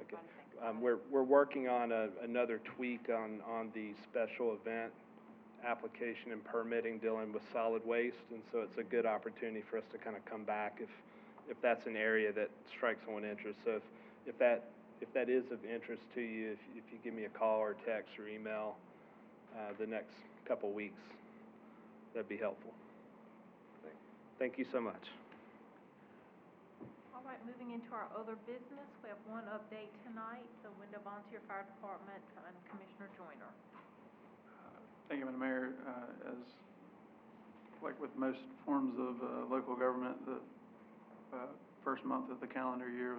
[SPEAKER 14] Okay. We're working on another tweak on the special event application and permitting dealing with solid waste, and so it's a good opportunity for us to kind of come back if that's an area that strikes someone's interest. So if that is of interest to you, if you give me a call or text or email the next couple weeks, that'd be helpful. Thank you so much.
[SPEAKER 1] All right, moving into our other business, we have one update tonight, the Wendell Volunteer Fire Department and Commissioner Joyner.
[SPEAKER 11] Thank you, Madam Mayor. As, like with most forms of local government, the first month of the calendar year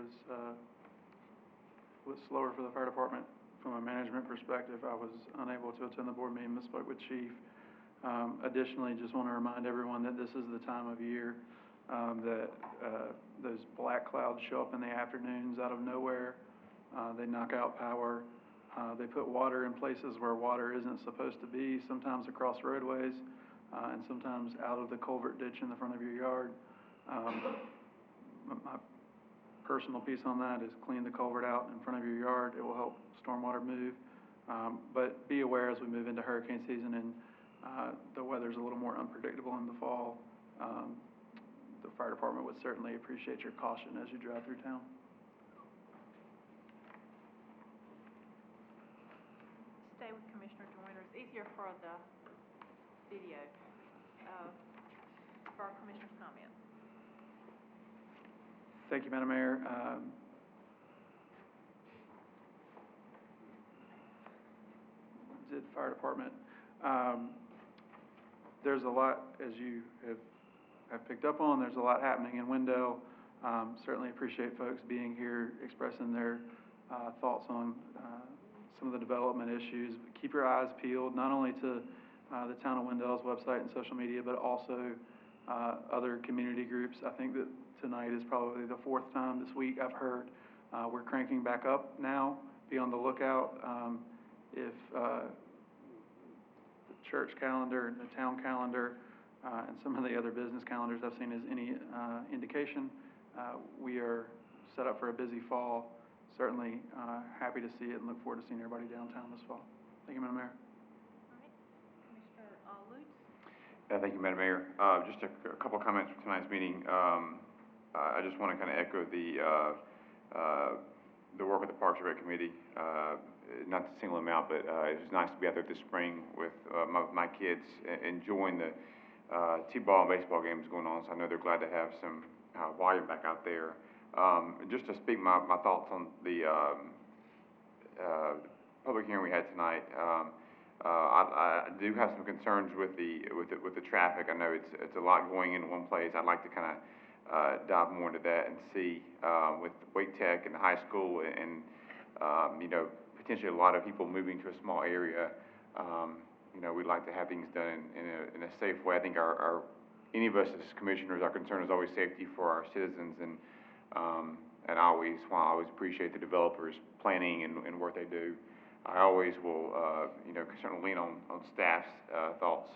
[SPEAKER 11] was slower for the fire department. From a management perspective, I was unable to attend the board meeting, misspoke with Chief. Additionally, just want to remind everyone that this is the time of year that those black clouds show up in the afternoons out of nowhere. They knock out power. They put water in places where water isn't supposed to be, sometimes across roadways, and sometimes out of the culvert ditch in the front of your yard. My personal piece on that is clean the culvert out in front of your yard. It will help stormwater move. But be aware as we move into hurricane season and the weather's a little more unpredictable in the fall. The fire department would certainly appreciate your caution as you drive through town.
[SPEAKER 1] here for the video, for our commissioners' comments.
[SPEAKER 11] Thank you, Madam Mayor. Did the fire department. There's a lot, as you have picked up on, there's a lot happening in Wendell. Certainly appreciate folks being here, expressing their thoughts on some of the development issues. Keep your eyes peeled, not only to the Town of Wendell's website and social media, but also other community groups. I think that tonight is probably the fourth time this week I've heard we're cranking back up now. Be on the lookout. If the church calendar, the town calendar, and some of the other business calendars I've seen is any indication, we are set up for a busy fall. Certainly happy to see it and look forward to seeing everybody downtown this fall. Thank you, Madam Mayor.
[SPEAKER 1] All right, Commissioner Lutz?
[SPEAKER 4] Thank you, Madam Mayor. Just a couple of comments for tonight's meeting. I just want to kind of echo the work of the Parks and Rec Committee. Not to single them out, but it was nice to be out there this spring with my kids enjoying the t-ball and baseball games going on. So I know they're glad to have some volume back out there. Just to speak my thoughts on the public hearing we had tonight. I do have some concerns with the traffic. I know it's a lot going in one place. I'd like to kind of dive more into that and see with Wake Tech and the high school and you know, potentially a lot of people moving to a small area. You know, we'd like to have things done in a safe way. I think any of us as commissioners, our concern is always safety for our citizens, and I always appreciate the developers' planning and what they do. I always will, you know, certainly lean on staff's thoughts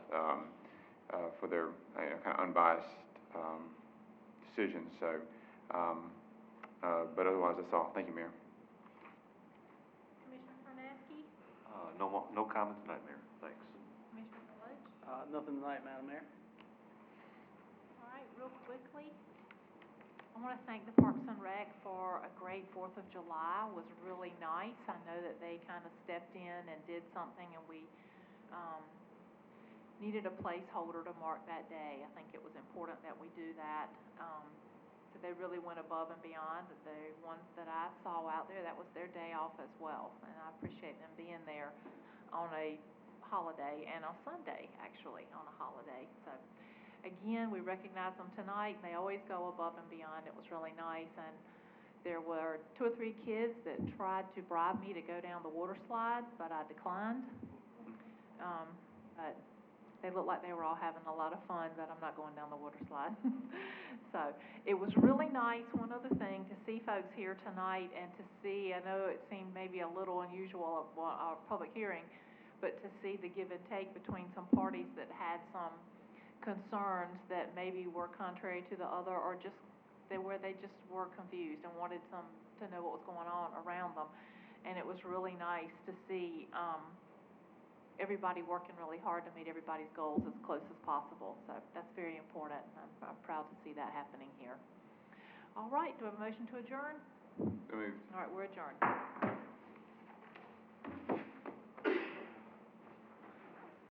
[SPEAKER 4] for their kind of unbiased decisions. So, but otherwise, that's all. Thank you, Mayor.
[SPEAKER 1] Commissioner Karnowski?
[SPEAKER 2] No comment tonight, Mayor. Thanks.
[SPEAKER 1] Commissioner Clutch?
[SPEAKER 19] Nothing tonight, Madam Mayor.
[SPEAKER 1] All right, real quickly, I want to thank the Parks and Rec for a great 4th of July. It was really nice. I know that they kind of stepped in and did something, and we needed a placeholder to mark that day. I think it was important that we do that. So they really went above and beyond. The ones that I saw out there, that was their day off as well, and I appreciate them being there on a holiday and on Sunday, actually, on a holiday. So again, we recognize them tonight. They always go above and beyond. It was really nice, and there were 2 or 3 kids that tried to bribe me to go down the water slide, but I declined. But they looked like they were all having a lot of fun, but I'm not going down the water slide. So it was really nice. One other thing, to see folks here tonight and to see, I know it seemed maybe a little unusual of our public hearing, but to see the give and take between some parties that had some concerns that maybe were contrary to the other, or just where they just were confused and wanted to know what was going on around them. And it was really nice to see everybody working really hard to meet everybody's goals as close as possible. So that's very important, and I'm proud to see that happening here. All right, do we have a motion to adjourn?
[SPEAKER 4] So moved.
[SPEAKER 1] All right, we're adjourned.